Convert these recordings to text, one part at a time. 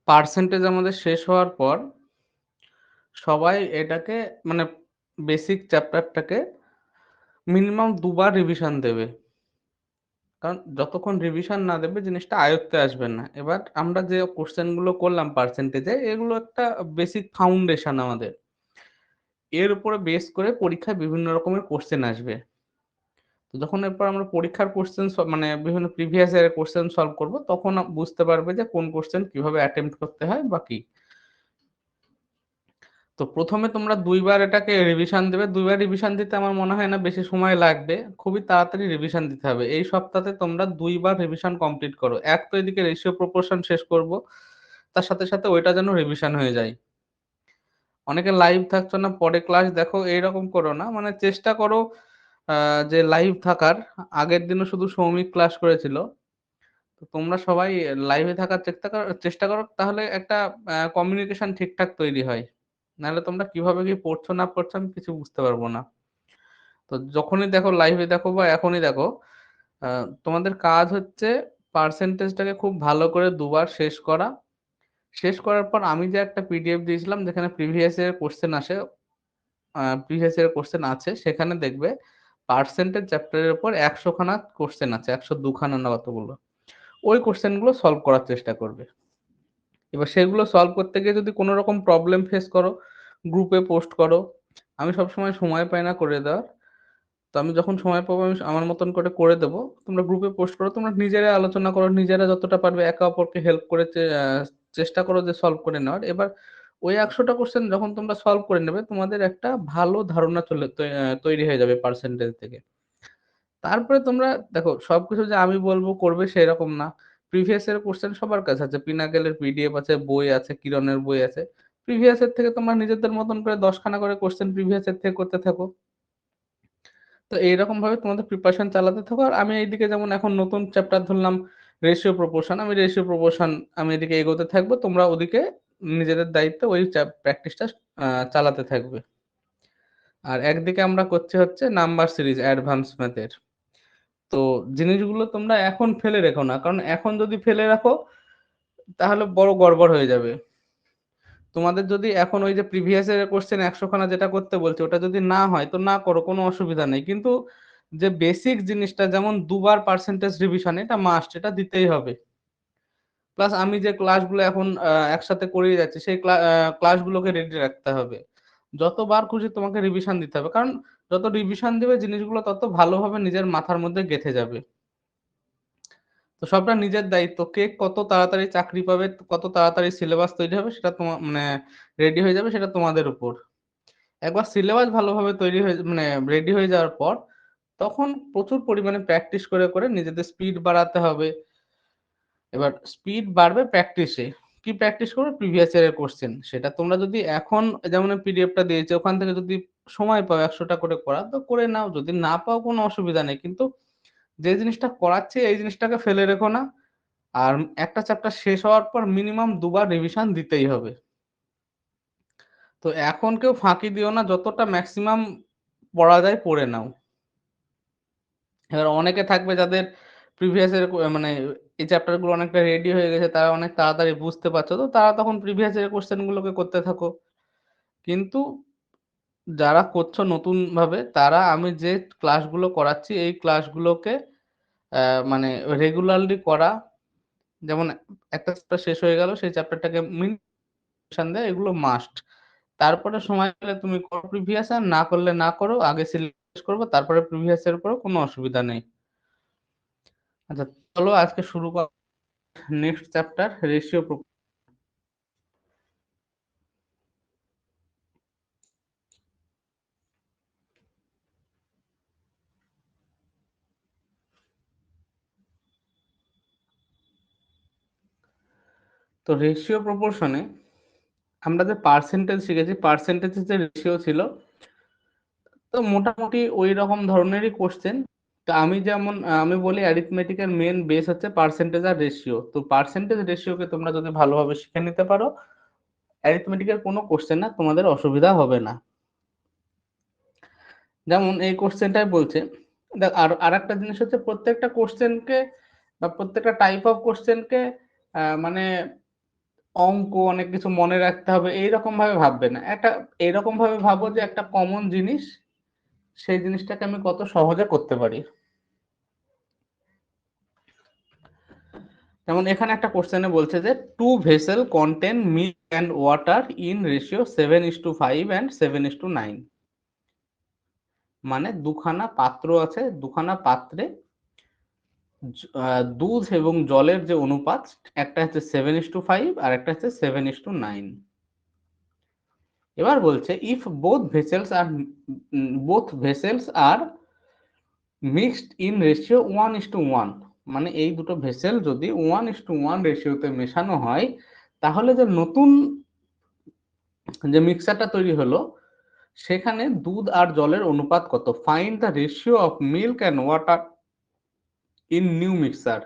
Percentage আমাদের শেষ হওয়ার পর সবাই এটাকে মানে বেসিক চ্যাপ্টারটাকে মিনিমাম ২ বার রিভিশন দেবে। কারণ যতক্ষণ রিভিশন না দেবে জিনিসটা আয়ত্তে আসবে না। এবার আমরা যে কোয়েশ্চেন গুলো করলাম পার্সেন্টেজে এগুলো একটা বেসিক ফাউন্ডেশন আমাদের। এর উপরে বেস করে পরীক্ষায় বিভিন্ন রকমের কোয়েশ্চেন আসবে। তো যখন এরপর আমরা পরীক্ষার কোয়েশ্চেন মানে বিভিন্ন প্রিভিয়াস ইয়ার এর কোয়েশ্চেন সলভ করব তখন বুঝতে পারবে যে কোন কোয়েশ্চেন কিভাবে অ্যাটেম্প্ট করতে হয় বা কি। তো ১ম এ তোমরা ২ বার এটাকে রিভিশন দেবে। ২ বার রিভিশন দিতে আমার মনে হয় না বেশি সময় লাগবে। খুবই তাড়াতাড়ি রিভিশন দিতে হবে। এই সপ্তাহে তোমরা ২ বার রিভিশন কমপ্লিট করো। এক তো এদিকে রেশিও প্রপোরশন শেষ করব। তার সাথে ওইটা যেন রিভিশন হয়ে যায়। অনেকে লাইভ থাকছো না, পরে ক্লাস দেখো এইরকম করো না। মানে চেষ্টা করো আ যে লাইভ থাকার। আগের দিনও শুধু সৌমিক ক্লাস করেছিল। তো তোমরা সবাই লাইভে থাকার চেষ্টা করো তাহলে একটা কমিউনিকেশন ঠিকঠাক তৈরি হয়। নাহলে তোমরা কিভাবে কি পড়ছো না পড়ছো আমি কিছু বুঝতে পারব না। তো যখনই দেখো লাইভে দেখো বা এখনই দেখো, আ তোমাদের কাজ হচ্ছে পার্সেন্টেজটাকে খুব ভালো করে দুবার শেষ করা। শেষ করার পর আমি যে একটা পিডিএফ দিয়েছিলাম যেখানে প্রিভিয়াস ইয়ার কোয়েশ্চেন আসে, প্রিভিয়াস ইয়ার কোয়েশ্চেন আছে সেখানে দেখবে পার্সেন্টেজ চ্যাপ্টারের উপর ১০০ খানা কোয়েশ্চেন আছে। ১০২ খানা না কতগুলো। ওই কোয়েশ্চেন গুলো সলভ করার চেষ্টা করবে। এবার সেগুলো সলভ করতে গিয়ে যদি কোনো রকম প্রবলেম ফেস করো, গ্রুপে পোস্ট করো। আমি সবসময় সময় পাই না করে দেওয়ার। তো আমি যখন সময় পাবো আমি আমার মতন করে দেবো। তোমরা গ্রুপে পোস্ট করো। তোমরা নিজেরাই আলোচনা করো। নিজেরা যতটা পারবে একে অপরকে হেল্প করে চেষ্টা করো যে সলভ করে নেওয়ার। এবার ওই ১০০ টা কোয়েশ্চেন যখন তোমরা সলভ করে নেবে, তোমাদের একটা ভালো ধারণা চলে তৈরি হয়ে যাবে পার্সেন্টেজ থেকে। তারপরে তোমরা দেখো সবকিছু যে আমি বলব করবে সেরকম না। প্রিভিয়াস এর কোয়েশ্চেন সবার কাছে আছে। পিনাকেলের পিডিএফ আছে, বই আছে, কিরণের বই আছে। প্রিভিয়াস এর থেকে তোমরা নিজেদের মতন করে ১০ খানা করে কোয়েশ্চেন প্রিভিয়াস এর থেকে করতে থাকো। তো এইরকমভাবে তোমাদের প্রিপারেশন চালাতে থাকো। আর আমি এইদিকে যেমন এখন নতুন চ্যাপ্টার ধরলাম রেশিও প্রপোরশন। আমি রেশিও প্রপোরশন আমি এদিকে এগোতে থাকবো। তোমরা ওদিকে নিজেদের দায়িত্বে ওই প্র্যাকটিসটা আ চালাতে থাকবে। আর একদিকে আমরা করছি হচ্ছে নাম্বার সিরিজ অ্যাডভান্স ম্যাথের। তো জিনিসগুলো তোমরা এখন ফেলে রেখো না। কারণ এখন যদি ফেলে রাখো তাহলে বড় গড়বড় হয়ে যাবে। তোমাদের যদি এখন ওই যে প্রিভিয়াস ইয়ার কোয়েশ্চেন ১০০ খানা যেটা করতে বলছি ওটা যদি না হয় তো না করো কোনো অসুবিধা নেই। কিন্তু যে বেসিক জিনিসটা যেমন দুবার পার্সেন্টেজ রিভিশন এটা মাস্ট এটা দিতেই হবে। প্লাস আমি যে ক্লাসগুলো এখন একসাথে করিয়ে যাচ্ছি সেই ক্লাসগুলোকে রেডি রাখতে হবে। যতবার খুশি তোমাকে রিভিশন দিতে হবে। কারণ যত রিভিশন দিবে জিনিসগুলো তত ভালোভাবে নিজের মাথার মধ্যে গেঁথে যাবে। তো সবটা নিজের দায়িত্ব। কে কত তাড়াতাড়ি চাকরি পাবে, কত তাড়াতাড়ি সিলেবাস তৈরি হবে সেটা মানে রেডি হয়ে যাবে সেটা তোমাদের উপর। একবার সিলেবাস ভালোভাবে তৈরি হয়ে মানে রেডি হয়ে যাওয়ার পর তখন প্রচুর পরিমাণে প্র্যাকটিস করে নিজেদের স্পিড বাড়াতে হবে। এবার স্পিড বাড়বে প্র্যাকটিসে। কি প্র্যাকটিস করবে? প্রিভিয়াস ইয়ার এর কোয়েশ্চেন। সেটা তোমরা যদি এখন যেমন পিডিএফটা দিয়েছি ওখান থেকে যদি সময় পাও ১০০ টা করে করার তো করে নাও। যদি না পাও কোনো অসুবিধা নেই। কিন্তু যে জিনিসটা করাচ্ছি এই জিনিসটাকে ফেলে রেখো না। আর একটা চ্যাপ্টার শেষ হওয়ার পর মিনিমাম ২ বার রিভিশন দিতেই হবে। তো এখন কেউ ফাঁকি দিও না। যতটা মেক্সিমাম পড়া যায় পড়ে নাও। এবার অনেকে থাকবে যাদের প্রিভিয়াস এর মানে এই চ্যাপ্টার গুলো অনেকটা রেডি হয়ে গেছে। তারা অনেক তাড়াতাড়ি বুঝতে পারছে। তো তারা তখন প্রিভিয়াস এর কোয়েশ্চেন গুলোকে করতে থাকো। কিন্তু যারা করছো নতুনভাবে তারা আমি যে ক্লাসগুলো করাচ্ছি এই ক্লাসগুলোকে অ্যা মানে রেগুলারলি করা। যেমন একটা চ্যাপ্টার শেষ হয়ে গেল সেই চ্যাপ্টারটাকে দেয় এগুলো মাস্ট। তারপরে সময় পেলে তুমি করো প্রিভিয়াস আর না করলে না করো। আগে সিলেবাস করব তারপরে প্রিভিয়াস এর করো কোনো অসুবিধা নেই। আচ্ছা চলো আজকে শুরু করা নেক্সট চ্যাপ্টার রেশিও তো রেশিও প্রপোরশন এ আমরা যে পার্সেন্টেজ শিখেছি পার্সেন্টেজের যে রেশিও ছিল তো মোটামুটি ঐরকম ধরনেরই কোয়েশ্চেন। তো আমি যেমন আমি বলি অ্যারিথমেটিক এর মেইন বেস হচ্ছে পার্সেন্টেজ আর রেশিও। তো পার্সেন্টেজ রেশিওকে তোমরা যদি ভালোভাবে শিখে নিতে পারো অ্যারিথমেটিক এর কোনো কোয়েশ্চেন তোমাদের অসুবিধা হবে না। যেমন এই কোয়েশ্চেনটাই বলছে দেখ আর আরেকটা জিনিস হচ্ছে প্রত্যেকটা কোয়েশ্চেনকে বা প্রত্যেকটা টাইপ অফ কোয়েশ্চেনকে মানে অঙ্ক অনেক কিছু মনে রাখতে হবে এইরকম ভাবে ভাববে না, একটা এইরকম ভাবে ভাবো যে একটা কমন জিনিস, সেই জিনিসটাকে আমি কত সহজে করতে পারি। যেমন এখানে একটা কোশ্চেনে বলছে যে two vessel contain milk and water in ratio 7:5 and 7:9। মানে দুখানা পাত্র আছে, দুখানা পাত্রে দুধ এবং জলের যে অনুপাত, একটা হচ্ছে 7:5 আর একটা হচ্ছে 7:9। এবার বলছে if both vessels are mixed in ratio 1:1, মানে এই দুটো ভেসেল যদি 1:1 রেশিওতে মেশানো হয়, তাহলে যে নতুন যে মিক্সারটা তৈরি হলো সেখানে দুধ আর জলের অনুপাত কত? Find the ratio of milk and water in new mixer.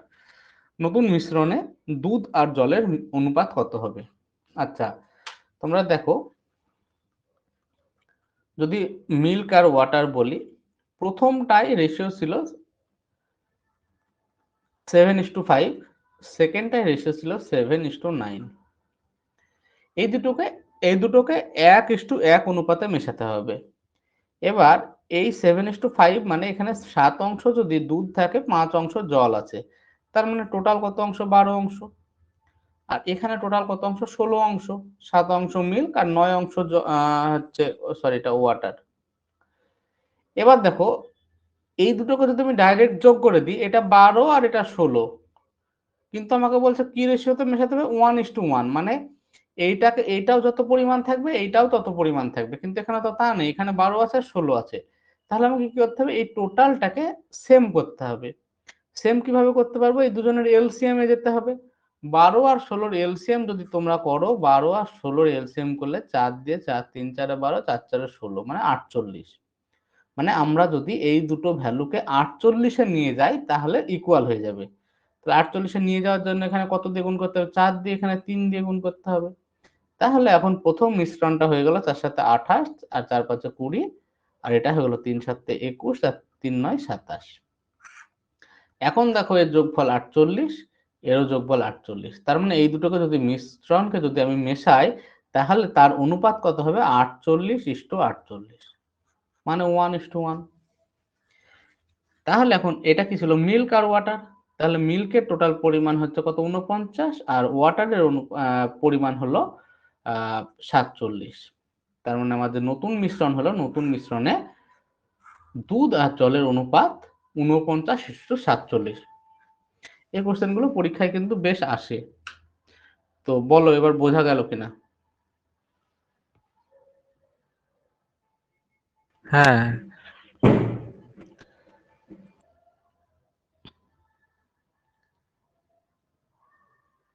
নতুন মিশ্রণে দুধ আর জলের অনুপাত কত হবে? আচ্ছা, তোমরা দেখো, যদি মিল্ক আর ওয়াটার বলি, প্রথমটাই রেশিও ছিল 7:5, সেকেন্ডটাই রেশিও ছিল 7:9। এই দুটোকে এই দুটোকে 1:1 অনুপাতে মেশাতে হবে। এবার এই 7:5 মানে এখানে 7 অংশ যদি দুধ থাকে, 5 অংশ জল আছে, তার মানে টোটাল কত অংশ? 12 অংশ। আর এখানে টোটাল কত অংশ? 16 অংশ। 7 অংশ মিল্ক আর 9 অংশ হচ্ছে, সরি, এটা ওয়াটার। এবার দেখো, এই দুটোকে যদি আমি ডাইরেক্ট যোগ করে দিই, এটা 12 আর এটা 16, কিন্তু আমাকে বলছে কি রেশিওতে মেশাতে হবে? 1:1। মানে এইটাও যত পরিমাণ থাকবে এইটাও তত পরিমাণ থাকবে, কিন্তু এখানে তো তা নেই, এখানে 12 আছে 16 আছে। তাহলে আমাকে কি করতে হবে? এই টোটালটাকে সেম করতে হবে। সেম কিভাবে করতে পারবো? এই দুজনের এলসিএম এ যেতে হবে। 12 আর 16-র এলসিএম যদি তোমরা করো, 12 আর 16-র এলসিএম করলে 4 দিয়ে 4 3 4 12, 4 4 16, মানে 48। মানে আমরা যদি এই দুটো ভ্যালুকে 48-এ নিয়ে যাই তাহলে ইকুয়াল হয়ে যাবে। তো 48-এ নিয়ে যাওয়ার জন্য এখানে কত দিয়ে গুণ করতে হবে? 4 দিয়ে, এখানে 3 দিয়ে গুণ করতে হবে। তাহলে এখন প্রথম মিশ্রণটা হয়ে গেল 4 7 28 আর 4 5 20, আর এটা হয়ে গেল 3 7 21 আর 3 9 27। এখন দেখো এর যোগফল 48, এরও যোগফল 48। তার মানে এই দুটোকে যদি মিশ্রণকে যদি আমি মেশাই, তাহলে তার অনুপাত কত হবে? 48:48, মানে 1:1। তাহলে এখন এটা কি ছিল? মিল্ক আর ওয়াটার। তাহলে মিল্কের টোটাল পরিমাণ হচ্ছে কত? 49, আর ওয়াটারের পরিমাণ হলো 47। তার মানে আমাদের নতুন মিশ্রণ হলো, নতুন মিশ্রণে দুধ আর জলের অনুপাত 49:47। এই কোশ্চেন গুলো পরীক্ষায় কিন্তু বেশ আসে। তো বলো এবার বোঝা গেল কিনা? হ্যাঁ।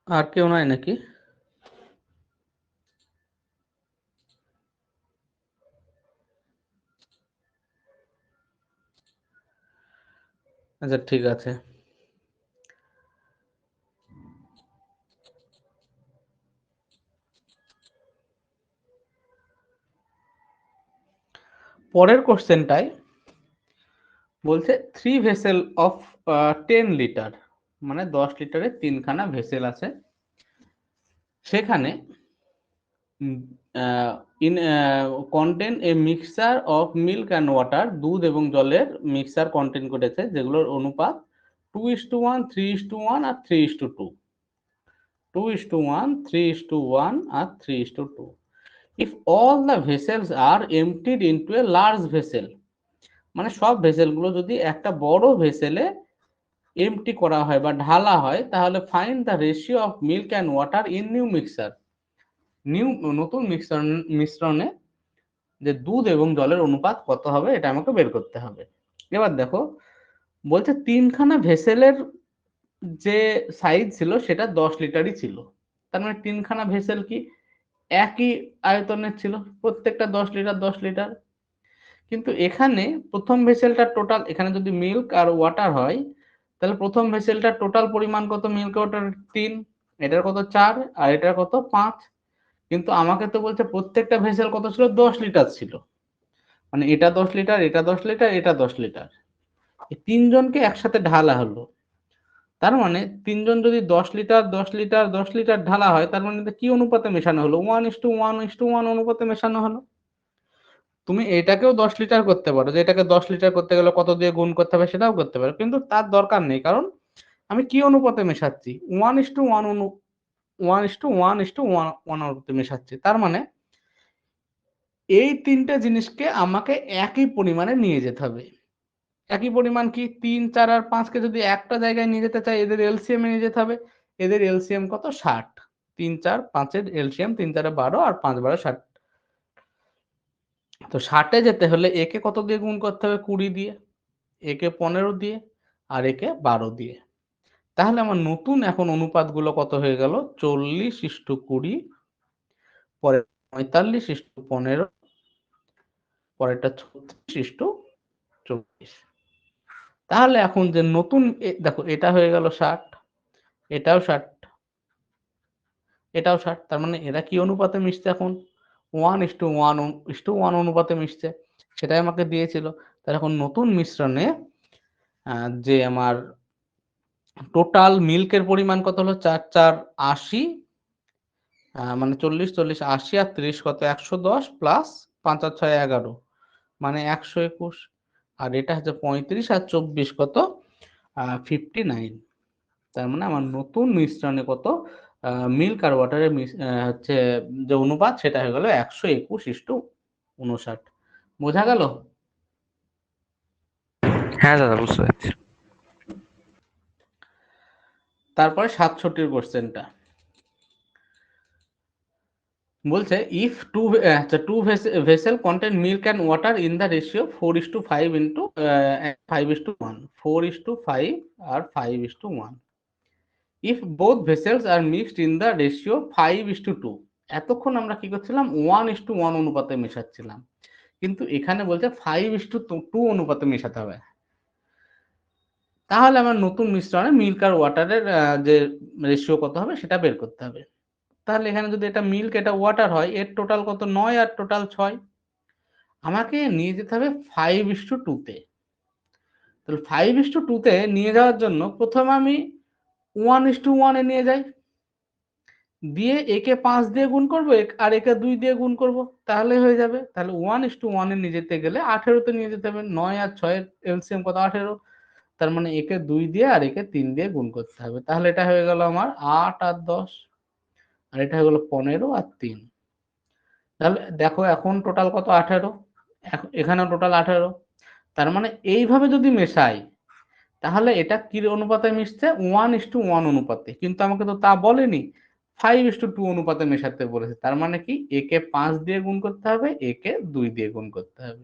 আর কেউ নাই নাকি? আচ্ছা, ঠিক আছে। পরের কোশ্চেনটাই বলছে 3 ভেসেল অফ 10 লিটার, মানে 10 লিটারের 3খানা ভেসেল আছে, সেখানে in contain a mixture of milk and water, দুধ এবং জলের মিক্সচার কন্টেন করেছে, যেগুলোর অনুপাত 2:1, 3:1 আর 3:2। 2:1, 3:1 আর 3:2। If all the vessels are emptied into a large vessel, মানে সব ভেসেলগুলো যদি একটা বড় ভেসেলে এমটি করা হয় বা ঢালা হয়, তাহলে find the ratio of milk and water in new mixer. নতুন মিশ্রণে যে দুধ এবং জলের অনুপাত কত হবে, এটা আমাকে বের করতে হবে। এবার দেখো, বলছে 3খানা ভেসেলের যে সাইজ ছিল সেটা 10 লিটারই ছিল। তার মানে 3খানা ভেসেল কি একই আয়তনের ছিল, প্রত্যেকটা 10 লিটার 10 লিটার। কিন্তু এখানে প্রথম ভেসেলটার টোটাল, এখানে যদি মিল্ক আর ওয়াটার হয়, তাহলে প্রথম ভেসেলটার টোটাল পরিমাণ কত? মিল্ক ওয়াটার 3, এটার কত? 4, আর এটার কত? 5। কিন্তু আমাকে তো বলছে প্রত্যেকটা ভেসেল কত ছিল? 10 লিটার ছিল। মানে এটা 10 লিটার, এটা 10 লিটার, এটা 10 লিটার, এই তিনজনকে একসাথে ঢালা হলো। তার মানে 3 জন যদি 10 লিটার 10 লিটার 10 লিটার ঢালা হয়, তার মানে এটা কি অনুপাতে মেশানো হলো? 1:1:1 অনুপাতে মেশানো হলো। তুমি এটাকেও 10 লিটার করতে পারো, যে এটাকে 10 লিটার করতে গেলে কত দিয়ে গুণ করতে হবে সেটাও করতে পারো, কিন্তু তার দরকার নেই, কারণ আমি কি অনুপাতে মেশাচ্ছি? 1:1 1:1 অনুপাতে মেশাচ্ছি। তার মানে এই 3টে জিনিসকে আমাকে একই পরিমাণে নিয়ে যেতে হবে। একই পরিমাণ কি? 3, 4 আর 5 কে যদি একটা জায়গায় নিয়ে যেতে চাই, এদের এলসিএম এ নিয়ে যেতে হবে। এদের এলসিএম কত? 60। 3, 4, 5 এর এলসিএম 3, 4 12 আর 5, 12, 60। তো 60 এ যেতে হলে একে কত দিয়ে গুণ করতে হবে? 20 দিয়ে, একে 15 দিয়ে, আর একে 12 দিয়ে। তাহলে আমার নতুন এখন অনুপাতগুলো কত হয়ে গেল? 40:20, পরে 45:15, পরেরটা 36:24। তাহলে এখন যে নতুন দেখো, এটা হয়ে গেল 60, এটাও 60, এটাও 60। তার মানে এরা কি অনুপাতে মিশছে এখন? 1:1 অনুপাতে মিশছে। সেটাই আমাকে দিয়েছিল। তাহলে এখন নতুন মিশ্রণে যে আমার টোটাল মিল্কের পরিমাণ কত হলো? 4, 4, 80, মানে 40, 40, 80 আর 30 কত? 110 প্লাস 5 আর 6 11, মানে 121। আর এটা হচ্ছে 35 আর 24 কত? 59। তার মানে আমার নতুন মিশ্রণে কত? মিল্ক আর ওয়াটারের হচ্ছে যে অনুপাত, সেটা হয়ে গেল 121:59। বোঝা গেল? হ্যাঁ দাদা, বুঝতে পারছি। তারপরে 67 কোশ্চেনটা বলছে, if two vessel contain milk and water in the ratio 4:5 into 5:1, 4:5 আর 5:1, if both vessels are mixed in the ratio 5:2। এতক্ষণ আমরা কি করছিলাম? 1:1 অনুপাতে মেশাচ্ছিলাম, কিন্তু এখানে বলছে 5:2 অনুপাতে মেশাতে হবে। তাহলে আমার নতুন মিশ্রণে মিল্ক আর ওয়াটারের যে রেশিও কত হবে সেটা বের করতে হবে। তাহলে এখানে যদি এটা মিল্ক এটা ওয়াটার হয়, এর টোটাল কত? 9 আর টোটাল 6। আমাকে নিয়ে যেতে হবে 5:2 তে। তাহলে 5:2 তে নিয়ে যাওয়ার জন্য প্রথমে আমি 1:1 এ নিয়ে যাই, দিয়ে একে 5 দিয়ে গুণ করবো আর একে 2 দিয়ে গুণ করব, তাহলে হয়ে যাবে। তাহলে 1:1 এ নিয়ে যেতে গেলে 18 তে নিয়ে যেতে হবে। 9 আর 6 এর এলসিএম কত? 18। তার মানে একে 2 দিয়ে আর একে 3 দিয়ে গুণ করতে হবে। তাহলে এটা হয়ে গেল আমার 8 আর 10, আর এটা হয়ে গেল 15 আর 3। তাহলে দেখো এখন টোটাল কত? 18। এখানেও টোটাল 18। তার মানে এইভাবে যদি মেশাই, তাহলে এটা কি অনুপাতে মিশছে? 1:1 অনুপাতে। কিন্তু আমাকে তো তা বলেনি, 5:2 অনুপাতে মেশাতে বলেছে। তার মানে কি? একে 5 দিয়ে গুণ করতে হবে, একে 2 দিয়ে গুণ করতে হবে।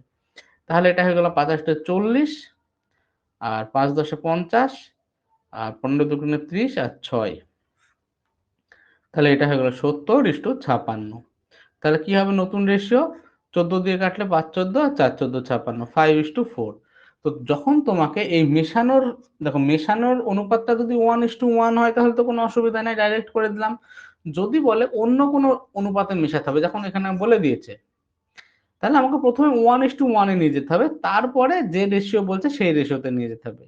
তাহলে এটা হয়ে গেল 5 40, আর 5 10 50, আর 15 দুগুণে 30, আর 6। তাহলে এটা হয়ে গেল 70:56। তাহলে কি হবে নতুন রেশিও? 14 দিয়ে কাটলে 5 14 আর 4 14 56, 5:4। তো যখন তোমাকে এই মেশানোর, দেখো মেশানোর অনুপাতটা যদি 1:1 হয় তাহলে তো কোনো অসুবিধা নাই, ডাইরেক্ট করে দিলাম। যদি বলে অন্য কোনো অনুপাতে মেশাতে হবে, যখন এখানে বলে দিয়েছে, তাহলে আমাকে প্রথমে 1:1 এ নিয়ে যেতে হবে, তারপরে যে রেশিও বলছে সেই রেশিওতে নিয়ে যেতে হবে।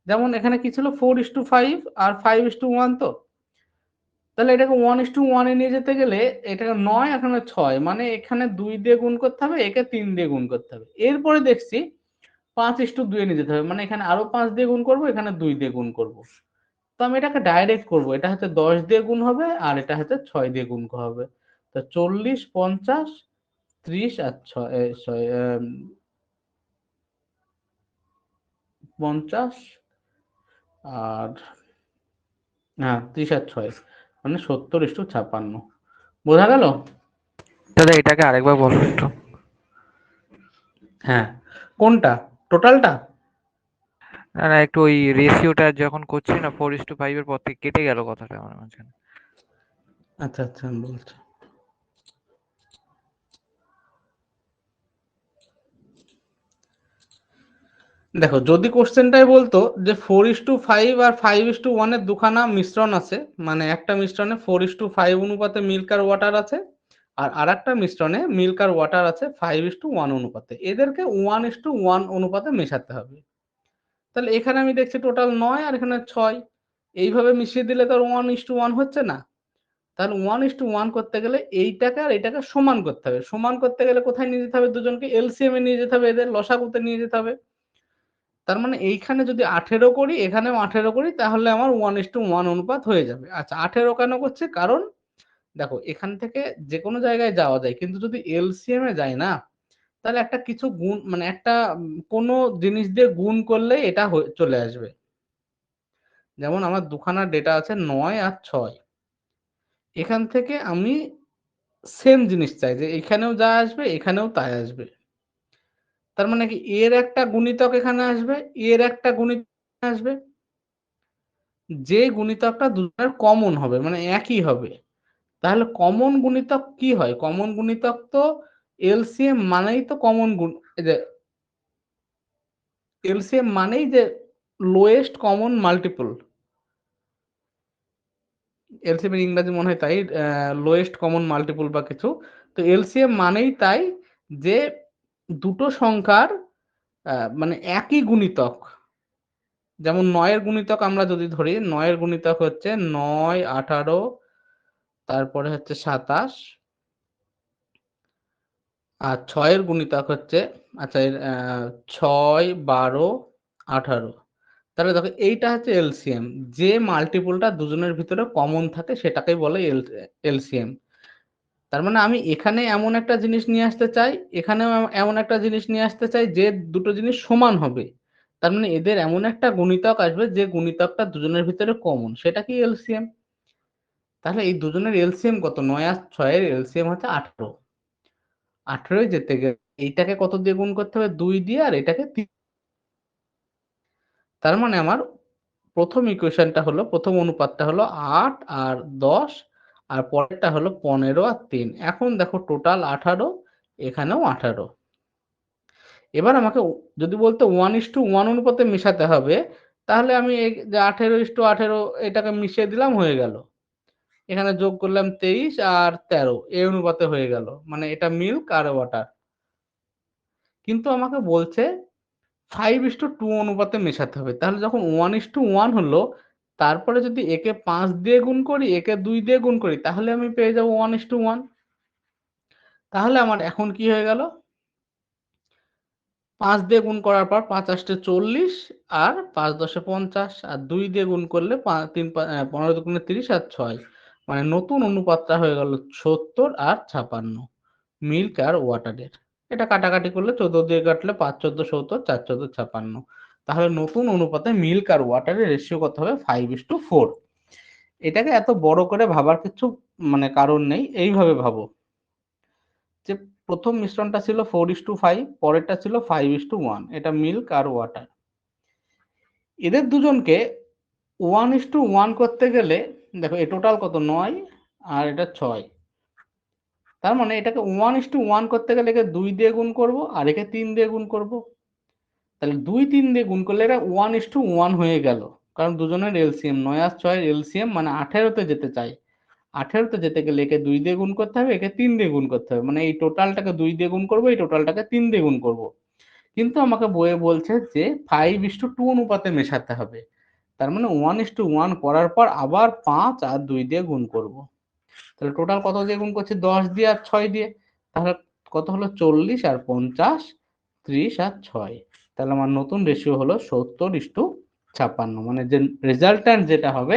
যেমন এখানে কি ছিল? 4:5 আর 5:1, তো তাহলে এটাকে 1:1 এ নিয়ে যেতে গেলে এটাকে 9, এখানে 6, মানে এখানে 2 দিয়ে গুণ করতে হবে, একে 3 দিয়ে গুণ করতে হবে। এরপরে দেখছি 5:2 এ নিয়ে যেতে হবে, মানে এখানে আরো 5 দিয়ে গুণ করব, এখানে 2 দিয়ে গুণ করব। তো আমি এটাকে ডাইরেক্ট করব, এটা হচ্ছে 10 দিয়ে গুণ হবে আর এটা হচ্ছে 6 দিয়ে গুণ হবে। তো 40 50 30 আর 6 50, আর হ্যাঁ 30 আর 6, মানে 70:56। বোঝা গেল? দাদা এটাকে আরেকবার বলো একটু। হ্যাঁ, কোনটা? টোটালটা? না না, একটু ওই রেশিওটা যখন করছি না, 4:5 এর পর থেকে কেটে গেল কথাটা আমার মাঝখানে। আচ্ছা আচ্ছা, আমি বলছি। দেখো, যদি কোশ্চেনটাই বলতো যে 4:5 আর 5:1 এর দুখানা মিশ্রণ আছে, মানে একটা মিশ্রণে 4:5 অনুপাতে মিল্ক আর ওয়াটার আছে, আর আরেকটা মিশ্রণে মিল্ক আর ওয়াটার আছে 5:1 অনুপাতে, এদেরকে 1:1 অনুপাতে মেশাতে হবে। তাহলে এখানে আমি দেখছি টোটাল 9 আর এখানে 6। এইভাবে মিশিয়ে দিলে তো আর 1:1 হচ্ছে না। তাহলে 1:1 করতে গেলে এইটাকে আর এইটাকে সমান করতে হবে। সমান করতে গেলে কোথায় নিয়ে যেতে হবে দুজনকে? এলসিএম এ নিয়ে যেতে হবে, এদের লসাগুতে নিয়ে যেতে হবে। তার মানে এইখানে যদি 18 করি, এখানেও 18 করি, তাহলে আমার 1:1 অনুপাত হয়ে যাবে। আচ্ছা, 18 কেন করছি? কারণ দেখো এখান থেকে যেকোনো জায়গায় যাওয়া যায়। কিন্তু যদি এলসিএম এ যাই না, তাহলে একটা কিছু গুণ মানে একটা কোনো জিনিস দিয়ে গুণ করলে এটা চলে আসবে। যেমন আমার দুখানা ডেটা আছে 9 আর 6। এখান থেকে আমি সেম জিনিস চাই যে এখানেও যা আসবে এখানেও তাই আসবে। তার মানে কি এর একটা গুণিতক এখানে আসবে, এর একটা গুণিতক আসবে। যে গুণিতকটা দুজনের কমন হবে মানে একই হবে। তাহলে কমন গুণিতক কি হয়? কমন গুণিতক তো এলসিএম মানেই তো কমন গুণ, এই যে এলসিএম মানেই যে লোয়েস্ট কমন মাল্টিপল। এলসিএম এর ইংরেজি মনে হয় তাই, লোয়েস্ট কমন মাল্টিপল বা কিছু। তো এলসিএম মানেই তাই যে দুটো সংখ্যার মানে একই গুণিতক। যেমন 9 এর গুণিতক আমরা যদি ধরি, 9 এর গুণিতক হচ্ছে 9, 18, তারপরে হচ্ছে 27, আর 6 এর গুণিতক হচ্ছে আচ্ছা 6, 12, 18। তাহলে দেখো এইটা হচ্ছে এলসিএম। যে মাল্টিপলটা দুজনের ভিতরে কমন থাকে সেটাকেই বলে এলসিএম। তার মানে আমি এখানে এমন একটা জিনিস নিয়ে আসতে চাই, এখানেও এমন একটা জিনিস নিয়ে আসতে চাই যে দুটো জিনিস সমান হবে। তার মানে এদের এমন একটা গুণিতক আসবে যে গুণিতকটা দুজনের ভিতরে কমন, সেটা কি এলসিএম। তাহলে এই দুজনের এলসিএম কত? 9 আর 6 এর এলসিএম হচ্ছে 18। 18 যেতে গেলে এইটাকে কত দিয়ে গুণ করতে হবে? 2 দিয়ে, আর এটাকে 3। তার মানে আমার প্রথম ইকুয়েশনটা হলো, প্রথম অনুপাতটা হলো 8 আর 10, আর পরেরটা হলো 15 আর 3। এখন দেখো টোটাল 18, এখানেও 18। এবার আমাকে যদি বলতো 1:1 অনুপাতে মেশাতে হবে, তাহলে আমি এই যে 18:18 এটাকে মিশিয়ে দিলাম, হয়ে গেল। এখানে যোগ করলাম 23 আর 13, এই অনুপাতে হয়ে গেল। মানে এটা মিল্ক আর ওয়াটার। কিন্তু আমাকে বলছে 5:2 অনুপাতে মেশাতে হবে। তাহলে যখন 1:1 হলো, তারপরে যদি একে 5 দিয়ে গুণ করি, একে 2 দিয়ে গুণ করি, তাহলে আমি পেয়ে যাবো 1:1। তাহলে আমার এখন কি হয়ে গেল? 5 দিয়ে গুণ করার পর 5 8 40, আর 5 10 50, আর 2 দিয়ে গুণ করলে 15 দুগুণে 30 আর 6। মানে নতুন অনুপাতটা হয়ে গেল 70 আর 56, মিল্ক আর ওয়াটারের। এটা কাটাকাটি করলে 14 দিয়ে কাটলে 5 14 70, 4 14 56। তাহলে নতুন অনুপাতে মিল্ক আর ওয়াটারের রেশিও কত হবে? 5:4। এটাকে এত বড় করে ভাবার কিছু মানে কারণ নেই, এইভাবে ভাবো যে প্রথম মিশ্রণটা ছিল 4:5, পরেরটা ছিল 5:1। এটা মিল্ক আর ওয়াটার। এদের দুজনকে 1:1 করতে গেলে দেখো এ টোটাল কত? 9 আর এটা 6। তার মানে এটাকে 1:1 করতে গেলে একে 2 দিয়ে গুণ করব, আর একে 3 দিয়ে গুণ করব। তাহলে 2 3 দিয়ে গুণ করলে এটা 1:1 হয়ে গেল। কারণ দুজনের এলসিএম 9 আর 6 এর এলসিএম মানে 18তে যেতে চাই। 18তে যেতে গেলে একে 2 দিয়ে গুণ করতে হবে, একে 3 দিয়ে গুণ করতে হবে। মানে এই টোটালটাকে 2 দিয়ে গুণ করব, এই টোটালটাকে 3 দিয়ে গুণ করব। কিন্তু আমাকে বইয়ে বলছে যে 5:2 অনুপাতে মেশাতে হবে। তার মানে 1:1 করার পর আবার 5 আর 2 দিয়ে গুণ করব। তাহলে টোটাল কত দিয়ে গুণ করছি? 10 দিয়ে আর 6 দিয়ে। তাহলে কত হলো? 40 আর 50, 30 আর 6। তাহলে আমার নতুন রেশিও হলো 70:56। মানে যে রেজাল্ট্যান্ট যেটা হবে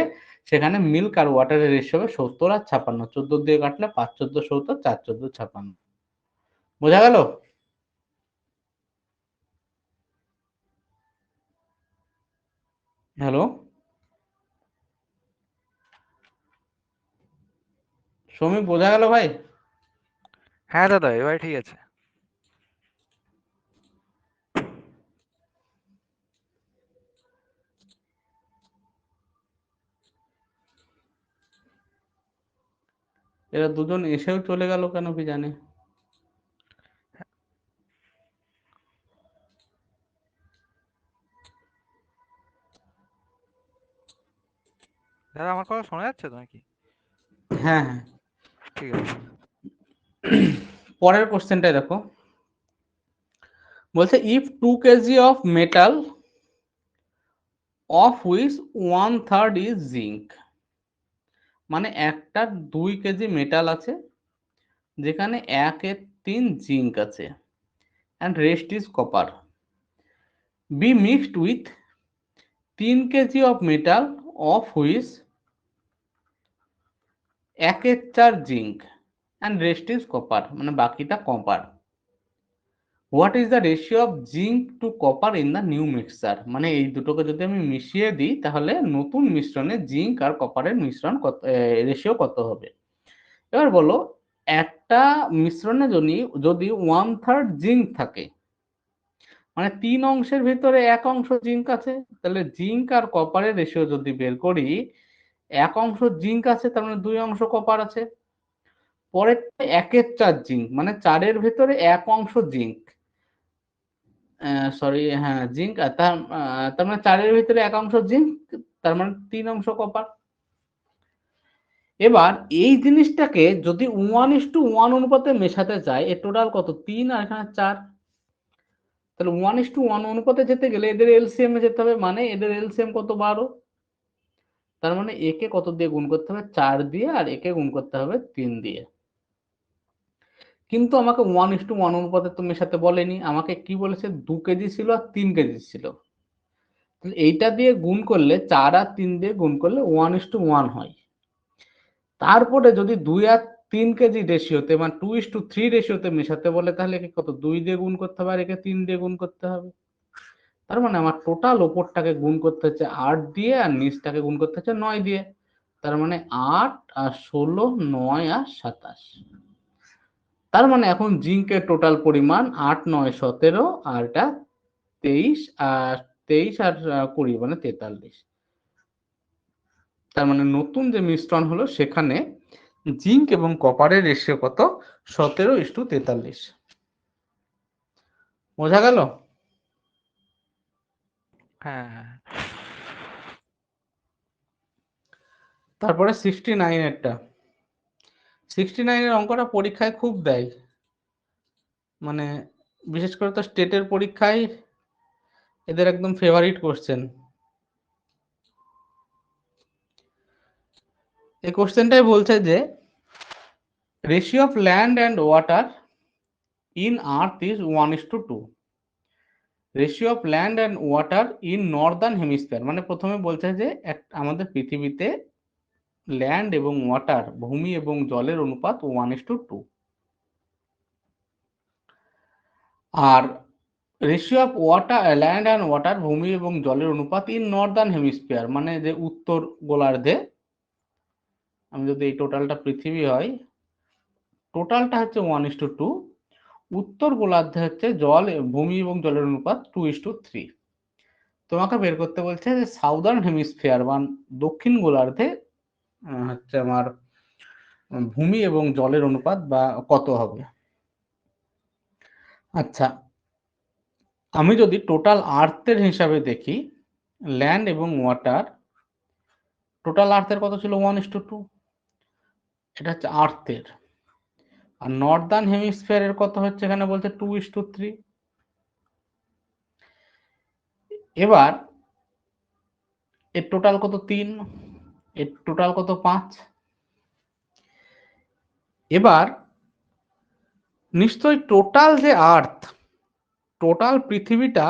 সেখানে মিল্ক আর ওয়াটারের রেশিও হবে 70 আর 56। 14 দিয়ে কাটলে 5 14 70, 4 14 56। বোঝা গেল? হ্যালো সৌমিক, বোঝা গেল ভাই? হ্যাঁ দাদা, এবার ঠিক আছে। এরা দুজন এসেও চলে গেল কেন কি জানে। দাদা আমার কথা শোনা যাচ্ছে তো নাকি? হ্যাঁ হ্যাঁ। ঠিক আছে। পরের কোশ্চেনটাই দেখো, বলছে if 2 KG of metal of which 1/3 is zinc. মানে একটা 2 কেজি মেটাল আছে যেখানে 1/3 জিঙ্ক আছে, and rest is copper. Be mixed with 3 kg of metal of which 1/4 zinc and rest is copper, মানে বাকিটা copper. What is the ratio of zinc to copper in the new mixture? মানে এই দুটোকে যদি আমি মিশিয়ে দিই তাহলে নতুন মিশ্রণে জিঙ্ক আর কপারের মিশ্রণ কত, রেশিও কত হবে? এবার বলো, একটা মিশ্রণে যদি 1/3 জিঙ্ক থাকে, মানে 3 অংশের ভিতরে 1 অংশ জিঙ্ক আছে, তাহলে জিঙ্ক আর কপারের রেশিও যদি বের করি, 1 অংশ জিঙ্ক আছে তার মানে 2 অংশ কপার আছে। পরে 1/4 জিঙ্ক, মানে 4-এর ভেতরে 1 অংশ জিঙ্ক, সরি, হ্যাঁ জিঙ্ক, তার মানে 4-এর ভিতরে 1 অংশ জিঙ্ক, তার মানে 3 অংশ কপার। এবার এই জিনিসটাকে যদি 1:1 অনুপাতে মেশাতে চাই, এর টোটাল কত? 3 আর এখানে 4। তাহলে 1:1 অনুপাতে যেতে গেলে এদের এলসিএম এ যেতে হবে, মানে এদের এলসিএম কত? 12। তার মানে একে কত দিয়ে গুণ করতে হবে? 4 দিয়ে, আর একে গুণ করতে হবে 3 দিয়ে। কিন্তু আমাকে 1:1 অনুপাতে তো মেশাতে বলেনি, আমাকে কি বলেছে? 2 কেজি ছিল আর 3 কেজি ছিল। তাহলে এইটা দিয়ে গুণ করলে, 4 আর 3 দিয়ে গুণ করলে 1:1 হয়। তারপরে যদি 2 আর 3 কেজি রেশিওতে, মানে 2:3 রেশিওতে মেশাতে বলে, তাহলে একে কত? 2 দিয়ে গুণ করতে হবে আর একে 3 দিয়ে গুণ করতে হবে। তার মানে আমার টোটাল ওপরটাকে গুণ করতে হচ্ছে 8 দিয়ে, আর নিচটাকে গুণ করতে হচ্ছে 9 দিয়ে। তার মানে 8 আর 16, 9 আর 27। তার মানে এখন জিঙ্কের টোটাল পরিমাণ 8, 9, 17, আর এটা 23, আর 20 মানে 43। তার মানে নতুন যে মিশ্রণ হলো সেখানে জিঙ্ক এবং কপারের রেশিও কত? 17:43। বোঝা গেল? হ্যাঁ, হ্যাঁ। তারপরে 69 এরটা। 69 এর অঙ্কটা পরীক্ষায় খুব দেয়, মানে বিশেষ করে তো স্টেটের পরীক্ষায় এদের একদম ফেভারিট কোশ্চেন। এই কোশ্চেনটাই বলছে যে ratio of land and water in earth is 1:2। Ratio of land and water in Northern hemisphere, মানে প্রথমে বলছে যে আমাদের পৃথিবীতে ল্যান্ড এবং ওয়াটার, ভূমি এবং জলের অনুপাত 1:2। আর ratio of water, land and water, ভূমি এবং জলের অনুপাত ইন নর্দার্ন হেমিস্ফিয়ার, মানে যে উত্তর গোলার্ধে, আমি যদি এই টোটালটা পৃথিবী হয়, টোটালটা হচ্ছে 1:2, উত্তর গোলার্ধে হচ্ছে জল, ভূমি এবং জলের অনুপাত 2:3। তোমাকে বের করতে বলছে যে সাউদার্ন হেমিস্ফিয়ার বা দক্ষিণ গোলার্ধে হচ্ছে আমার ভূমি এবং জলের অনুপাত বা কত হবে। আচ্ছা, আমি যদি টোটাল আর্থের হিসাবে দেখি, ল্যান্ড এবং ওয়াটার, টোটাল আর্থের কত ছিল? 1:2। এটা হচ্ছে আর্থের। আর নর্দার্ন হেমিস্ফিয়ারের কত হচ্ছে? এখানে বলছে 2:3। এবার এর টোটাল কত? 3। এর টোটাল কত? 5। এবার নিশ্চয়ই টোটাল যে আর্থ, টোটাল পৃথিবীটা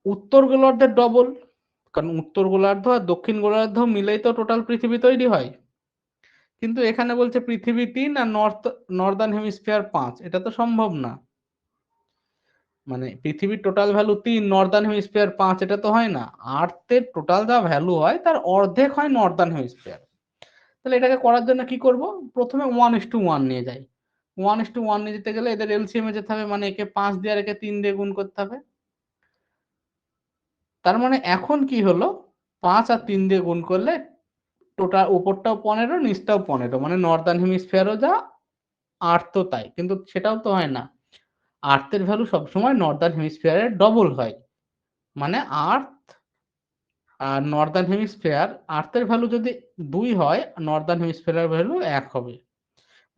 উত্তর গোলার্ধের ডবল, কারণ উত্তর গোলার্ধ আর দক্ষিণ গোলার্ধ মিলেই তো টোটাল পৃথিবী তৈরি হয়। কিন্তু এখানে বলছে পৃথিবী 3 আর নর্দার্ন হেমিস্ফিয়ার 5, এটা তো সম্ভব না। মানে পৃথিবীর টোটাল ভ্যালু 3, নর্দার্ন হেমিস্ফিয়ার 5, এটা তো হয় না। আর্থের টোটাল যা ভ্যালু হয় তার অর্ধেক হয় নর্দার্ন হেমিস্ফিয়ার। তাহলে এটাকে করার জন্য কি করব? প্রথমে 1:1 নিয়ে যাই। 1:1 নিয়ে যেতে গেলে এদের এলসিএম এ যেতে হবে, মানে একে 5 দিয়ে আর একে 3 দিয়ে গুণ করতে হবে। তার মানে এখন কি হলো? 5 আর 3 দিয়ে গুণ করলে টোটাল উপরটাও 15, নিচটাও 15, মানে নর্দার্ন হেমিস্ফিয়ারও যা, আর্থও তাই। কিন্তু সেটাও তো হয় না, আর্থের ভ্যালু সবসময় নর্দার্ন হেমিস্ফিয়ারের ডবল হয়। মানে আর্থ আর নর্দার্ন হেমিস্ফিয়ার, আর্থের ভ্যালু যদি 2 হয়, নর্দার্ন হেমিস্ফিয়ারের ভ্যালু 1 হবে,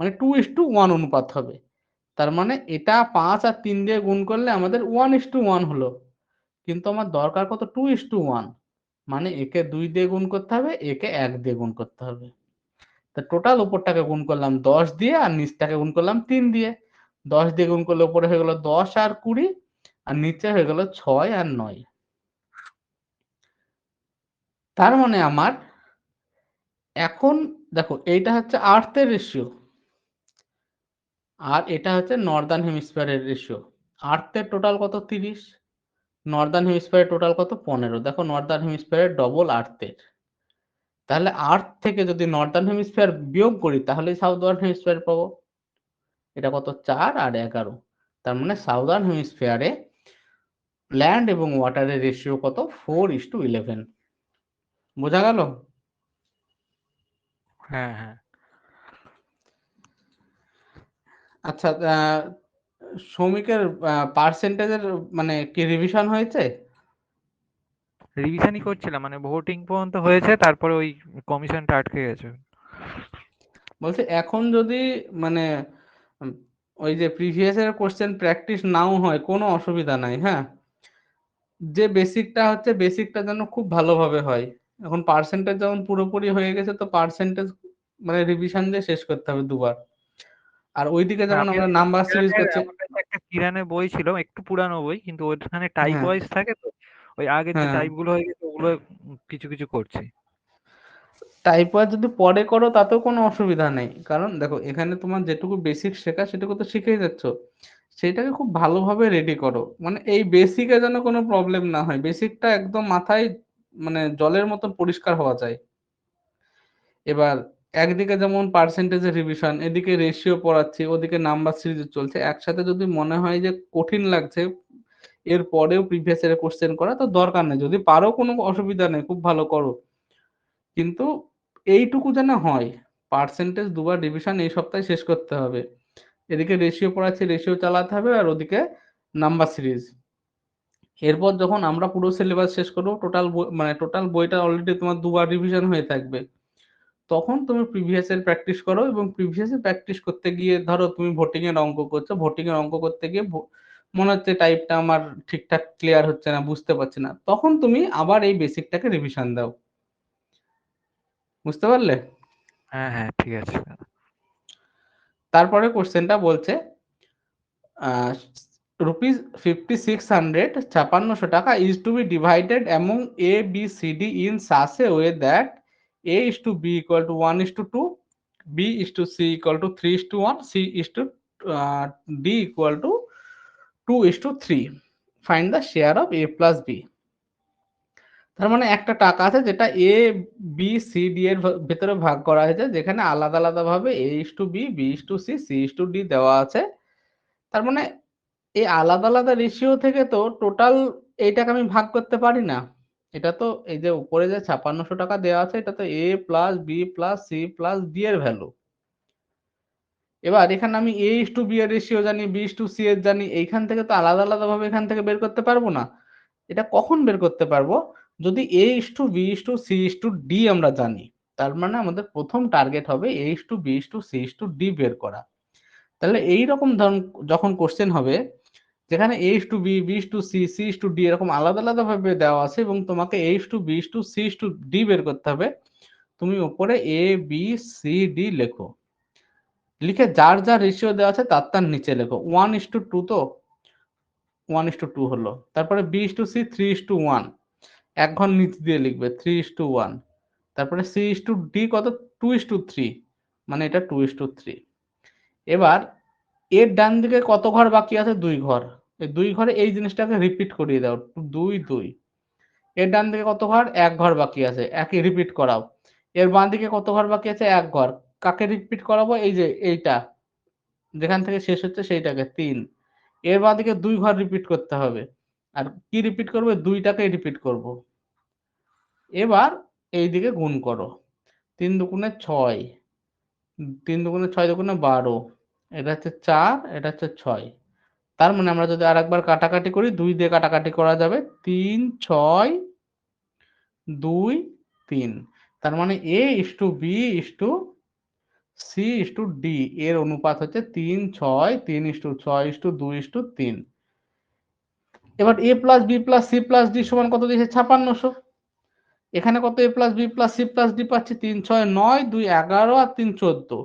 মানে 2:1 অনুপাত হবে। তার মানে এটা 5 আর 3 দিয়ে গুণ করলে আমাদের 1:1 হলো। কিন্তু আমার দরকার কত 2:1, মানে একে 2 দিয়ে গুণ করতে হবে, একে 1 দিয়ে গুণ করতে হবে। তা টোটাল উপরটাকে গুণ করলাম 10 দিয়ে আর নিচটাকে গুণ করলাম 3 দিয়ে। 10 দিয়ে গুণ করলে উপরে হয়ে গেল 10 আর 20 আর নিচে হয়ে গেল 6 আর 9। তার মানে আমার এখন দেখো এইটা হচ্ছে আর্থের রেশিও আর এটা হচ্ছে নর্দার্ন হেমিস্ফিয়ারের রেশিও। আর্থের টোটাল কত 30, নর্দার্ন হেমিস্ফিয়ারের টোটাল কত 15। দেখো নর্দার্ন হেমিস্ফিয়ারের ডবল আর্থের, তাহলে আর্থ থেকে যদি নর্দার্ন হেমিস্ফিয়ার বিয়োগ করি তাহলে সাউদার্ন হেমিস্ফিয়ার পাবো। এটা কত 4 আর 11, তার মানে সাউদার্ন হেমিস্ফিয়ারে ল্যান্ড এবং ওয়াটারের রেশিও কত 4:11। বোঝা গেল? হ্যাঁ, হ্যাঁ। আচ্ছা, শ্রমিকের পার্সেন্টেজের মানে কি রিভিশন হয়েছে? রিভিশনই করছিলাম, মানে ভোটিং পর্যন্ত হয়েছে, তারপরে ওই কমিশনটা আটকে গেছে। বলছে এখন যদি মানে উম, ওই যে প্রিভিয়াস এর কোশ্চেন প্র্যাকটিস নাও হয় কোনো অসুবিধা নাই, হ্যাঁ, যে বেসিকটা হচ্ছে বেসিকটা যেন খুব ভালোভাবে হয়। এখন পার্সেন্টেজ যেমন পুরোপুরি হয়ে গেছে, তো পার্সেন্টেজ মানে রিভিশন দিয়ে শেষ করতে হবে দুবার। আর ওইদিকে না, যেমন আমি আমরা ওই নাম্বার সিরিজ কিরানের করছি। আমার কাছে একটা কিরানের বই ছিল, একটু পুরানো বই, কিন্তু ওখানে টাইপ হ্যাঁ, ওয়াইজ থাকে তো, ওই আগের যে হ্যাঁ, টাইপ গুলো হয়ে গেছে ওগুলো কিছু কিছু করছি। টাইপ ওয়াইজ যদি পরে করো তাতেও কোনো অসুবিধা নেই, কারণ দেখো এখানে তোমার যেটুকু বেসিক শেখা সেটুকু তো শিখেই যাচ্ছ, সেটাকে খুব ভালোভাবে রেডি করো, মানে এই বেসিকে যেন কোনো প্রবলেম না হয়, বেসিকটা একদম মাথায় মানে জলের মতন পরিষ্কার হওয়া যায়। এবার একদিকে যেমন পার্সেন্টেজের রিভিশন, এদিকে রেশিও পড়াচ্ছি, ওদিকে নাম্বার সিরিজ চলছে, একসাথে যদি মনে হয় যে কঠিন লাগছে এর পরেও প্রিভিয়াস এর কোশ্চেন করা, তো দরকার নেই, যদি পারো কোনো অসুবিধা নেই, খুব ভালো করো, কিন্তু এইটুকু যেন হয়, পার্সেন্টেজ দুবার ডিভিশন এই সপ্তাহে শেষ করতে হবে। এদিকে রেশিও পড়াচ্ছি, রেশিও চালাতে হবে, আর ওদিকে নাম্বার সিরিজ। এরপর যখন আমরা পুরো সিলেবাস শেষ করবো, টোটাল মানে টোটাল বইটা অলরেডি তোমার দুবার রিভিশন হয়ে থাকবে, তখন তুমি প্রিভিয়াস এর প্র্যাকটিস করো, এবং প্রিভিয়াস এর প্র্যাকটিস করতে গিয়ে ধরো তুমি ভোটিং এর অঙ্ক করছো, ভোটিং এর অঙ্ক করতে গিয়ে মনে হচ্ছে টাইপটা আমার ঠিকঠাক ক্লিয়ার হচ্ছে না, বুঝতে পারছি না, তখন তুমি আবার এই বেসিকটাকে রিভিশন দাও। বুঝতে পারলে? হ্যাঁ, হ্যাঁ, ঠিক আছে। তারপরে কোশ্চেনটা বলছে ₹5600 5600 is to be divided among A, B, C, D in such a way that A is to B equal to 1:2, B is to C equal to 3:1, C is to uh, D equal to 2:3. Find the share of A plus B. তার মানে একটা টাকা আছে যেটা এ B C D এর ভেতরে ভাগ করা হয়েছে, যেখানে আলাদা আলাদা ভাবে A is to B, B is to C, C is to D দেওয়া আছে। তার মানে এই আলাদা আলাদা রেশিও থেকে তো টোটাল এইটাকে আমি ভাগ করতে পারি না। এটা তো এই যে উপরে যে 5600 দেওয়া আছে, এটা তো A plus B plus C plus D এর ভ্যালু। এবার এখানে আমি এ ইস টু বি এর রেশিও জানি, বি ইস টু সি এর জানি, এইখান থেকে তো আলাদা আলাদা ভাবে এখান থেকে বের করতে পারবো না। এটা কখন বের করতে পারবো? যদি A is to B is to C is to D আমরা জানি, তার মানে আমাদের প্রথম টার্গেট হবে A is to B is to C is to D বের করা। তাহলে এইরকম ধরুন যখন কোশ্চেন হবে যেখানে A is to B, B is to C, C is to D এরকম আলাদা আলাদা ভাবে দেওয়া আছে, এবং তোমাকে A is to B is to C is to D বের করতে হবে, তুমি উপরে এ বি সি ডি লেখো, লিখে যার যার রেশিও দেওয়া আছে তার তার নিচে লেখো। 1:2, তো 1:2 হলো, তারপরে বি ইস টু সি 3:1, এক ঘর নিচ দিয়ে লিখবে 3:1, তারপরে সি ইস টু ডি কত 2:3, মানে এটা 2:3। এবার এর ডান দিকে কত ঘর বাকি আছে? 2 ঘর। এই 2 ঘরে এই জিনিসটাকে রিপিট করিয়ে দাও, 2 2। এর ডান দিকে কত ঘর? 1 ঘর বাকি আছে, একই রিপিট করাও। এর বাঁ দিকে কত ঘর বাকি আছে? 1 ঘর। কাকে রিপিট করাবো? এই যে এইটা যেখান থেকে শেষ হচ্ছে সেইটাকে 3। এর বাঁ দিকে 2 ঘর রিপিট করতে হবে। আর কি রিপিট করবে? 2টাকে রিপিট করব। এবার এইদিকে গুণ করো, 3 দুগুণে 6, 3 দুগুণে 6 দুগুণে 12, এটা হচ্ছে 4, এটা হচ্ছে 6। তার মানে আমরা যদি আরেকবার কাটাকাটি করি, 2 দিয়ে কাটাকাটি করা যাবে, 3 6 2 3। তার মানে A is to B is to C is to D এর অনুপাত হচ্ছে 3 6, 3:6 2:3। এবার a plus B plus C plus D সমান কত দিয়েছে 5600। এখানে কত a plus B plus C plus D পাচ্ছি 3 6 9 2 11 আর 3 14,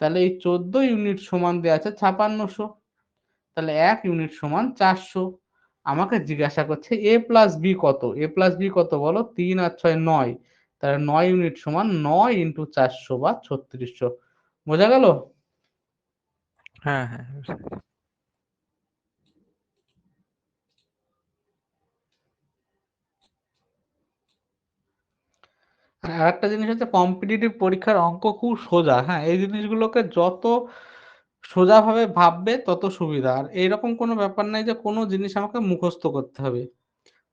তাহলে এই 14 ইউনিট সমান দেওয়া আছে 5600, তাহলে 1 ইউনিট সমান 400। আমাকে জিজ্ঞাসা করছে a প্লাস বি কত, a প্লাস বি কত বলো, 3 আর 6 9, তাহলে 9 ইউনিট সমান 9 ইন্টু 400 বা 3600। বোঝা গেল? হ্যাঁ হ্যাঁ বুঝতে পেরেছি। আর একটা জিনিস হচ্ছে কম্পিটিটিভ পরীক্ষার অঙ্ক খুব সোজা, হ্যাঁ এই জিনিসগুলোকে যত সোজাভাবে ভাববে তত সুবিধা। আর এইরকম কোনো ব্যাপার নাই যে কোনো জিনিস আমাকে মুখস্থ করতে হবে,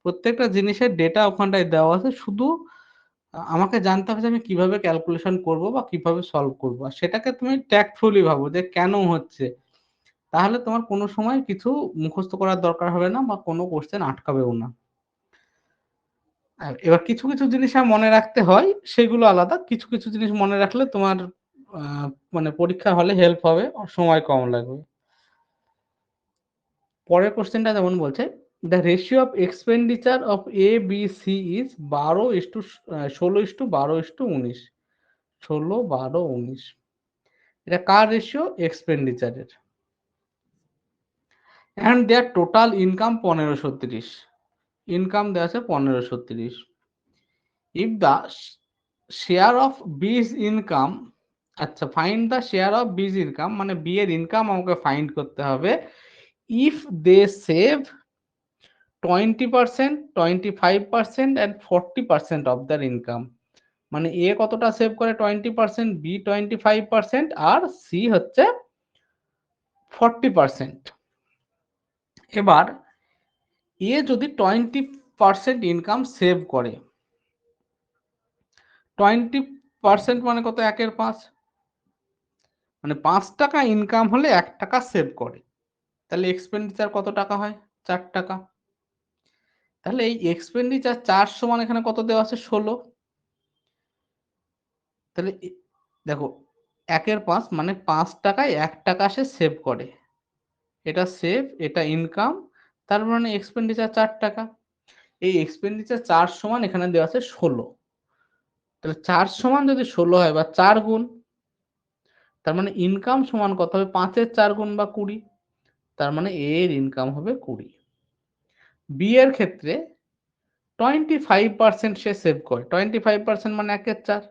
প্রত্যেকটা জিনিসের ডেটা ওখানটায় দেওয়া আছে, শুধু আমাকে জানতে হবে যে আমি কিভাবে ক্যালকুলেশন করব বা কিভাবে সলভ করব, আর সেটাকে তুমি ট্যাক্টফুলি ভাবো যে কেন হচ্ছে, তাহলে তোমার কোনো সময় কিছু মুখস্থ করার দরকার হবে না বা কোনো কোশ্চেন আটকাবেও না। আর এবার কিছু কিছু জিনিস মনে রাখতে হয়, সেগুলো আলাদা, কিছু কিছু জিনিস মনে রাখলে তোমার মানে পরীক্ষা হলে হেল্প হবে, সময় কম লাগবে। পরের কোশ্চেনটা যেমন বলছে, the ratio of expenditure of A B C is 16:12:19, 16 12 19, এটা কার রেশিও, এক্সপেন্ডিচারের, and their total income 1530, income দেওয়া আছে 1530। If the share of B's income, আচ্ছা find the share of B's income, মানে বি এর ইনকাম আমাকে ফাইন্ড করতে হবে। If they save 20%, 25% and 40% of their income, মানে এ কতটা সেভ করে 20%, বি 25% আর সি হচ্ছে 40%। এবার এ যদি 20% ইনকাম সেভ করে, 20% মানে কত, 1/5, মানে 5 টাকা ইনকাম হলে 1 টাকা সেভ করে, তাহলে এক্সপেন্ডিচার কত টাকা হয়, 4 টাকা। তাহলে এই এক্সপেন্ডিচার 4 সমান এখানে কত দেওয়া আছে, 16। তাহলে দেখো 1/5 মানে 5 টাকায় 1 টাকা সে সেভ করে, এটা সেভ, এটা ইনকাম, তার মানে এক্সপেন্ডিচার 4 টাকা। এই এক্সপেন্ডিচার 4 সমান এখানে দেওয়া আছে 16, তাহলে 4 সমান যদি 16 হয় বা 4 গুণ, তার মানে ইনকাম সমান কত হবে, 5 এর 4 গুণ বা 20, তার মানে এ এর ইনকাম হবে 20। বি এর ক্ষেত্রে 25% সে সেভ করে, 25% মানে 1/4,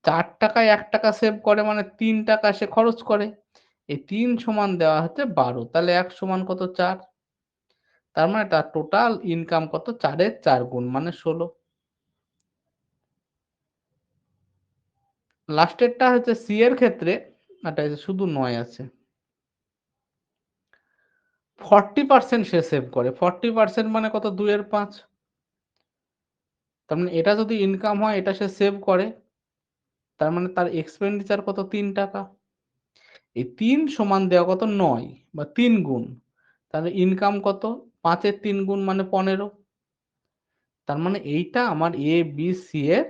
4 টাকায় 1 টাকা সেভ করে মানে 3 টাকা সে খরচ করে, এই 3 সমান দেওয়া হচ্ছে 12, তাহলে 1 সমান কত, 4, তার মানে তার টোটাল ইনকাম কত, 4 এর 4 গুণ মানে 16। লাস্টেরটা হচ্ছে সি এর ক্ষেত্রে, এটা শুধু 9 আছে, 40% সে সেভ করে, 40% মানে কত, 2 এর 5, তার মানে এটা যদি ইনকাম হয় এটা সে সেভ করে, তার মানে তার এক্সপেন্ডিচার কত, 3 টাকা। এই 3 সমান দেওয়া কত, 9 বা 3 গুণ, তাহলে ইনকাম কত, 5 এর 3 গুণ মানে 15, তার মানে এইটা আমার এ বি সি এর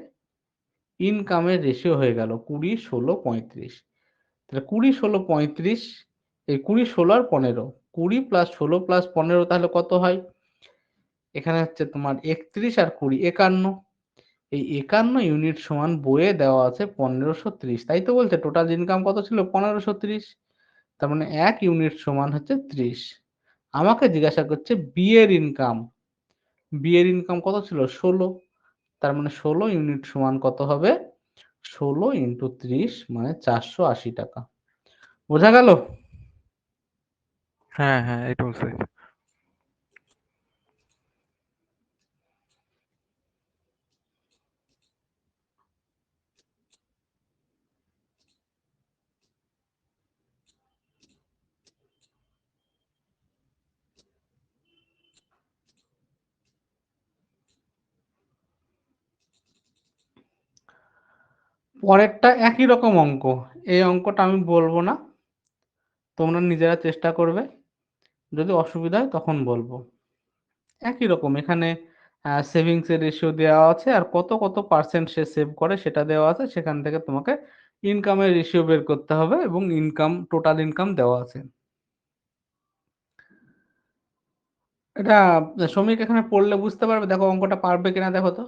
ইনকামের রেশিও হয়ে গেল 20 16 35। তাহলে 20 16 35, এই 20 16 আর 15, 20 প্লাস 16 প্লাস 15 তাহলে কত হয়, এখানে হচ্ছে তোমার 31 আর 20 51, এই 51 ইউনিট সমান বইয়ে দেওয়া আছে 1530, তাই তো বলছে টোটাল ইনকাম কত ছিল, 1530, তার মানে 1 ইউনিট সমান হচ্ছে 30। আমাকে জিজ্ঞাসা করছে বি এর ইনকাম, বি এর ইনকাম কত ছিল, 16, তার মানে 16 ইউনিট সমান কত হবে, 16 ইন্টু 30 মানে 480 টাকা। বোঝা গেল? হ্যাঁ হ্যাঁ এটা বুঝতে পেরেছি। পরেরটা একই রকম অঙ্ক, এই অঙ্কটা আমি বলবো না, তোমরা নিজেরা চেষ্টা করবে, যদি অসুবিধা হয় তখন বলবো। একই রকম এখানে সেভিংস এর রেশিও দেওয়া আছে আর কত কত পার্সেন্ট সে সেভ করে সেটা দেওয়া আছে, সেখান থেকে তোমাকে ইনকামের রেশিও বের করতে হবে এবং ইনকাম, টোটাল ইনকাম দেওয়া আছে। এটা শ্রমিক এখানে পড়লে বুঝতে পারবে। দেখো অঙ্কটা পারবে কিনা দেখো তো।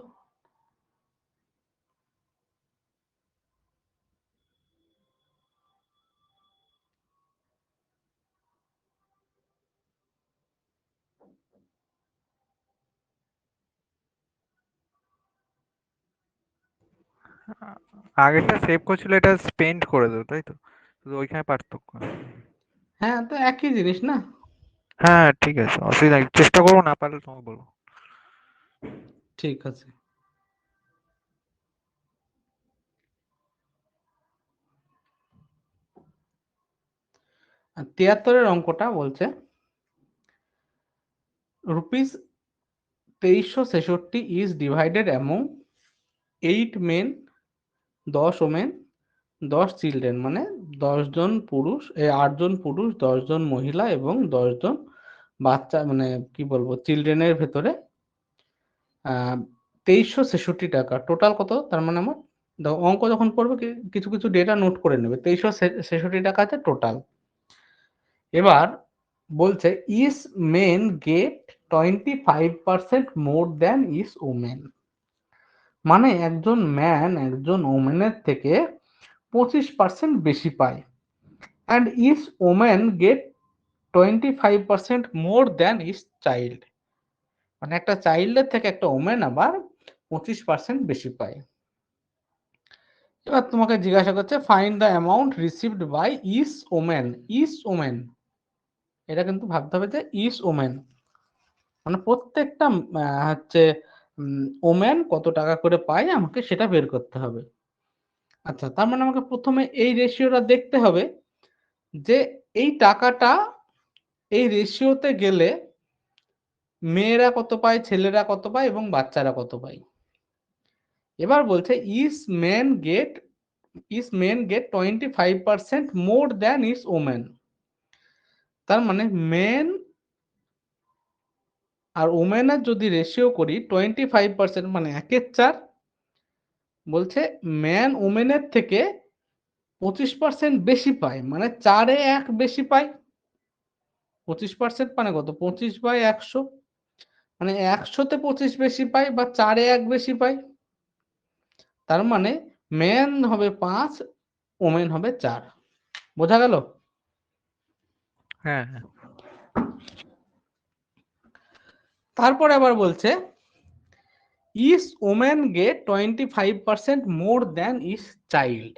আগেরটা সেভ করছিল, এটা স্পেন্ড করে দেবো, তাই তো? শুধু ওইখানে পার্থক্য। হ্যাঁ, তো একই জিনিস না। হ্যাঁ ঠিক আছে, অসুবিধা নেই, চেষ্টা করবো, না পারলে তোমাকে বলবো। ঠিক আছে। আর 73-এর অঙ্কটা বলছে rupees 2366 is divided among 8 men, 10 women, 10 children, মানে 10 জন পুরুষ, 8 জন পুরুষ, 10 জন মহিলা এবং 10 জন বাচ্চা, মানে কি বলবো, চিলড্রেনের ভেতরে 2366 টাকা টোটাল কত। তার মানে আমার দেখো অঙ্ক যখন পড়বে কিছু কিছু ডেটা নোট করে নেবে। 2366 টাকা আছে টোটাল। এবার বলছে each men get 25% more than each women, মানে একজন ম্যান একজন ওমেনের থেকে 25% বেশি পায়। And each women get 25% more than each child, মানে একটা চাইল্ডের থেকে একটা ওমেন আবার 25% বেশি পায়। এবার তোমাকে জিজ্ঞাসা করছে find the amount received by each women. Each women, এটা কিন্তু ভাবতে হবে যে ইস ওমেন মানে প্রত্যেকটা হচ্ছে ওমেন কত টাকা করে পায় আমাকে সেটা বের করতে হবে। আচ্ছা, তার মানে আমাকে প্রথমে এই রেশিওটা দেখতে হবে যে এই টাকাটা এই রেশিওতে গেলে মেয়েরা কত পায়, ছেলেরা কত পায় এবং বাচ্চারা কত পায়। এবার বলছে each men get 25% more than each women. তার মানে মেন আর ওমেনের যদি রেশিও করি 25%, মানে 1/4, বলছে ম্যান ওমেনের থেকে 25% বেশি পায়, মানে 4/1 বেশি পায়। 25% মানে কত, 25/100, মানে 100-তে 25 বেশি পায় বা 4/1 বেশি পায়। তার মানে ম্যান হবে 5, ওমেন হবে 4। বোঝা গেল? হ্যাঁ হ্যাঁ। তারপরে আবার বলছে ইস women get 25% more than each child.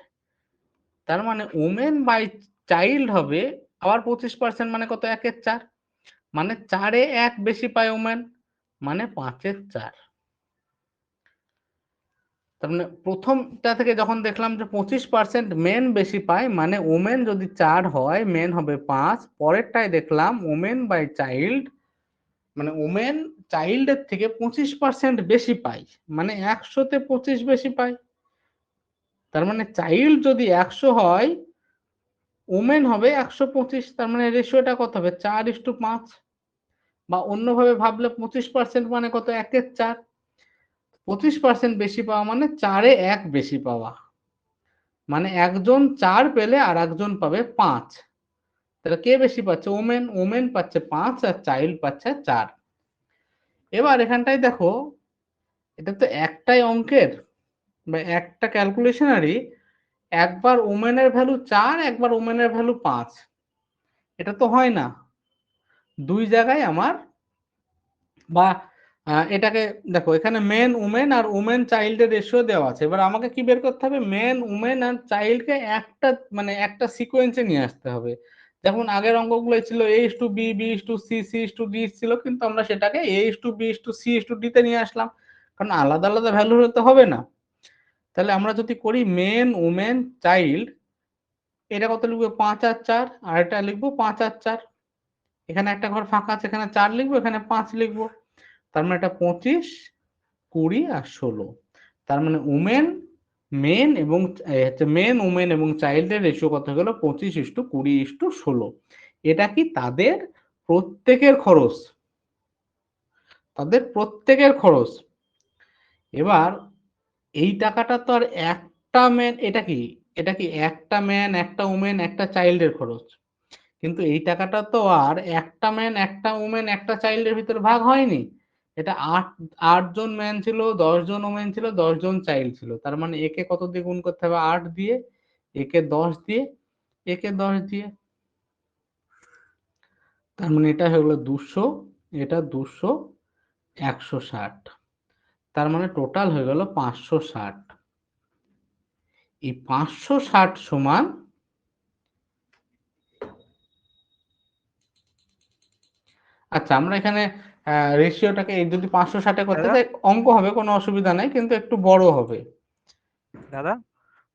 তার মানে ওমেন বাই চাইল্ড হবে আবার 25%, মানে কত, 1/4, মানে 4/1 বেশি পায় ওমেন, মানে 5/4। তার মানে প্রথমটা থেকে যখন দেখলাম যে 25% মেন বেশি পায়, মানে ওমেন যদি 4 হয় মেন হবে 5। পরেরটায় দেখলাম ওমেন বাই চাইল্ড, মানে ওমেন চাইল্ডের থেকে 25% বেশি পায়, মানে 100-তে 25 বেশি পায়। তার মানে চাইল্ড যদি 100 হয় ওমেন হবে 125। তার মানে রেশিওটা কত হবে, 4:5। বা অন্যভাবে ভাবলে 25% মানে কত, 1/4। 25% বেশি পাওয়া মানে 4/1 বেশি পাওয়া, মানে একজন 4 পেলে আর একজন পাবে 5। তাহলে কে বেশি পাচ্ছে, ওমেন। ওমেন পাচ্ছে 5 আর চাইল্ড পাচ্ছে 4। এবার এখানটায় দেখো এটা তো একটাই অঙ্কের বা একটা ক্যালকুলেশনারই, একবার ওমেনের ভ্যালু 4, একবার ওমেনের ভ্যালু 5, এটা তো হয় না। দুই জায়গায় আমার বা এটাকে দেখো, এখানে মেন উমেন আর উমেন চাইল্ডের রেশিও দেওয়া আছে। এবার আমাকে কি বের করতে হবে, মেন উমেন আর চাইল্ডকে একটা, মানে একটা সিকোয়েন্সে নিয়ে আসতে হবে। যেমন আগের অঙ্কগুলো ছিল A:B, B:C, C:D ছিল, কিন্তু আমরা সেটাকে A:B, C:D তে নিয়ে আসলাম, কারণ আলাদা আলাদা ভ্যালু হতে হবে না। তাহলে আমরা যদি করি মেন উমেন চাইল্ড, এটা কত লিখবো, 5 আর 4, আর এটা লিখবো 5 আর 4। এখানে একটা ঘর ফাঁকা আছে, এখানে 4 লিখবো, এখানে 5 লিখবো। তার মানে এটা 25, 20 আর 16। তার মানে উমেন মেন এবং মেন উমেন এবং চাইল্ডের রেশিও কত হলো, 25:20:16। এটা কি তাদের প্রত্যেকের খরচ, তাদের প্রত্যেকের খরচ। এবার এই টাকাটা তো আর একটা ম্যান, এটা কি একটা ম্যান একটা উমেন একটা চাইল্ডের খরচ, কিন্তু এই টাকাটা তো আর একটা ম্যান একটা ওমেন একটা চাইল্ডের ভিতরে ভাগ হয়নি। এটা আটজন ম্যান ছিল, 10জন ওমেন ছিল, 10জন চাইল্ড ছিল। তার মানে একে কত দিয়ে গুণ করতে হবে? 8 দিয়ে, একে 10 দিয়ে, একে 10 দিয়ে। তার মানে এটা হয়ে গেল 200, এটা 200, 160। তার মানে টোটাল হয়ে গেল 560। এই 560 সমান, আচ্ছা আমরা এখানে রেশিওটাকে যদি 560-এ করতে দাদা যাই অঙ্ক হবে, কোনো অসুবিধা নেই, কিন্তু একটু বড় হবে। দাদা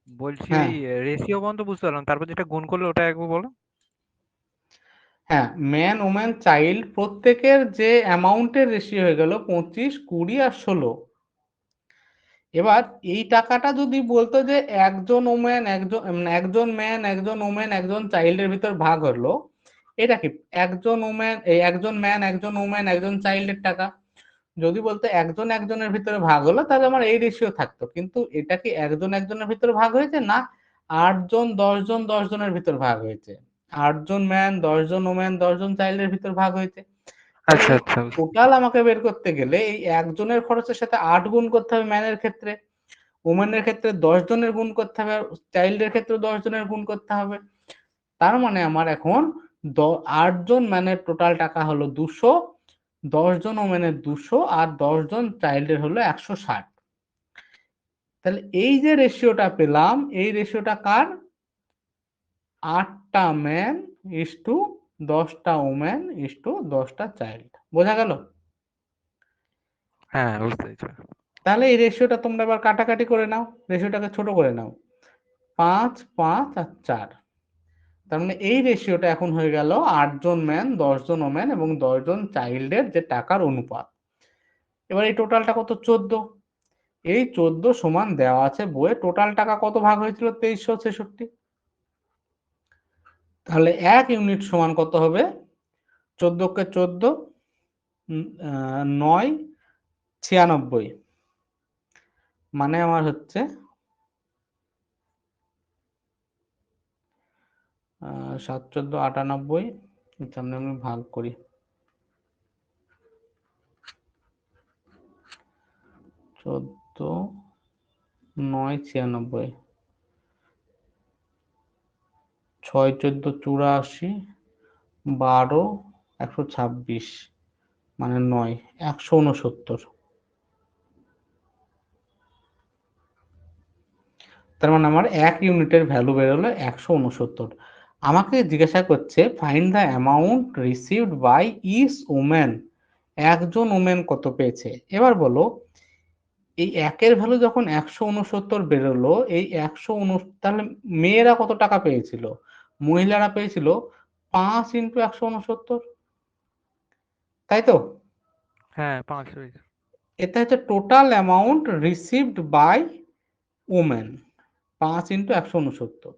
বলছি হ্যাঁ, ওই রেশিও পর্যন্ত বুঝতে পারলাম, তারপর যেটা গুণ করলে ওটা একবার বলো। হ্যাঁ, ম্যান ওম্যান চাইল্ড প্রত্যেকের যে অ্যামাউন্টের রেশিও হয়ে গেল 25, 20 আর 16। এবার এই টাকাটা যদি বলতো যে একজন ওম্যান একজন ম্যান একজন ওম্যান একজন চাইল্ডের ভিতর ভাগ হলো, এটা কি একজন ম্যান একজন ওম্যান একজন চাইল্ডের টাকা। যদি বলতো একজন একজনের ভিতরে ভাগ হলো, তাহলে আমার এই রেশিও থাকতো। কিন্তু এটা কি একজন একজনের ভিতরে ভাগ হয়েছে? না, 8জন 10জন 10জনের ভিতর ভাগ হয়েছে। 8জন ম্যান 10জন ওম্যান 10জন চাইল্ডের ভিতর ভাগ হয়েছে। তাহলে আচ্ছা এই আচ্ছা টোটাল আমাকে বের করতে গেলে এই একজনের খরচের সাথে 8 গুণ করতে হবে ম্যানের ক্ষেত্রে, ওমেনের ক্ষেত্রে 10জনের গুণ করতে হবে, চাইল্ডের ক্ষেত্রে 10জনের গুণ করতে হবে। তার মানে আমার এখন 8জন ম্যানের টোটাল টাকা হলো 200, 10জন ওমেনের 200 আর 10জন চাইল্ডের হলো 160। তাহলে এই যে রেশিওটা পেলাম, এই রেশিওটা কার? 8টা ম্যান ইস টু 10টা ওমেন ইস টু 10টা চাইল্ড। বোঝা গেল? হ্যাঁ বুঝতে পেরেছি। তাহলে এই রেশিওটা তোমরা এবার কাটাকাটি করে নাও, রেশিওটাকে ছোট করে নাও। 5, 5 আর 4। তার মানে এই রেশিওটা এখন হয়ে গেল 8জন ম্যান 10জন ওমেন এবং 10জন চাইল্ডের যে টাকার অনুপাত। এবার এই টোটালটা কত? 14। এই 14 সমান দেওয়া আছে বইয়ে। টোটাল টাকা কত ভাগ হয়েছিল? 2366। তাহলে 1 ইউনিট সমান কত হবে? 14 কে 14, 9, 96। মানে আমার হচ্ছে 7, 14, 98। সামনে আমি ভাগ করি। 14, 9, 96, 6, 14, 84, 12, 126, মানে 9, 169। তার মানে আমার 1 ইউনিটের ভ্যালু বেরোলো 169। আমাকে জিজ্ঞাসা করছে find the amount received by each woman. একজন ওম্যান কত পেয়েছে। এবার বলো, এই একের ভ্যালু যখন 169 বেরোলো, এই 169, তাহলে মেয়েরা কত টাকা পেয়েছিল? মহিলারা পেয়েছিল 5 ইন্টু 169, তাই তো? হ্যাঁ 5 হয়েছে। এটা হচ্ছে total amount received by women, 5 into 169।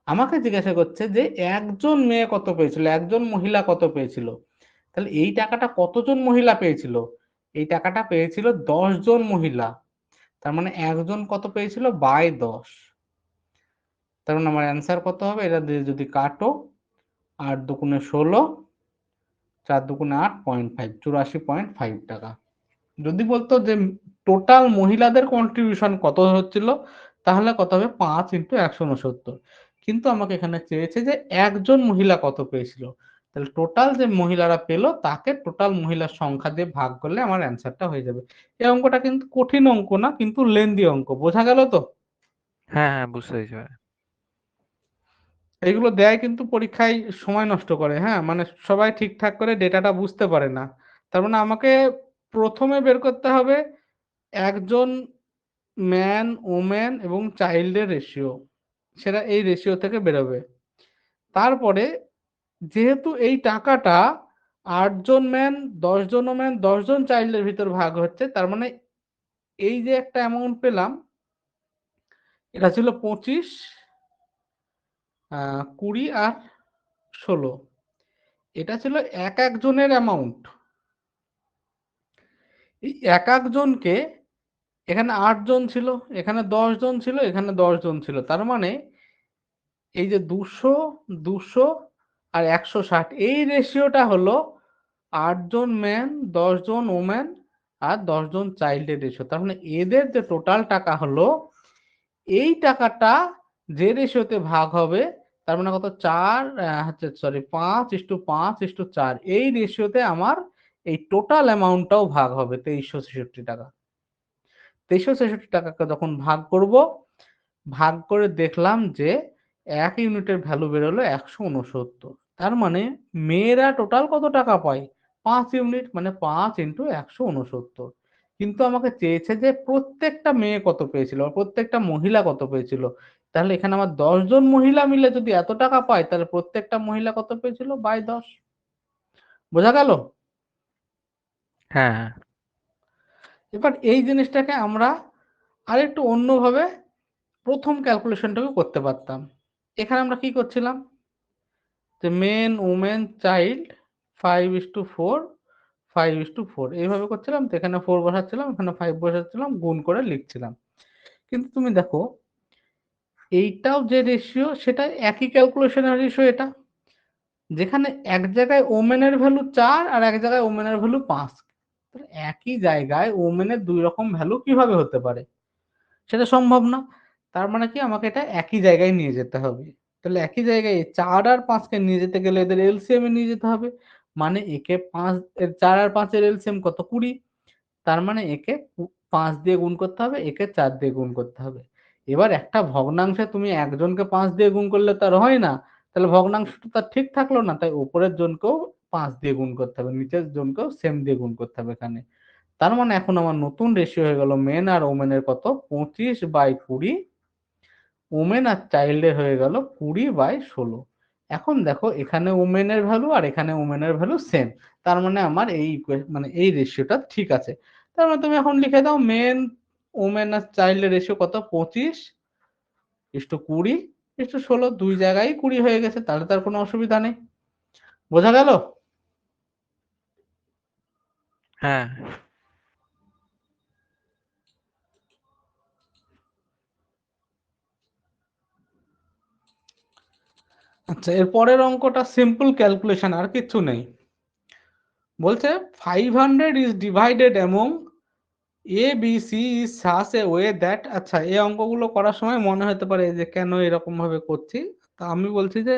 আমাকে জিজ্ঞাসা করছে যে একজন মেয়ে কত পেয়েছিল, একজন মহিলা কত পেয়েছিল। তাহলে এই টাকাটা কতজন মহিলা পেয়েছিল? এই টাকাটা পেয়েছিল 10জন মহিলা। তার মানে একজন কত পেয়েছিল? বাই 10। তার মানে আমার অ্যান্সার কত হবে? এটা দিয়ে যদি কাটো, 8 দুগুণে 16, 4 দুগুণে 8, 0.5, 84.5 টাকা। যদি বলতো যে টোটাল মহিলাদের কন্ট্রিবিউশন কত হচ্ছিল, তাহলে কত হবে? 5 ইন্টু 169। কিন্তু আমাকে এখানে চেয়েছে যে একজন মহিলা কত পেয়েছিল। তাহলে টোটাল যে মহিলারা পেলো তাকে টোটাল মহিলার সংখ্যা দিয়ে ভাগ করলে আমার অ্যান্সারটা হয়ে যাবে। এই অঙ্কটা কিন্তু কঠিন অঙ্ক না, কিন্তু লেন্দি অঙ্ক। বোঝা গেল তো? হ্যাঁ হ্যাঁ বুঝতে পেরেছি ভাই। এইগুলো দেয় কিন্তু পরীক্ষায় সময় নষ্ট করে। হ্যাঁ, মানে সবাই ঠিকঠাক করে ডেটাটা বুঝতে পারে না। তার মানে আমাকে প্রথমে বের করতে হবে একজন ম্যান ওম্যান এবং চাইল্ডের রেশিও, সেটা এই রেশিও থেকে বেরোবে। তারপরে যেহেতু এই টাকাটা 8জন ম্যান 10জন ওম্যান 10জন চাইল্ডের ভিতর ভাগ হচ্ছে, তার মানে এই যে একটা অ্যামাউন্ট পেলাম, এটা ছিল 25, 20 আর 16। এটা ছিল এক একজনের অ্যামাউন্ট। এই এক একজনকে, এখানে 8জন ছিল, এখানে 10জন ছিল, এখানে 10জন ছিল। তার মানে এই যে 200, 200 আর 160, এই রেশিওটা হলো 8 জন man, 10 John woman are 10 John চাইল্ডের ratio. তার মানে এদের যে টোটাল টাকা হলো, এই টাকাটা যে রেশিওতে ভাগ হবে, তার মানে কত, 4 হচ্ছে সরি 5:5:4, এই রেশিওতে আমার এই টোটাল অ্যামাউন্টটাও ভাগ হবে 2366 টাকা। 2366 টাকাকে যখন ভাগ করব, ভাগ করে দেখলাম যে 1 ইউনিটের ভ্যালু বেরোলো 169। তার মানে মেয়েরা টোটাল কত টাকা পায়, 5 ইউনিট, মানে 5 ইন্টু 169। কিন্তু আমাকে চেয়েছে যে প্রত্যেকটা মেয়ে কত পেয়েছিল, বা প্রত্যেকটা মহিলা কত পেয়েছিল। তাহলে এখানে আমার 10 জন মহিলা মিলে যদি এত টাকা পায়, তাহলে প্রত্যেকটা মহিলা কত পেয়েছিল বাই 10। বোঝা গেল? হ্যাঁ হ্যাঁ এবার এই জিনিসটাকে আমরা আরেকটু অন্যভাবে প্রথম ক্যালকুলেশনটাকে করতে পারতাম। এখানে আমরা কি করছিলাম, যে মেন ওমেন চাইল্ড 5:4, 5:4 এইভাবে করছিলাম। তো এখানে 4 বসাচ্ছিলাম, এখানে 5 বসাচ্ছিলাম, গুণ করে লিখছিলাম। কিন্তু তুমি দেখো, এইটাও যে রেশিও, সেটা একই ক্যালকুলেশনের রেশিও এটা, যেখানে এক জায়গায় ওমেনের ভ্যালু 4 আর এক জায়গায় ওমেনের ভ্যালু 5। একই জায়গায় ওমেনের দুই রকম ভ্যালু কিভাবে হতে পারে, সেটা সম্ভব না। তার মানে কি, আমাকে এটা একই জায়গায় নিয়ে যেতে হবে। তাহলে একই জায়গায় 4 আর 5 কে নিয়ে যেতে গেলে এদের এলসিএম এ নিয়ে যেতে হবে। মানে একে 5 এর 4 আর 5 এর এলসিএম কত, 20। তার মানে একে 5 দিয়ে গুণ করতে হবে, একে 4 দিয়ে গুণ করতে হবে। এবার একটা ভগ্নাংশে তুমি একজনকে 5 দিয়ে গুণ করলে তার হয় না, তাহলে ভগ্নাংশটা তার ঠিক থাকলো না। তাই উপরের জনকেও 5 দিয়ে গুণ করতে হবে, নিচের জনকেও সেম দিয়ে গুণ করতে হবে এখানে। তার মানে এখন আমার নতুন রেশিও হয়ে গেল মেন আর ওমেনের কত, 25/20। ওমেন আর চাইল্ডের হয়ে গেল 20/16। এখন দেখো, এখানে ওমেনের ভ্যালু আর এখানে ওমেনের ভ্যালু সেম। তার মানে আমার এই মানে এই রেশিওটা ঠিক আছে। তার মানে তুমি এখন লিখে দাও, মেন ওমেন আর চাইল্ডের রেশিও কত, 25:20:16, দুই জায়গায় 20 হয়ে গেছে, তাহলে তার কোনো অসুবিধা নেই। বোঝা গেল? হ্যাঁ আচ্ছা, এর পরের অঙ্কটা সিম্পল ক্যালকুলেশন, আর কিচ্ছু নেই। বলছে 500 is divided among A B C is such a way that. আচ্ছা, এই অঙ্কগুলো করার সময় মনে হতে পারে যে কেন এরকম ভাবে করছি। তা আমি বলছি যে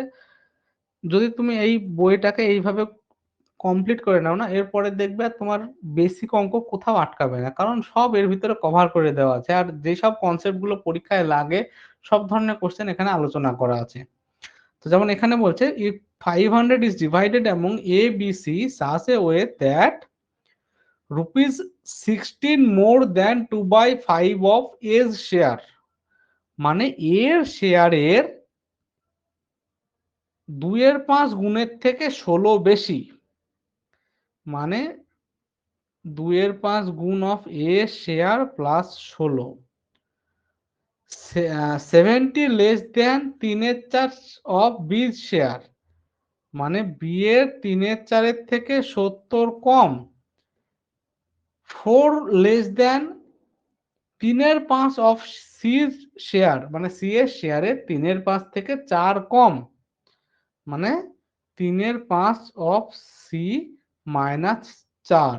যদি তুমি এই বইটাকে এইভাবে কমপ্লিট করে নাও না, এরপরে দেখবে আর তোমার বেসিক অঙ্ক কোথাও আটকাবে না, কারণ সব এর ভিতরে কভার করে দেওয়া আছে। আর যেসব কনসেপ্ট গুলো পরীক্ষায় লাগে, সব ধরনের কোশ্চেন এখানে আলোচনা করা আছে। তো যেমন এখানে বলছে, if 500 is divided among A B C such a way that rupees 16 more than 2/5 of A's share, মানে এর শেয়ারের 2/5 গুণের থেকে 16 বেশি, মানে 2/5 গুণ of A share plus 16, 70 less than 3/4 of বির শেয়ার, মানে বি এর 3/4 থেকে 70 কম, 4 লেস দেন 3/5 অফ সির শেয়ার, মানে সি এর শেয়ারের 3/5 থেকে 4 কম, মানে 3/5 of C minus 4,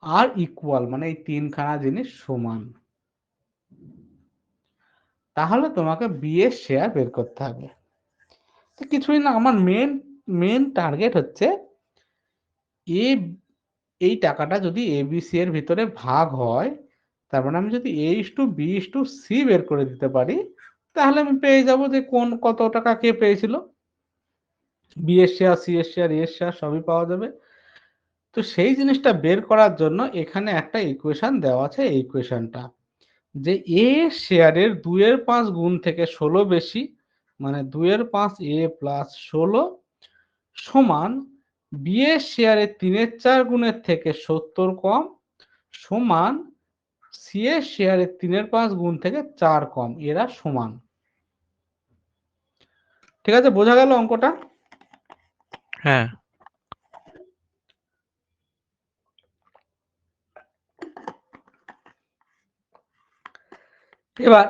are equal, মানে এই তিনখানা জিনিস সমান। তাহলে তোমাকে বি এর শেয়ার বের করতে হবে। তো কিছুই না, আমার মেন মেন টার্গেট হচ্ছে এ, এই টাকাটা যদি এ বি সি এর ভিতরে ভাগ হয়, তার মানে আমি যদি A is to B is to C বের করে দিতে পারি, তাহলে আমি পেয়ে যাব যে কোন কত টাকা কে পেয়েছিল। বি এর শেয়ার, সি এর শেয়ার, এর শেয়ার সবই পাওয়া যাবে। তো সেই জিনিসটা বের করার জন্য এখানে একটা ইকুয়েশন দেওয়া আছে, এই ইকুয়েশনটা, যে এ শেয়ারের 2/5 গুণ থেকে 16 বেশি, মানে 2/5 এ প্লাস 16 সমান বি এর শেয়ারের 3/4 গুণের থেকে 70 কম, সমান সি এর শেয়ারের 3/5 গুণ থেকে 4 কম, এরা সমান। ঠিক আছে, বোঝা গেল অঙ্কটা? হ্যাঁ এবার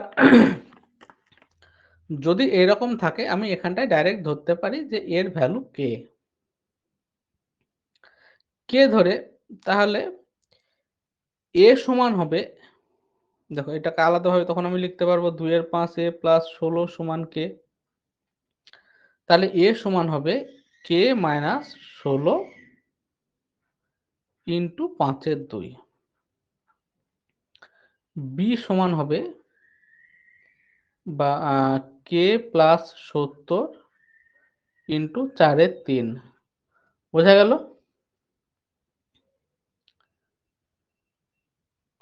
যদি এরকম থাকে আমি এখানটায় ডাইরেক্ট ধরতে পারি যে এর ভ্যালু কে। কে ধরে তাহলে এ সমান হবে, দেখো এটাকে আলাদাভাবে তখন আমি লিখতে পারবো 2 এর 5 এ প্লাস 16 সমান কে। তাহলে এ সমান হবে কে মাইনাস 16 ইন্টু 5 এর 2। বি সমান হবে বা কে প্লাস 70 ইন্টু 4 এর 3। বোঝা গেল?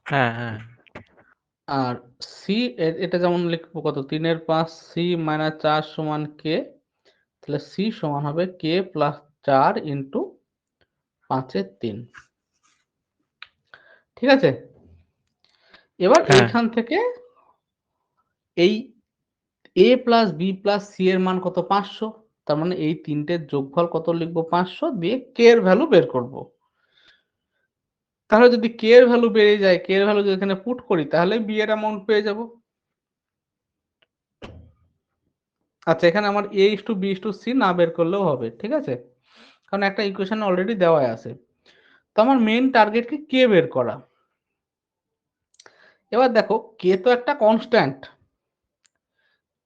হ্যাঁ হ্যাঁ আর সি এটা যেমন লিখবো কত 3 এর 5 সি মাইনাস 4 সমান কে। তাহলে সি সমান হবে কে প্লাস 4 ইন্টু 5 এর 3। ঠিক আছে, এবার হ্যাঁ এইখান থেকে এই A plus B plus C এর মান কত 500, তার মানে এই তিনটের যোগফল কত লিখবো 500 দিয়ে কে এর ভ্যালু বের করব। তাহলে যদি কে এর ভ্যালু বেড়ে যায়, কে এর ভ্যালু যদি এখানে পুট করি তাহলে বি এর অ্যামাউন্ট পেয়ে যাব। আচ্ছা এখানে আমার A is to B is to C না বের করলেও হবে, ঠিক আছে, কারণ একটা ইকুয়েশন অলরেডি দেওয়া আছে। তো আমার মেইন টার্গেট কি কে বের করা। এবার দেখো কে তো একটা কনস্ট্যান্ট,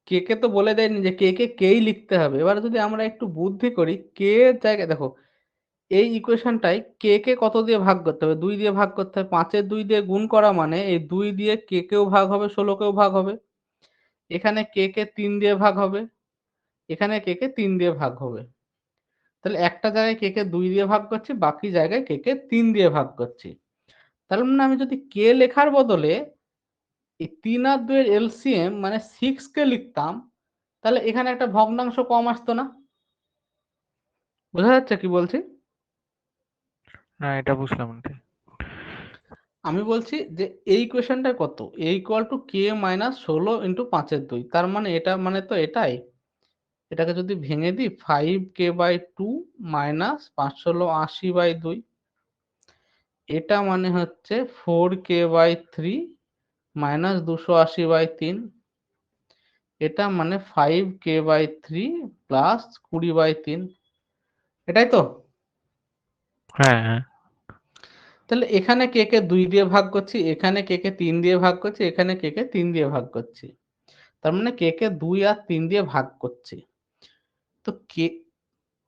কে কে তো বলে দেয়নি যে কে কে কেই লিখতে হবে। এবার যদি আমরা একটু বুদ্ধি করি কে এর জায়গায় দেখো এই ইকুয়েশনটাই কে কে কত দিয়ে ভাগ করতে হবে, 2 দিয়ে ভাগ করতে হবে। 5-এর 2 দিয়ে গুণ করা মানে এই 2 দিয়ে কে কেও ভাগ হবে, 16 কেও ভাগ হবে। এখানে কে কে 3 দিয়ে ভাগ হবে, এখানে কে কে 3 দিয়ে ভাগ হবে। তাহলে একটা জায়গায় কে কে 2 দিয়ে ভাগ করছি, বাকি জায়গায় কে কে 3 দিয়ে ভাগ করছি। তার মানে আমি যদি কে লেখার বদলে এই 3 আর 2 এর এলসিএম মানে 6 কে লিখতাম, তাহলে এখানে একটা ভগ্নাংশ কম আসতো না। বোঝা যাচ্ছে কি বলছি? না, এটা বুঝলাম না। আমি বলছি যে এই ইকুয়েশনটা কত, A equal to K minus 16 into 5-এর 2। তার মানে এটা মানে তো এটাই। এটাকে যদি ভেঙে দিই 5k/2 মাইনাস 5 16 80/2, এটা মানে হচ্ছে 4k/3 মাইনাস 280/3, এটা মানে 5k/3 প্লাস 20/3। এটাই তো? হ্যাঁ হ্যাঁ তাহলে এখানে কে কে 2 দিয়ে ভাগ করছি, এখানে কে কে 3 দিয়ে ভাগ করছি, এখানে কে কে 3 দিয়ে ভাগ করছি। তার মানে কে কে 2 আর 3 দিয়ে ভাগ করছি। তো কে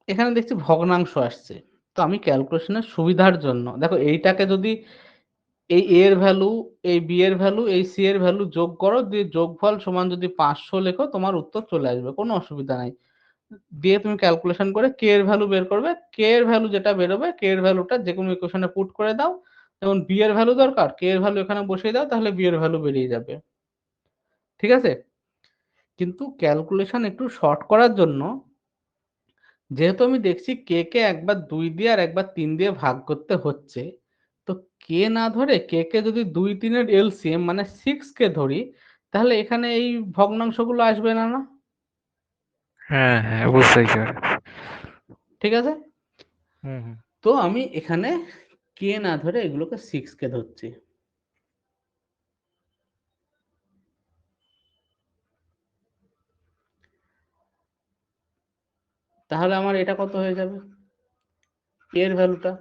এখানে দেখছি ভগ্নাংশ আসছে। তো আমি ক্যালকুলেশনের সুবিধার জন্য দেখো এইটাকে যদি এই এ এর ভ্যালু, এই বি এর ভ্যালু, এই সি এর ভ্যালু যোগ করো, দিয়ে যোগফল সমান যদি 500 লেখো তোমার উত্তর চলে আসবে, কোনো অসুবিধা নাই। দিয়ে তুমি ক্যালকুলেশন করে কে এর ভ্যালু বের করবে, কে এর ভ্যালু যেটা বেরোবে কে এর ভ্যালুটা যে কোনো ইকুয়েশনে পুট করে দাও। যেমন বি এর ভ্যালু দরকার, কে এর ভ্যালু এখানে বসিয়ে দাও, তাহলে বি এর ভ্যালু বেরিয়ে যাবে। ঠিক আছে, কিন্তু ক্যালকুলেশন একটু শর্ট করার জন্য যেহেতু আমি দেখছি কে কে একবার 2 দিয়ে আর একবার 3 দিয়ে ভাগ করতে হচ্ছে, তো কে না ধরে কে কে যদি 2 3 এর এলসিএম মানে 6 কে ধরি, তাহলে এখানে এই ভগ্নাংশগুলো আসবে না না। হ্যাঁ হ্যাঁ বুঝতে পেরেছি এবার। ঠিক আছে, হুম হুম তো আমি এখানে কে না ধরে এগুলোকে 6 কে ধরছি। তাহলে আমার এটা কত হয়ে যাবে, এর ভ্যালুটা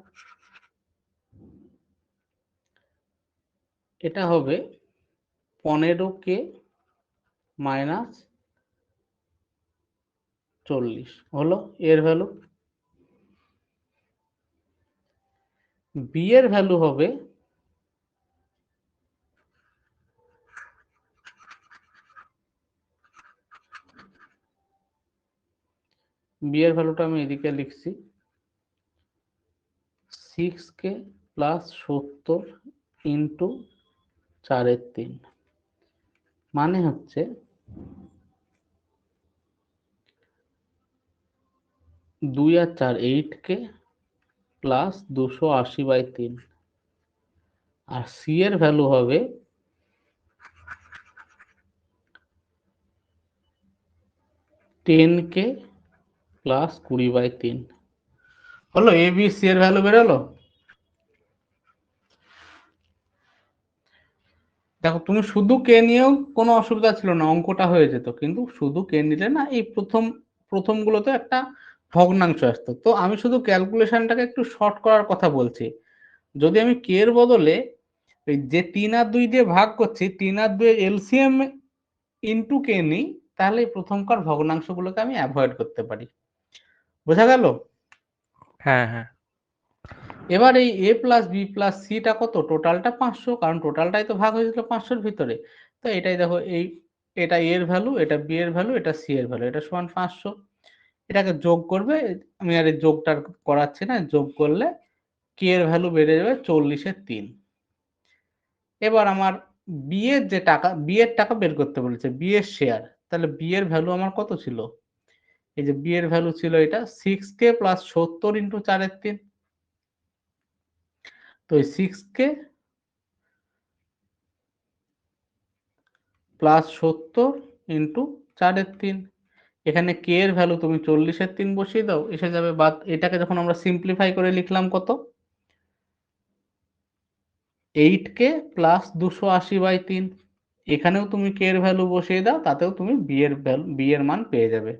এটা হবে 15k মাইনাস 40 হলো এর ভ্যালু। বি এর ভ্যালু হবে বি এর ভ্যালুটা আমি এদিকে লিখছি 6k প্লাস 70 ইন্টু 4 এর 3, মানে হচ্ছে 2 আর 4 8k প্লাস 280/3। আর সি এর ভ্যালু হবে 10k প্লাস 20/3। হলো এ বি সি এর ভ্যালু বেরোলো। দেখো তুমি শুধু কে নিয়েও কোনো অসুবিধা ছিল না, অঙ্কটা হয়ে যেত, কিন্তু শুধু কে নিলে না এই প্রথম গুলোতে একটা ভগ্নাংশ আসতো। তো আমি শুধু ক্যালকুলেশনটাকে একটু শর্ট করার কথা বলছি। যদি আমি কে এর বদলে এই যে 3 আর 2 দিয়ে ভাগ করছি, 3 আর 2 এর এলসিএম ইনটু কে নিই, তাহলে এই প্রথমকার ভগ্নাংশগুলোকে আমি অ্যাভয়েড করতে পারি। বোঝা গেল? হ্যাঁ হ্যাঁ এবার এই এ প্লাস বি প্লাস সিটা কত, টোটালটা 500, কারণ টোটালটাই তো ভাগ হয়েছিল 500-র ভিতরে। তো এটাই দেখো, এটা এ এর ভ্যালু, এটা বি এর ভ্যালু, এটা সি এর ভ্যালু, এটা সমান 500। এটাকে যোগ করবে, আমি আর এই যোগটা করাচ্ছি না, যোগ করলে কে এর ভ্যালু বেড়ে যাবে 40-এর 3। এবার আমার বি এর টাকা বের করতে বলেছে, বি এর শেয়ার। তাহলে বি এর ভ্যালু আমার কত ছিল? এই যে বি এর ভ্যালু ছিল এটা 6k প্লাস 70 ইন্টু 4-এর 3। তো এই 6k প্লাস 70 ইন্টু 4-এর 3, এখানে কে এর ভ্যালু তুমি 40-এর 3 বসিয়ে দাও, এসে যাবে বাদ। এটাকে যখন আমরা সিম্পলিফাই করে লিখলাম কত, 8k প্লাস 280/3। এখানেও তুমি কে এর ভ্যালু বসিয়ে দাও, তাতেও তুমি বি এর মান পেয়ে যাবে।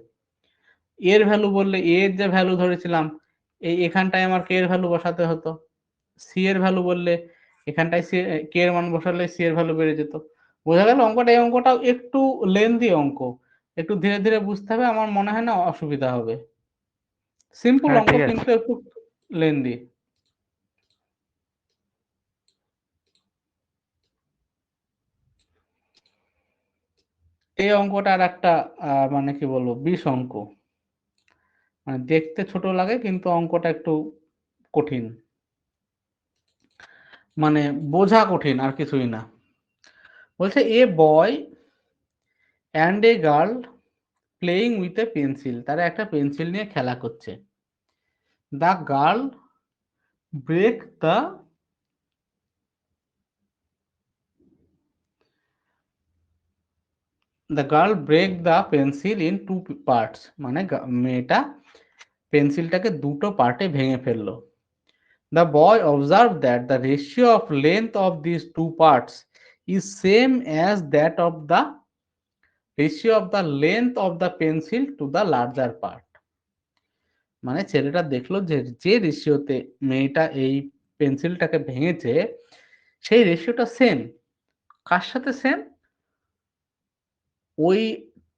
এর ভ্যালু বললে এ এর যে ভ্যালু ধরেছিলাম, এখানটায় আমার কে এর ভ্যালু বসাতে হতো। সি এর ভ্যালু বললে এখানটায় কে এর মান বসালে সি এর ভ্যালু বেড়ে যেত। বোঝা গেল অঙ্কটা? এই অঙ্কটাও একটু লেন্দি অঙ্ক, একটু ধীরে ধীরে বুঝতে হবে, আমার মনে হয় না অসুবিধা হবে। সিম্পল হ্যাঁ, অঙ্ক ঠিক আছে। কিন্তু একটু লেন্দি। এই অঙ্কটা আর একটা মানে কি বলবো, বিষ অঙ্ক। মানে দেখতে ছোট লাগে কিন্তু অঙ্কটা একটু কঠিন, মানে বোঝা কঠিন, আর কিছুই না। বলছে a boy and a girl playing with a pencil, তারা একটা পেন্সিল নিয়ে খেলা করছে। The girl break the pencil in two parts, মানে মেয়েটা পেন্সিলটাকে দুটো পার্টে ভেঙে ফেললো। The boy observed that the ratio of length of these two parts is same as that of the ratio of the length of the pencil to the larger part. মানে ছেলেটা দেখলো যে যে রেশিওতে মেয়েটা এই পেন্সিলটাকে ভেঙেছে, সেই রেশিওটা সেম। কার সাথে সেম? ওই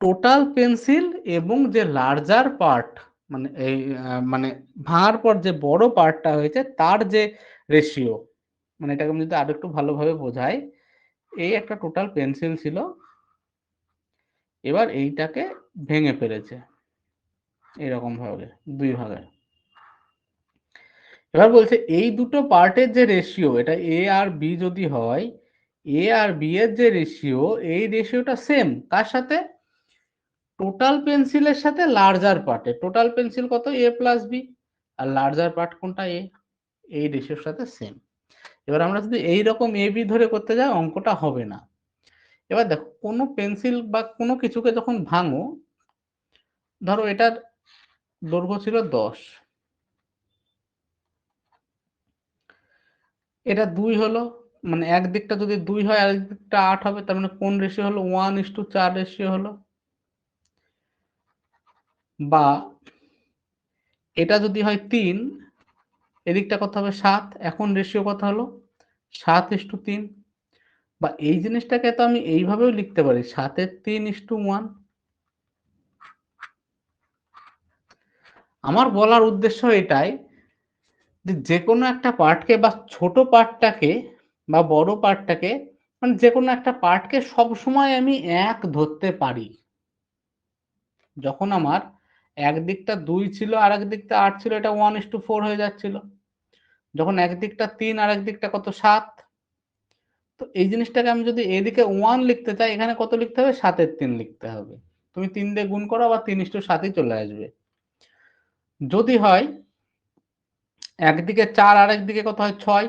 টোটাল পেন্সিল এবং যে লার্জার পার্ট, মানে এই মানে ভাঙার পর যে বড় পার্টটা হয়েছে তার যে রেশিও। মানে এটাকে আমি যদি আরেকটু ভালোভাবে বোঝাই, এই একটা টোটাল পেন্সিল ছিল, এবার এইটাকে ভেঙে ফেলেছে এরকম ভাবে 2 ভাগে। এবার বলছে এই দুটো পার্টের যে রেশিও, এটা এ আর বি যদি হয়, এ আর বি এর যে রেশিও, এই রেশিওটা সেম কার সাথে? টোটাল পেন্সিলের সাথে লার্জার পার্টে। টোটাল পেন্সিল কত? এ plus B. Are larger part কোনটা? এ। এই রেশিওর সাথে সেম। এবার আমরা যদি এইরকম এ বি ধরে করতে যাই, অঙ্কটা হবে না। এবার দেখো, কোনো পেন্সিল বা কোনো কিছুকে যখন ভাঙো, ধরো এটার দৈর্ঘ্য ছিল 10, এটা 2 হলো, মানে এক দিকটা যদি 2 হয় আর দিকটা 8 হবে, তার মানে কোন রেশিও হলো? 1:4 রেশিও হলো। বা এটা যদি হয় 3, এদিকটা কত হবে? 7, এখন রেশিও কত হলো? 7:3। বা এই জিনিসটাকে তো আমি এইভাবেও লিখতে পারি, 7:3:1। আমার বলার উদ্দেশ্য এটাই যে যেকোনো একটা পার্টকে বা ছোট পার্টটাকে বা বড় পার্টটাকে, মানে যেকোনো একটা পার্টকে সবসময় আমি এক ধরতে পারি। যখন আমার একদিকটা 2 ছিল আর একদিকটা 8 ছিল, এটা 1:4 হয়ে যাচ্ছিল। যখন একদিকটা 3 আর একদিকটা কত? 7। তো এই জিনিসটাকে আমি যদি এদিকে 1 লিখতে চাই, এখানে কত লিখতে হবে? 7/3 লিখতে হবে। তুমি 3 দিয়ে গুণ করো, আবার 3:7ই চলে আসবে। যদি হয় একদিকে 4 আর একদিকে কত হয়? 6,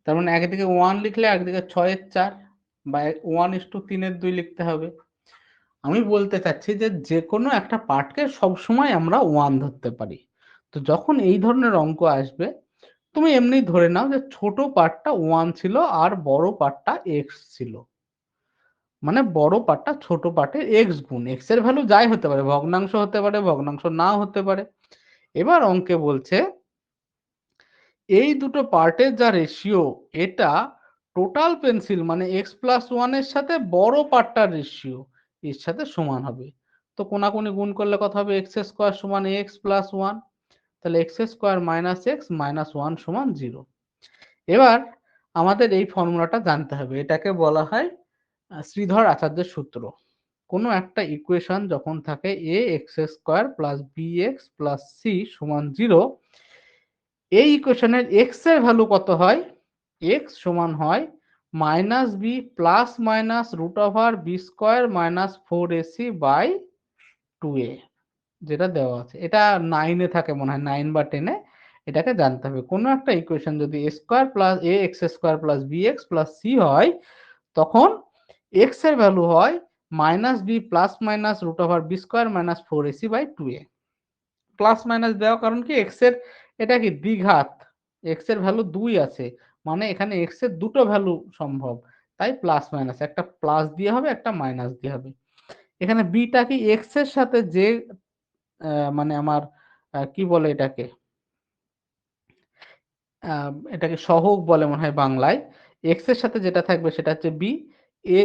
তার মানে একদিকে 1 লিখলে একদিকে 6/4, বা 1:3/2 লিখতে হবে। আমি বলতে চাচ্ছি যে যেকোনো একটা পার্টকে সবসময় আমরা 1 ধরতে পারি। তো যখন এই ধরনের অঙ্ক আসবে, তুমি এমনি ধরে নাও যে ছোট পার্টটা 1 ছিল আর বড় পার্টটা x ছিল। মানে বড় পার্টটা ছোট পার্টের x গুণ। x এর ভ্যালু যাই হতে পারে, ভগ্নাংশ হতে পারে, ভগ্নাংশ নাও হতে পারে। এবার অঙ্কে বলছে এই দুটো পার্টের যা রেশিও, এটা টোটাল পেন্সিল মানে x+1 এর সাথে বড় পার্টটার রেশিও এর সাথে সমান হবে। তো কোনাকুনি গুণ করলে কত হবে? x স্কয়ার সমান x+1, তাহলে x square minus x minus 1 সমান 0। এবার আমাদের এই ফর্মুলাটা জানতে হবে, এটাকে বলা হয় শ্রীধর আচার্যের সূত্র। কোনো একটা ইকুয়েশন যখন থাকে ax square plus bx plus c সমান 0, এই ইকুয়েশনের x এর ভ্যালু কত হয়? x সমান হয় minus B plus minus root over B square minus 4ac by 2a, যেটা দেওয়া আছে। এটা 9 এ থাকে মনে হয়, 9 বা 10 এ। এটাকে জানতে হবে কোনো একটা ইকুয়েশন যদি a square plus ax square plus bx plus c হয়, তখন x এর ভ্যালু হয় minus B plus minus root over B square minus 4ac by 2a। Plus minus দেওয়ার কারণ কি? x এর এটা কি দ্বিঘাত, x এর ভ্যালু 2 আছে, মানে এখানে x এর দুটো ভ্যালু সম্ভব, তাই প্লাস মাইনাস, একটা প্লাস দিয়ে হবে, একটা মাইনাস দিয়ে হবে। এখানে বিটা কি x এর সাথে যে মানে আমার কি বলে এটাকে, এটাকে সহগ বলে মনে হয় বাংলায়। x এর সাথে যেটা থাকবে সেটা হচ্ছে b, এ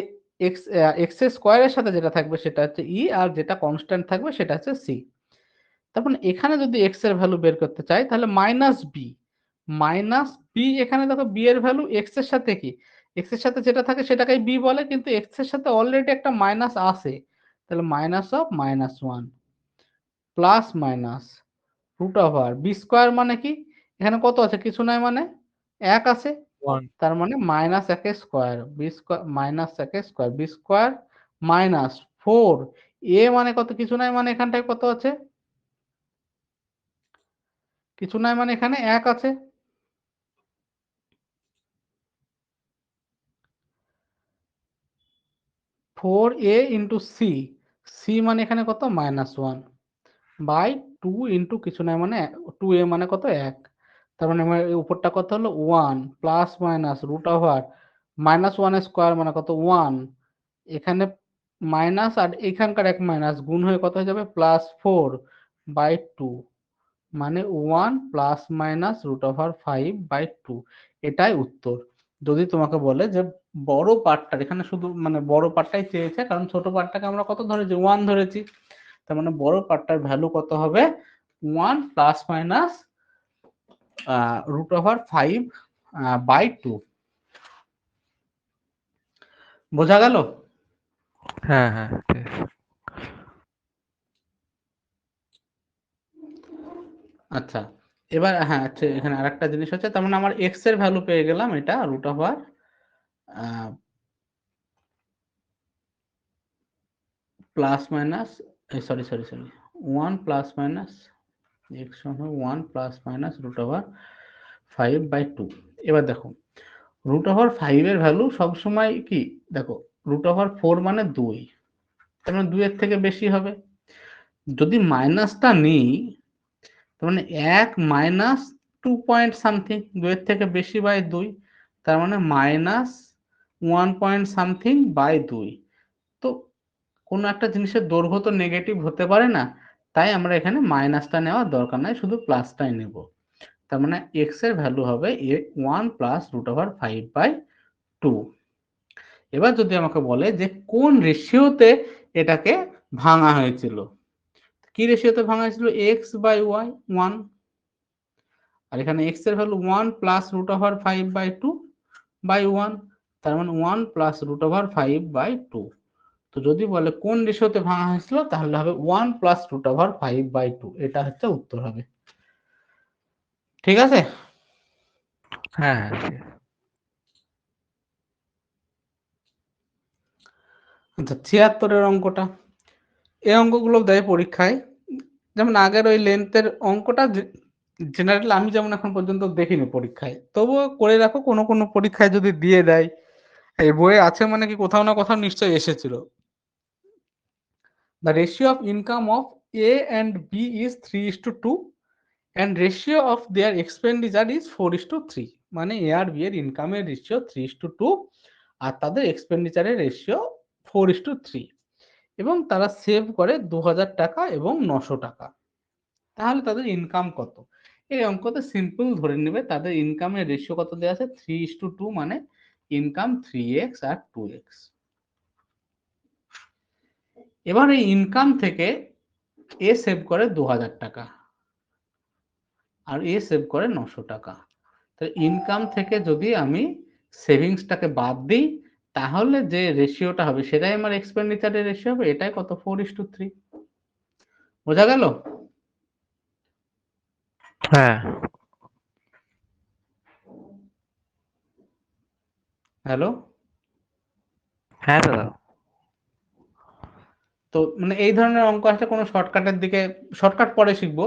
এক্স এক্স স্কোয়ারের সাথে যেটা থাকবে সেটা হচ্ছে e, আর যেটা কনস্ট্যান্ট থাকবে সেটা হচ্ছে c। তারপর এখানে যদি x এর ভ্যালু বের করতে চাই তাহলে মাইনাস বি, এখানে দেখো বি এর ভ্যালু x এর সাথে কি, x এর সাথে যেটা থাকে সেটাকেই b বলে, কিন্তু x এর সাথে অলরেডি একটা মাইনাস আছে, তাহলে minus of minus 1 plus minus root over B square মানে কি, এখানে কত আছে? কিছু নাই, মানে 1 আছে, 1 তার মানে minus 1 square B square minus 1 square B square minus 4 A মানে কত? কিছু নাই, মানে এখানটায় কত আছে? কিছু নাই, মানে এখানে 1 আছে। ফোর এ ইন্টু সি, সি মানে এখানে কত? মাইনাস 1 বাই 2 ইন্টু কিছু নাই মানে 2a মানে কত? 1। তার মানে আমার এই উপরটা কত হলো? 1 plus minus root over minus 1 square মানে কত? 1, এখানে মাইনাস আর এখানকার এক মাইনাস গুণ হয়ে কত হয়ে যাবে? প্লাস 4 বাই 2, মানে 1 plus minus root over 5 by 2। এটাই উত্তর। যদি তোমাকে বলে যে বড় পার্টটা, এখানে শুধু মানে বড় পার্টটাই চেয়েছে, কারণ ছোট পার্টটাকে আমরা কত ধরেছি? 1 ধরেছি। তার মানে বড় পার্টটার ভ্যালু কত হবে? 1 plus minus root over 5 by 2। বোঝা গেল? হ্যাঁ হ্যাঁ ঠিক আছে। আচ্ছা, এবার হ্যাঁ আচ্ছা, এখানে আরেকটা জিনিস হচ্ছে, তার মানে আমার এক্স এর ভ্যালু পেয়ে গেলাম, এটা root over plus minus, sorry 1 plus minus X সমান 1 plus minus root over 5 by 2। এবার দেখো রুট ওভার 5 এর ভ্যালু সবসময় কি, দেখো রুট ওভার 4 মানে 2, তার মানে 2 এর থেকে বেশি হবে। যদি মাইনাসটা নিই, তার মানে 1 মাইনাস 2 পয়েন্ট সামথিং, 2 এর থেকে বেশি বাই 2, তার মানে মাইনাস 1 পয়েন্ট সামথিং বাই 2। তো কোনো একটা জিনিসের দৈর্ঘ্য তো নেগেটিভ হতে পারে না, তাই আমরা এখানে মাইনাসটা নেওয়ার দরকার নাই, শুধু প্লাসটাই নেব। তার মানে এক্স এর ভ্যালু হবে 1 প্লাস রুট ওভার 5 বাই 2। এবার যদি আমাকে বলে যে কোন রেশিওতে এটাকে ভাঙা হয়েছিল, কি রেশিওতে ভাঙা হয়েছিল? এক্স বাই ওয়াই 1, আর এখানে এক্স এর value 1 plus root over 5 by 2 by 1, তার মানে 1 প্লাস রুট ওভার 5 বাই 2। তো যদি বলে কোন রেশিওতে ভাঙা হয়েছিল, তাহলে হবে 1 প্লাস রুট ওভার 5 বাই 2, এটা হচ্ছে উত্তর হবে। ঠিক আছে? হ্যাঁ হ্যাঁ ঠিক আছে। আচ্ছা, 76 অঙ্কটা, এই অঙ্কগুলো দেয় পরীক্ষায়, যেমন আগের ওই লেন্থের অঙ্কটা জেনারেল আমি যেমন এখন পর্যন্ত দেখিনি পরীক্ষায়, তবুও করে রাখো, কোনো কোনো পরীক্ষায় যদি দিয়ে দেয়। এই বইয়ে আছে মানে কি কোথাও না কোথাও নিশ্চয়ই এসেছিল। The ratio of income of A and B is 3:2 and ratio of their expenditure is 4:3, মানে এ আর বি এর ইনকামের রেশিও 3:2 আর তাদের এক্সপেন্ডিচারের রেশিও 4:3 এবং তারা সেভ করে 2000 টাকা এবং 900 টাকা। তাহলে তাদের ইনকাম কত? এই অঙ্কতে সিম্পল ধরে নেবে তাদের ইনকামের রেশিও কত দেওয়া আছে 3:2, মানে ইনকাম 3x আর 2x। এবার এই ইনকাম থেকে এ সেভ করে 2000 টাকা আর এ সেভ করে 900 টাকা। তাহলে ইনকাম থেকে যদি আমি সেভিংসটাকে বাদ দিই তাহলে যে রেশিওটা হবে সেটাই আমার এক্সপেন্ডিচারের রেশিও হবে। এটাই কত 4:3। বোঝা গেল? হ্যাঁ। হ্যালো? হ্যাঁ দাদা। তো মানে এই ধরনের অঙ্ক আসলে কোনো শর্টকাটের দিকে, শর্টকাট পরে শিখবো।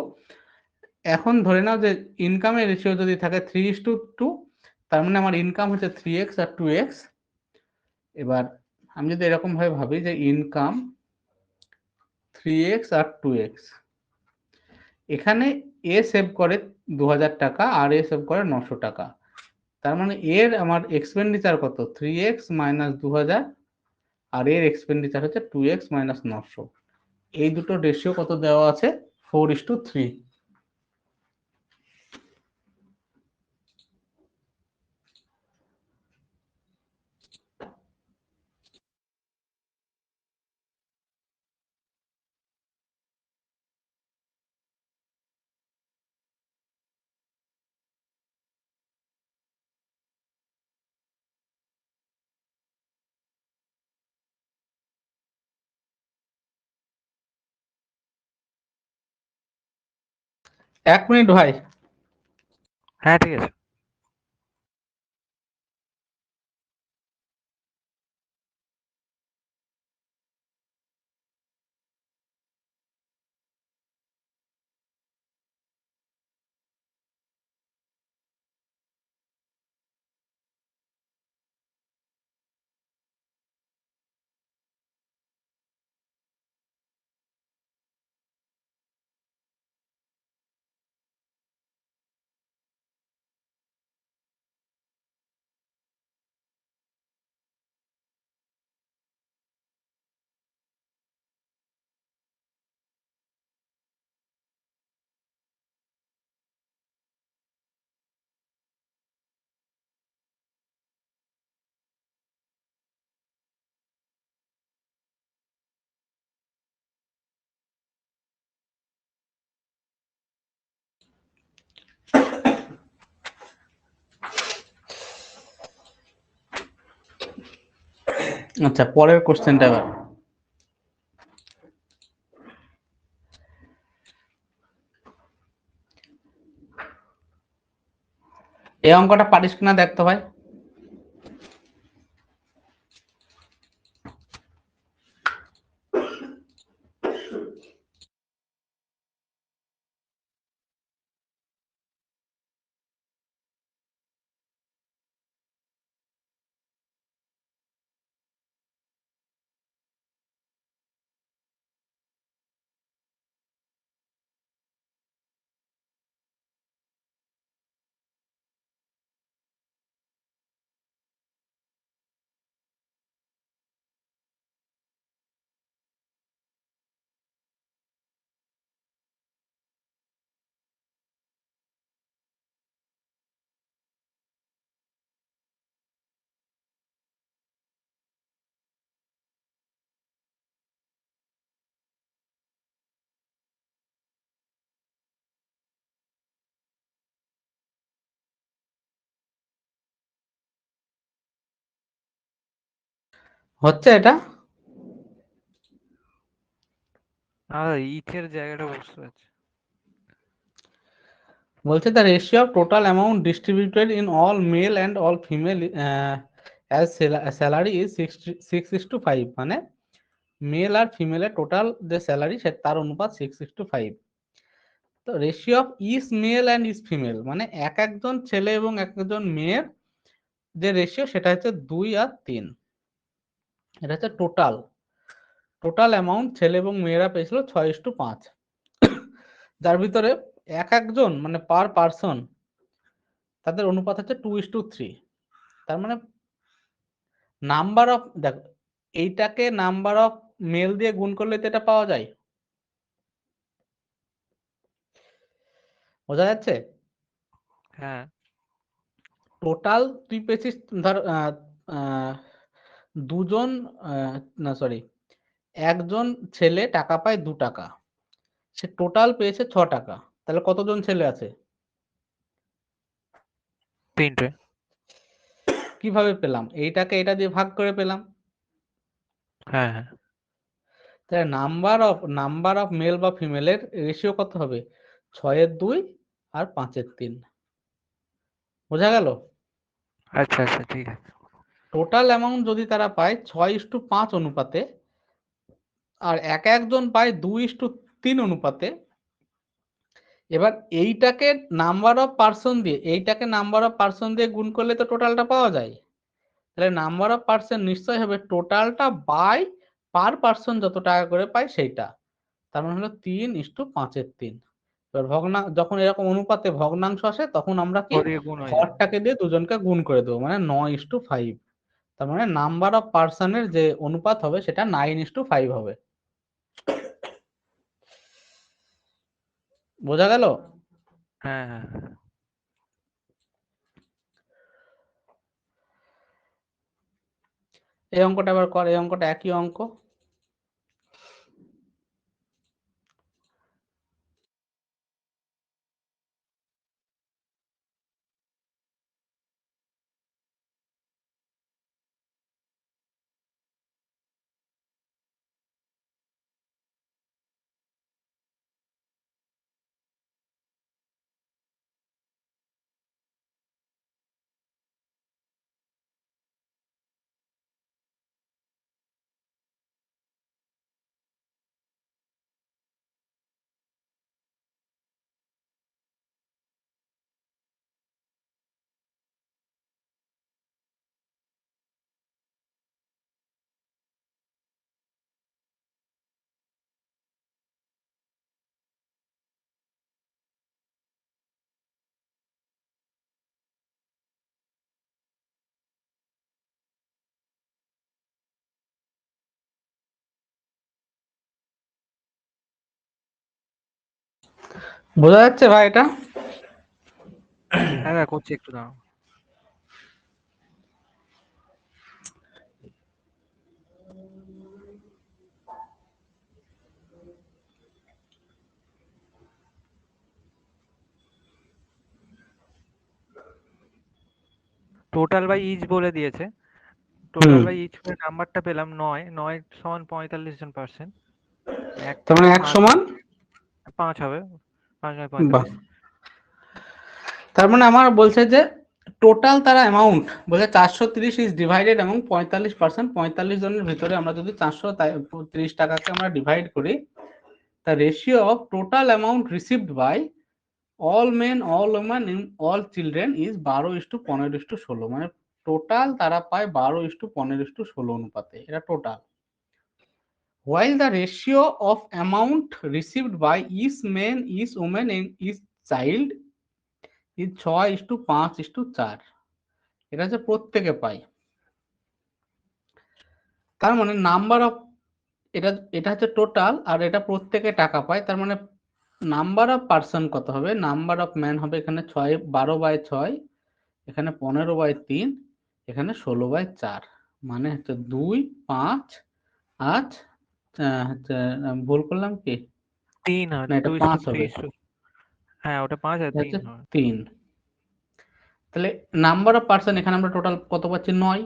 এখন ধরে নাও যে ইনকামের রেশিও যদি থাকে 3:2, তার মানে আমার ইনকাম হচ্ছে 3x আর 2x। এবার আমি যদি এরকম ভাবে ভাবি যে ইনকাম 3x আর 2x, এখানে এ সেভ করে 2000 টাকা আর এ সেভ করে 900 টাকা। তার মানে এর আমার এক্সপেন্ডিচার কত 3x মাইনাস 2000 আর এর এক্সপেন্ডিচার হচ্ছে 2x মাইনাস 900। এই দুটো রেশিও কত দেওয়া আছে 4:3। এক মিনিট ভাই। হ্যাঁ ঠিক আছে। আচ্ছা, পরের কোশ্চেনটা এবার। এই অঙ্কটা পারিস কিনা দেখতো ভাই। হচ্ছে এটা? ইথের জায়গাটা বুঝতে পারছি। বলছে the ratio of total amount distributed in all male and all female as salary is 6:5, মানে মেল আর ফিমেলের টোটাল যে স্যালারি তার অনুপাত 6:5। তো ratio of is male and is female, মানে এক একজন ছেলে এবং এক একজন মেয়ের যে রেশিও সেটা হচ্ছে 2 আর 3। এটা হচ্ছে টোটাল অ্যামাউন্ট ছেলে এবং মেয়েরা পেয়েছিল 6:5, যার ভিতরে একজন মানে পার পার্সন তাদের অনুপাত হচ্ছে 2:3। তার মানে নাম্বার অফ, দেখো এইটাকে নাম্বার অফ মেল দিয়ে গুণ করলে তো এটা পাওয়া যায়, বোঝা যাচ্ছে? হ্যাঁ টোটাল তুই পেয়েছিস ধর দুজন, না সরি, একজন ছেলে টাকা পায় 2 টাকা, সে টোটাল পেয়েছে 6 টাকা, তাহলে কতজন ছেলে আছে? 3টে। কিভাবে পেলাম? এইটাকে এটা দিয়ে ভাগ করে পেলাম। হ্যাঁ হ্যাঁ তাহলে নাম্বার অফ মেল বা ফিমেলের রেশিও কত হবে? 6-2 আর 5-3। বোঝা গেল? আচ্ছা আচ্ছা ঠিক আছে। টোটাল অ্যামাউন্ট যদি তারা পায় 6:5 অনুপাতে, আর একজন পায় 2:3 অনুপাতে, এবার এইটাকে নাম্বার অফ পার্সন দিয়ে গুণ করলে তো টোটালটা পাওয়া যায়। তাহলে নাম্বার অফ পার্সন নিশ্চয় হবে টোটালটা বাই পার পার্সন যত টাকা করে পায় সেইটা। তার মানে হলো 3:5-3। এবার যখন এরকম অনুপাতে ভগ্নাংশ আসে তখন আমরা কি ওদিকে গুণ হয়ে যাবে। হরটাকে দিয়ে দুজনকে গুণ করে দেবো, মানে 9:5। তার মানে নাম্বার অফ পার্সনের যে অনুপাত হবে সেটা 9:5 হবে। বোঝা গেল? হ্যাঁ হ্যাঁ হ্যাঁ। এই অঙ্কটা এবার কর, এই অঙ্কটা একই অঙ্ক। বোঝা যাচ্ছে ভাই এটা? হ্যাঁ করছি, একটু দাঁড়াও। টোটাল বাই ইচ বলে দিয়েছে। Total hmm. বাই ইচ করে নাম্বারটা পেলাম 9, 9 সমান 45 জন পার্সেন্ট। এক তার থেকে মানে 1 সমান 5 হবে, 5 9 বাহ। 45। তার মানে আমার বলছে যে টোটাল তারা অ্যামাউন্ট বলছে 430 ইজ ডিভাইডেড এবং 45%, 45 জনের ভিতরে আমরা যদি 430 টাকাকে আমরা ডিভাইড করি, the ratio of total amount received by all men, all women and all children is 12:15:16। মানে টোটাল তারা পায় 12:15:16 অনুপাতে, এটা total. while the ratio of amount received by each man, each woman and each child is 6:5:4। এটা হচ্ছে প্রত্যেকে পায়। তার মানে নাম্বার অফ, এটা এটা হচ্ছে টোটাল আর এটা প্রত্যেকে টাকা পায়। তার মানে নাম্বার অফ পার্সন কত হবে? নাম্বার অফ ম্যান হবে এখানে 12/6, এখানে 15/3, এখানে 16/4। মানে হচ্ছে 2 5 8, হচ্ছে ভুল করলাম কি? 3 হয়, না, এটা 5 হবে, 2:3। হ্যাঁ ওটা 5 আর এটা 3 হচ্ছে হয়। 3। তাহলে নাম্বার অফ পার্সন এখানে আমরা টোটাল কত পাচ্ছি? 9।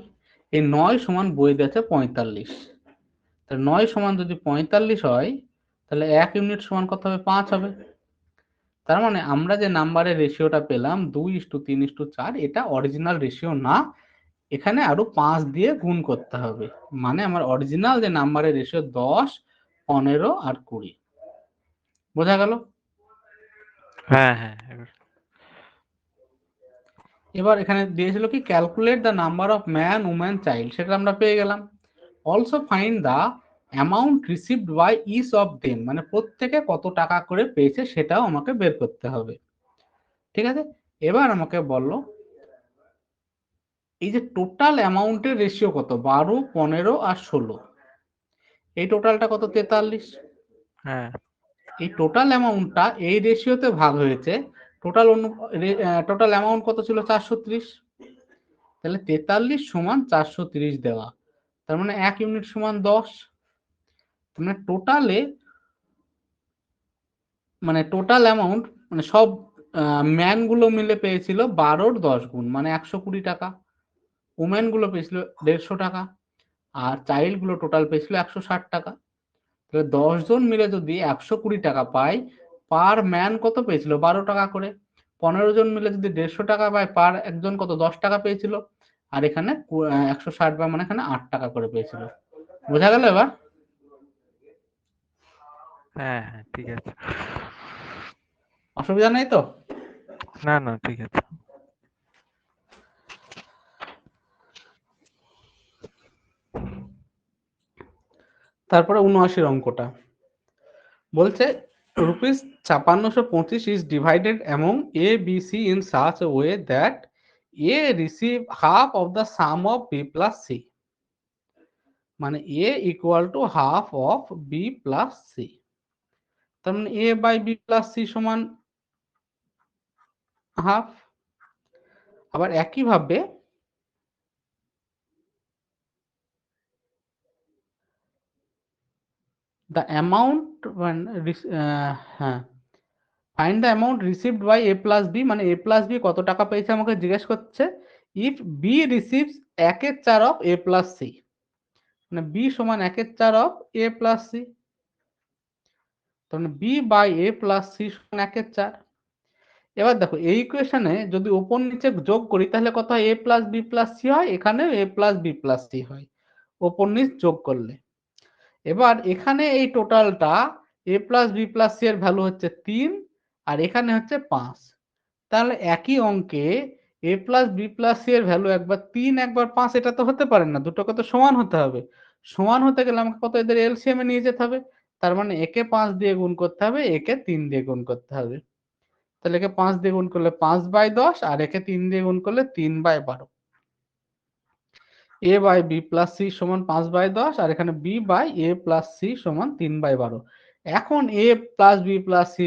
এই 9 সমান বইয়ে দিয়েছে 45। তাহলে 9 সমান যদি 45 হয় তাহলে 1 ইউনিট সমান কত হবে? 5 হবে। তার মানে আমরা যে নাম্বারের রেশিওটা পেলাম 2:3:4, এটা অরিজিনাল রেশিও না, এখানে আরো 5 দিয়ে গুণ করতে হবে। মানে আমার অরিজিনাল যে নাম্বারের রেশিও 10, 15 আর 20। বোঝা গেল? হ্যাঁ হ্যাঁ এবার। এবার এখানে দিয়েছিল কি calculate the number of man, woman, child, সেটা আমরা পেয়ে গেলাম। Also find the amount received by each of them, মানে প্রত্যেকে কত টাকা করে পেয়েছে সেটাও আমাকে বের করতে হবে। ঠিক আছে, এবার আমাকে বললো এই যে টোটাল অ্যামাউন্টের রেশিও কত, 12, 15 আর 16, এই টোটালটা কত, 43। হ্যাঁ এই টোটাল অ্যামাউন্টটা এই রেশিওতে ভাগ হয়েছে, টোটাল টোটাল অ্যামাউন্ট কত ছিল, 430। তাহলে 43 সমান 430 দেওয়া, তার মানে 1 ইউনিট সমান 10। মানে টোটাল অ্যামাউন্ট মানে সব ম্যান গুলো মিলে পেয়েছিল 12-র 10 গুণ, মানে 120 টাকা। ওমেন গুলো পেয়েছিল 150 টাকা, আর চাইল্ড গুলো টোটাল পেয়েছিল 160 টাকা। তাহলে 10 জন মিলে যদি 120 টাকা পায়, পার ম্যান কত পেয়েছিল, 12 টাকা করে। 15 জন মিলে যদি 150 টাকা পায়, পার একজন কত, 10 টাকা পেয়েছিল। আর এখানে 160 বার মানে এখানে 8 টাকা করে পেয়েছিল। বোঝা গেল এবার? হ্যাঁ হ্যাঁ ঠিক আছে। অসুবিধা নেই তো? না না ঠিক আছে। তারপরে 79 অঙ্কটা বলছে ₹5625 is divided among A, B, C in such a way that A receive half of the sum of B plus C, মানে A equal to half of B plus C। তার মানে A by B plus C সমান half. আবার একইভাবে the amount হ্যাঁ, find the amount received by A plus B, মানে A plus B কত টাকা পেয়েছে আমাকে জিজ্ঞেস করছে। If B receives 1/4 of A plus C, মানে বি সমান 1/4 অফ এ প্লাস সি, তার মানে B by A plus C সমান 1/4। এবার দেখো এই ইকুয়েশনে যদি উপর নিচে যোগ করি তাহলে কত হয়, এ প্লাস বি প্লাস সি হয়, এখানেও এ প্লাস বি প্লাস সি হয় ওপর নিচ যোগ করলে। এবার এখানে এই টোটালটা এ প্লাস বি প্লাস সি এর ভ্যালু হচ্ছে 3, আর এখানে হচ্ছে 5। তাহলে একই অঙ্কে এ প্লাস বি প্লাস সি এর ভ্যালু একবার 3 একবার 5, এটা তো হতে পারে না, দুটোকে তো সমান হতে হবে। সমান হতে গেলে আমাকে কত, এদের এলসিএম এ নিয়ে যেতে হবে। তার মানে একে 5 দিয়ে গুণ করতে হবে, একে 3 দিয়ে গুণ করতে হবে। তাহলে একে 5 দিয়ে গুণ করলে 5/10, আর একে 3 দিয়ে গুণ করলে 3/12। A by B plus C সমান 5/10, আর এখানে B by A plus C সমান 3/12। এখন A plus B plus C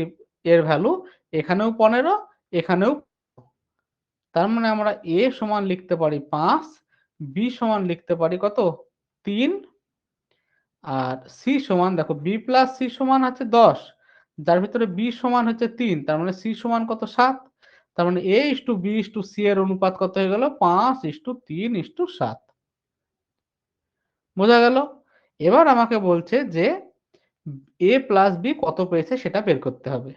এর ভ্যালু এখানেও 15, এখানেও। তার মানে আমরা এ সমান লিখতে পারি 5, বি সমান লিখতে পারি কত, 3, আর সি সমান দেখো বি প্লাস সি সমান হচ্ছে 10, যার ভিতরে বি সমান হচ্ছে 3, তার মানে সি সমান কত, 7। তার মানে A is to B is to C এর অনুপাত কত হয়ে গেল, 5:3:7। বোঝা গেল? এবার আমাকে বলছে যে এ প্লাস বি কত পেয়েছে সেটা বের করতে হবে।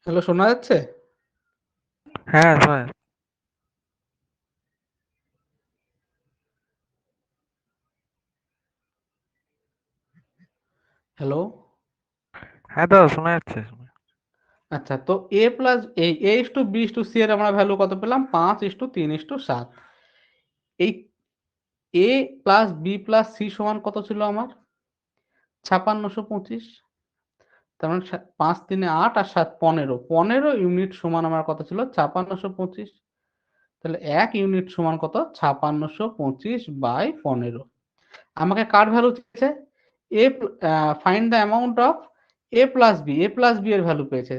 হ্যালো, শোনা যাচ্ছে? হ্যাঁ স্যার। হ্যালো। হ্যাঁ দাদা শোনা যাচ্ছে। আচ্ছা, তো এ প্লাস এই A is to B is to C এর আমরা ভ্যালু কত পেলাম, 5:3:7। এই A plus B plus C সমান কত ছিল আমার, 5625। তার মানে 5×3 = 8 আর 7 15, 15 ইউনিট সমান আমার কত ছিল, 5625। তাহলে 1 ইউনিট সমান কত, 5625/15। আমাকে কার ভ্যালু চেয়েছে, এ find the amount of A plus B, A plus B এর ভ্যালু চেয়েছে।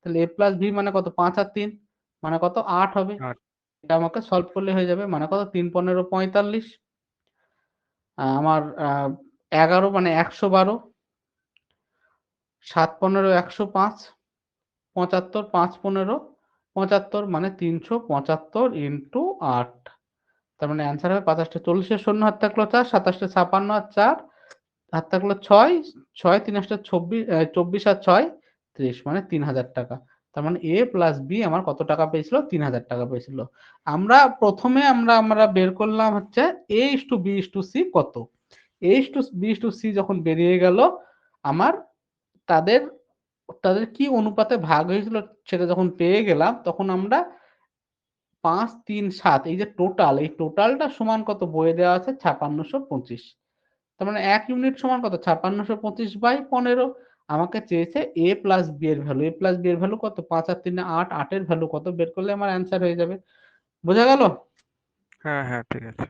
তাহলে এ প্লাস বি মানে কত, 5 আর 3 মানে কত, 8 হবে। এটা আমাকে সলভ করলে হয়ে যাবে, মানে কত, 3×15=45। আমার 11 মানে 112, 7×15=105, 75, 5×15=75, মানে 375 ইন্টু 8। তার মানে অ্যান্সার হবে ৫০টা ৪০, শূন্য হাত থাকলো 4, ২৭টা ৫৬ আর 4 হাত থাকলো 6, 6 3 8 24, 24 আর 6 30, মানে 3000 টাকা। তার মানে এ প্লাস বি আমার কত টাকা পেয়েছিল, 3000 টাকা পেয়েছিল। আমরা প্রথমে আমরা বের করলাম হচ্ছে A is to B is to C কত। A is to B is to C যখন বেরিয়ে গেল আমার, তাদের তাদের কি অনুপাতে ভাগ হয়েছিল সেটা যখন পেয়ে গেলাম, তখন আমরা 5, 3, 7 এই যে টোটাল, এই টোটালটা সমান কত বইয়ে দেওয়া আছে 5625। তার মানে 1 ইউনিট সমান কত 5625/15। আমাকে চেয়েছে a প্লাস b এর ভ্যালু। a প্লাস b এর ভ্যালু কত? 5 আর 3 8, 8 এর ভ্যালু কত বের করলে আমার অ্যান্সার হয়ে যাবে। বোঝা গেল? হ্যাঁ হ্যাঁ, ঠিক আছে।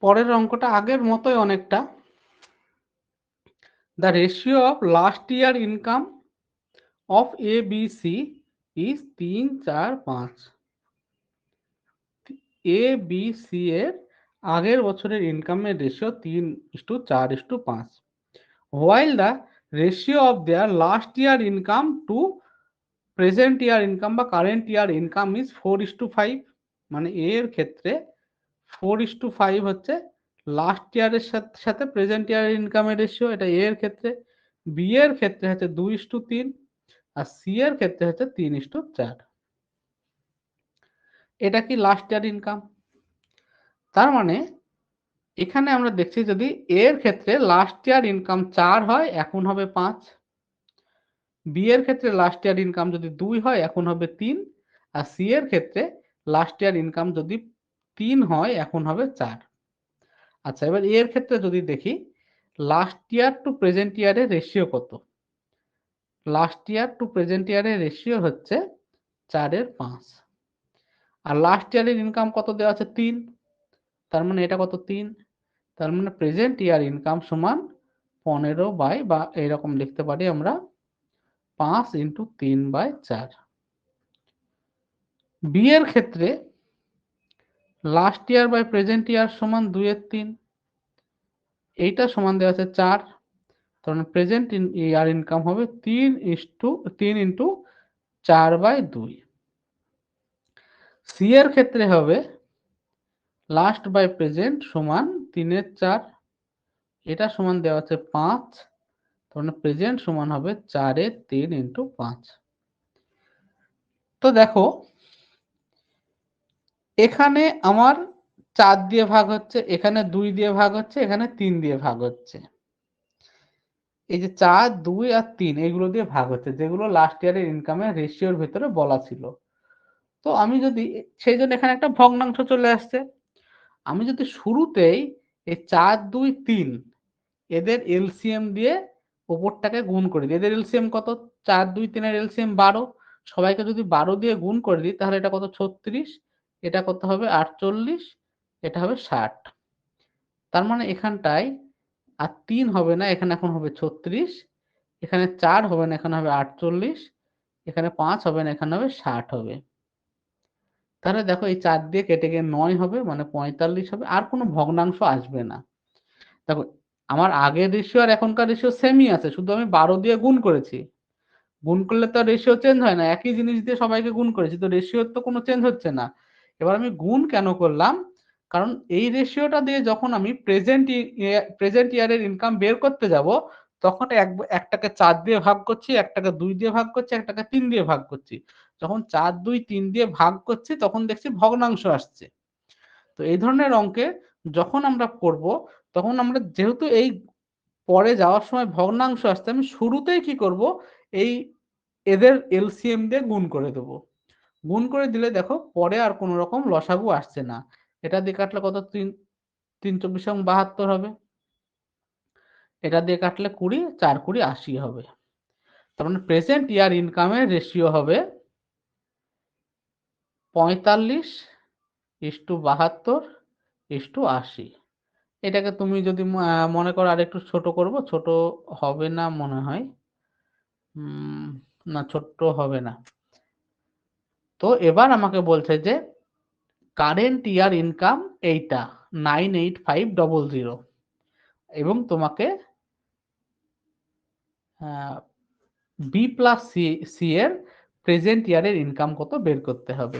পরের অঙ্কটা আগের মতোই অনেকটা। The ratio of last year income of A, B, C is 3, 4, 5। A B C এর আগের বছরের ইনকামের ratio 3:4:5, while the ratio of their last year income to present year income বা কারেন্ট ইয়ার ইনকাম ইজ 4:5। মানে এ এর ক্ষেত্রে 4:5 হচ্ছে last ইয়ারের সাথে প্রেজেন্ট ইয়ারের ইনকামের রেশিও, এটা এ এর ক্ষেত্রে। বি এর ক্ষেত্রে হচ্ছে 2:3, আর সি এর ক্ষেত্রে হচ্ছে 3:4। এটা কি লাস্ট ইয়ার ইনকাম? তার মানে এখানে আমরা দেখছি যদি এর ক্ষেত্রে লাস্ট ইয়ার ইনকাম 4 হয় এখন হবে 5, বি এর ক্ষেত্রে লাস্ট ইয়ার ইনকাম যদি 2 হয় এখন হবে 3, আর সি এর ক্ষেত্রে লাস্ট ইয়ার ইনকাম যদি 3 হয় এখন হবে 4। আচ্ছা, এবার এর ক্ষেত্রে যদি দেখি লাস্ট ইয়ার টু প্রেজেন্ট ইয়ারের রেশিও কত। লাস্ট ইয়ার টু প্রেজেন্ট ইয়ারের রেশিও হচ্ছে 4/5, আর লাস্ট ইয়ারের ইনকাম কত দেওয়া আছে 3, তার মানে এটা কত 3। তার মানে প্রেজেন্ট ইয়ার ইনকাম সমান 15 বাই, বা এরকম লিখতে পারি আমরা 5 × 3/4। বি এর ক্ষেত্রে লাস্ট ইয়ার বাই প্রেজেন্ট ইয়ার সমান 2/3, এইটা সমান দেওয়া আছে 4, তার মানে প্রেজেন্ট ইয়ার ইনকাম হবে 3:4/2। সি এর ক্ষেত্রে হবে লাস্ট বাই প্রেজেন্ট সমান 3/4, এটা সমান দেওয়া আছে 5, তার মানে প্রেজেন্ট সমান হবে 4/3 × 5। তো দেখো এখানে আমার 4 দিয়ে ভাগ হচ্ছে, এখানে 2 দিয়ে ভাগ হচ্ছে, এখানে 3 দিয়ে ভাগ হচ্ছে। এই যে 4, 2 আর 3 এইগুলো দিয়ে ভাগ হচ্ছে, যেগুলো লাস্ট ইয়ারের ইনকামের রেশিওর ভিতরে বলা ছিল। তো আমি যদি সেই জন্য এখানে একটা ভগ্নাংশ চলে আসছে। আমি যদি শুরুতেই এই 4, 2, 3 এদের এলসিএম দিয়ে উপরটাকে গুণ করে দিই। এদের এলসিএম কত? 4, 2, 3 এর এলসিএম 12। সবাইকে যদি 12 দিয়ে গুণ করে দিই তাহলে এটা কত 36, এটা কত হবে 48, এটা হবে 60। তার মানে এখানটায় আর 3 হবে না, এখানে এখন হবে 36, এখানে 4 হবে না, এখানে হবে 48, এখানে 5 হবে না, এখানে হবে 60 হবে। তাহলে দেখো এই 4 দিয়ে কেটে গিয়ে 9 হবে, মানে 45 হবে, আর কোনো ভগ্নাংশ আসবে না। দেখো আমার আগের রেশিও আর এখনকার রেশিও সেমই আছে, শুধু আমি 12 দিয়ে গুণ করেছি। গুণ করলে তো রেশিও চেঞ্জ হয় না, একই জিনিস দিয়ে সবাইকে গুণ করেছি, তো রেশিওর তো কোনো চেঞ্জ হচ্ছে না। এবার আমি গুণ কেন করলাম? কারণ এই রেশিওটা দিয়ে যখন আমি প্রেজেন্ট ইয়ারের ইনকাম বের করতে যাব, তখন একটাকে 4 দিয়ে ভাগ করছি, একটাকে 2 দিয়ে ভাগ করছি, একটাকে 3 দিয়ে ভাগ করছি। যখন 4, 2, 3 দিয়ে ভাগ করছি তখন দেখছি ভগ্নাংশ আসছে। তো এই ধরনের অঙ্কে যখন আমরা করব, তখন আমরা যেহেতু এই পরে যাওয়ার সময় ভগ্নাংশ আসছে, আমি শুরুতেই কি করব, এই এদের এলসিএম দিয়ে গুণ করে দেব। গুণ করে দিলে দেখো পরে আর কোনো রকম লসাগু আসছে না। এটা দিয়ে কাটলে কত 3, 3 24 এবং 72 হবে। এটা দিয়ে কাটলে 20, 4 20 80 হবে। তার মানে প্রেজেন্ট ইয়ার ইনকামের রেশিও হবে 45:72:80। এটাকে তুমি যদি মনে করো আরেকটু ছোট করব, ছোট হবে না মনে হয়, না ছোট্ট হবে না। তো এবার আমাকে বলছে যে কারেন্ট ইয়ার ইনকাম এইটা 98500, এবং তোমাকে বি প্লাস সি এর প্রেজেন্ট ইয়ারের ইনকাম কত বের করতে হবে।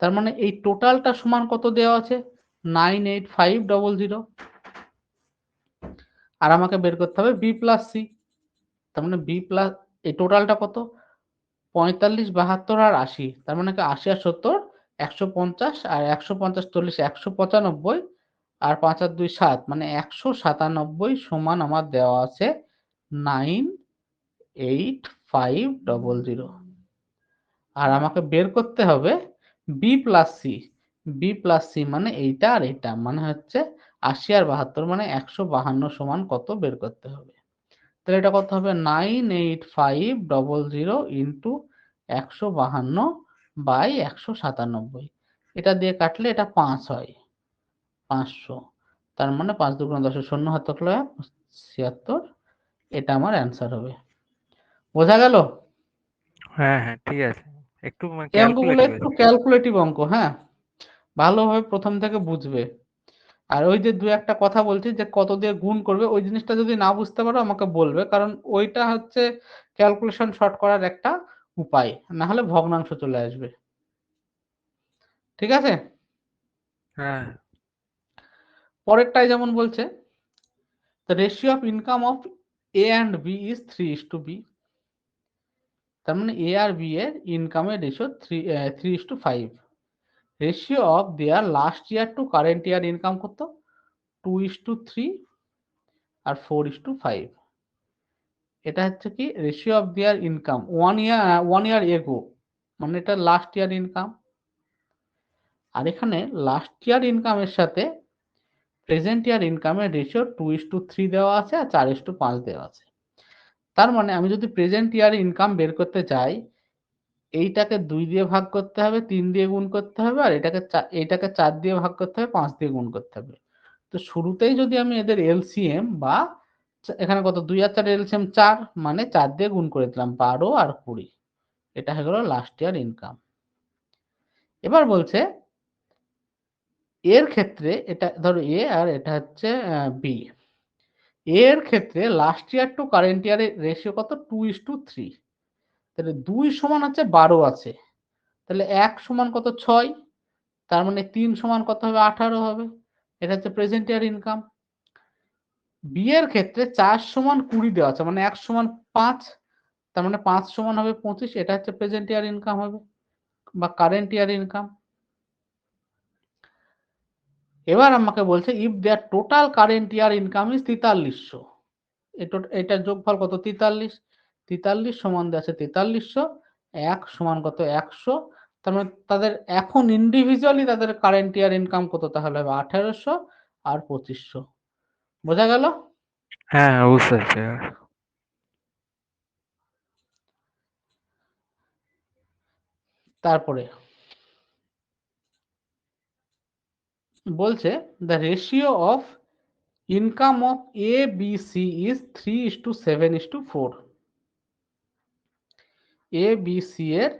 তার মানে এই টোটালটা সমান কত দেওয়া আছে 98500, আর আমাকে বের করতে হবে বি প্লাস সি। তার মানে বি প্লাস এই টোটালটা কত? ৪৫, ৭২ আর ৮০। তার মানে কি ৮০ আর ৭০ ১৫০ আর ১৫০ ৪০ ১৯৫ আর ৫ আর ২ ৭ মানে ১৯৭ সমান আমার দেওয়া আছে 98500। আর আমাকে বের করতে হবে B plus C. B plus C মানে এইটা আর এইটা মানে হচ্ছে ৮০ আর ৭২ মানে ১৫২ সমান কত বের করতে হবে। তাহলে এটা কত হবে 98500 ইন্টু ১৫২ বাই ১৯৭। এটা দিয়ে কাটলে এটা ৫ হয়, ৫০০। তার মানে ৫ দুগুণ ১০ শূন্য হাত থাকলে ৭৬। এটা আমার অ্যান্সার হবে। বোঝা গেল? হ্যাঁ হ্যাঁ ঠিক আছে, একটু এই অঙ্কগুলো ক্যালকুলেটিভ একটু আছে। ক্যালকুলেটিভ অঙ্ক, হ্যাঁ, ভালোভাবে প্রথম থেকে বুঝবে। আর ওই যে দু একটা কথা বলছি যে কত দিয়ে গুণ করবে, ওই জিনিসটা যদি না বুঝতে পারো আমাকে বলবে, কারণ ওইটা হচ্ছে ক্যালকুলেশন শর্ট করার একটা উপায়, না হলে ভগ্নাংশ চলে আসবে। ঠিক আছে? হ্যাঁ পরেরটাই যেমন বলছে the ratio of income of A and B is 3:B। তার মানে A আর B এর ইনকামের ratio 3:5। Ratio of their last year to current year income কত? 2:3 আর 4:5। এটা হচ্ছে কি ratio of their income 1 year ago, মানে এটা লাস্ট ইয়ার ইনকাম। আর এখানে লাস্ট ইয়ার ইনকামের সাথে প্রেজেন্ট ইয়ার ইনকামের রেশিও 2:3 দেওয়া আছে আর 4:5 দেওয়া আছে। তার মানে আমি যদি প্রেজেন্ট ইয়ার ইনকাম বের করতে চাই, এইটাকে 2 দিয়ে ভাগ করতে হবে, 3 দিয়ে গুণ করতে হবে, আর এইটাকে 4 দিয়ে ভাগ করতে হবে, 5 দিয়ে গুণ করতে হবে। তো শুরুতেই যদি আমি এদের এলসিএম বা এখানে কত 2 আর 4 এলসিএম 4 মানে 4 দিয়ে গুণ করে দিলাম 12 আর 20। এটা হয়ে গেল লাস্ট ইয়ার ইনকাম। এবার বলছে এর ক্ষেত্রে এটা ধরো এ আর এটা হচ্ছে বি। এর ক্ষেত্রে লাস্ট ইয়ার টু কারেন্ট ইয়ারের রেশিও কত? 2:3। তাহলে 2 সমান হচ্ছে 12 আছে, তাহলে 1 সমান কত? 6। তার মানে 3 সমান কত হবে? 18 হবে। এটা হচ্ছে প্রেজেন্ট ইয়ার ইনকাম। বি এর ক্ষেত্রে 4 সমান 20 দেওয়া আছে, মানে 1 সমান 5। তার মানে 5 সমান হবে 25। এটা হচ্ছে প্রেজেন্ট ইয়ার ইনকাম হবে বা কারেন্ট ইয়ার ইনকাম। এবার আমাকে বলছে if their total current year income is 4300। এটার যোগফল কত? 43। 43 সমান দেওয়া আছে 4300। 1 সমান কত? 100। তার মানে তাদের এখন ইন্ডিভিজুয়ালি তাদের কারেন্ট ইয়ার ইনকাম কত? তাহলে হবে 1800 আর 2500। বোঝা গেল? হ্যাঁ হ্যাঁ বুঝতে পারছি এবার। তারপরে বলছে the ratio of income of A B C is 3:7:4। A B C এর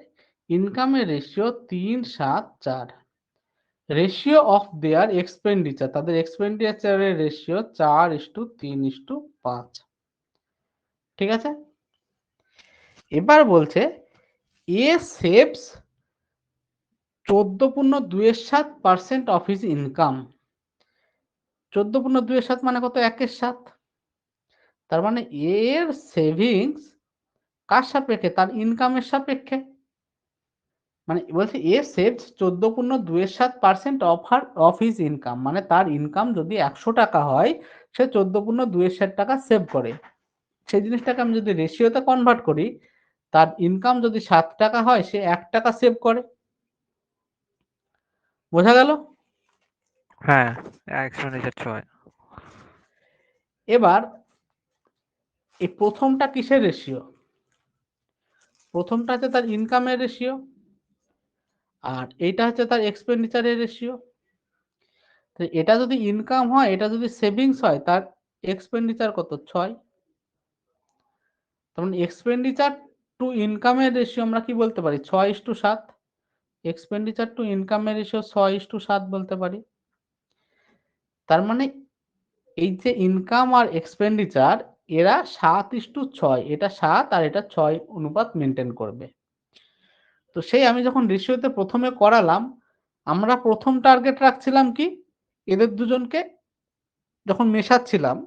ইনকামের ratio 3:7:4। Ratio of their expenditure, তাদের এক্সপেন্ডিচারের রেশিও 4:3:5। ঠিক আছে? এবার বলছে A saves 14.27% of his income. 14.27 মানে কত? 1/7। তার মানে এর সেভিংস কার সাপেক্ষে? তার ইনকামের সাপেক্ষে। মানে বলছে A saves 14.27% of his income, মানে তার ইনকাম যদি 100 টাকা হয় সে 14.27 টাকা সেভ করে। সেই জিনিসটাকে আমি যদি রেশিওতে কনভার্ট করি, তার ইনকাম যদি 7 টাকা হয় সে 1 টাকা সেভ করে। বোঝা গেল? হ্যাঁ এক্সপেন্ডিচার 6। এবার এই প্রথমটা কিসের রেশিও? প্রথমটা হচ্ছে তার ইনকামের রেশিও, আর এইটা হচ্ছে তার এক্সপেন্ডিচারের রেশিও। তো এটা যদি ইনকাম হয়, এটা যদি সেভিংস হয়, তার এক্সপেন্ডিচার কত? 6। তখন এক্সপেন্ডিচার টু ইনকামের রেশিও আমরা কি বলতে পারি? 6:7। এক্সপেন্ডিচার টু ইনকামের রেশিও 6:7 বলতে পারি। তার মানে এই যে ইনকাম আর এক্সপেন্ডিচার এরা 7:6, এটা 7 আর এটা 6 অনুপাত মেনটেন করবে। তো সেই আমি যখন রেশিওতে প্রথমে করালাম, আমরা প্রথম টার্গেট রাখছিলাম কি? এদের দুজনকে যখন মেশাচ্ছিলাম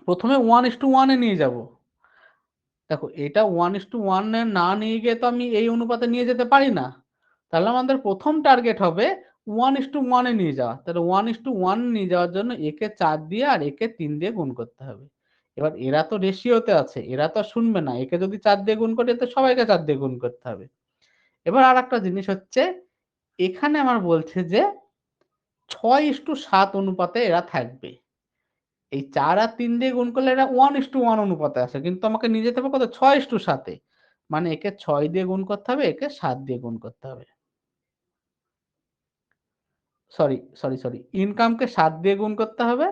প্রথমে 1:1 নিয়ে যাব। দেখো এটা 1:1 না নিয়ে গিয়ে তো আমি এই অনুপাতে নিয়ে যেতে পারি না। তাহলে আমাদের প্রথম টার্গেট হবে 1:1 নিয়ে যাওয়া। তাহলে 1:1 নিয়ে যাওয়ার জন্য একে 4 দিয়ে আর একে 3 দিয়ে গুণ করতে হবে। এবার এরা তো রেশিওতে আছে, এরা তো আর শুনবে না। একে যদি 4 দিয়ে গুণ করি তো সবাইকে 4 দিয়ে গুণ করতে হবে। এবার আরেকটা জিনিস হচ্ছে, এখানে আমার বলছে যে 6:7 অনুপাতে এরা থাকবে। এই 4 আর 3 দিয়ে গুণ করলে এরা 1:1 অনুপাতে আসে, কিন্তু আমাকে নিয়ে যেতে হবে কত 6:7 এ। মানে একে 6 দিয়ে গুণ করতে হবে, একে 7 দিয়ে গুণ করতে হবে। সরি, ইনকামকে 7 দিয়ে গুণ করতে হবে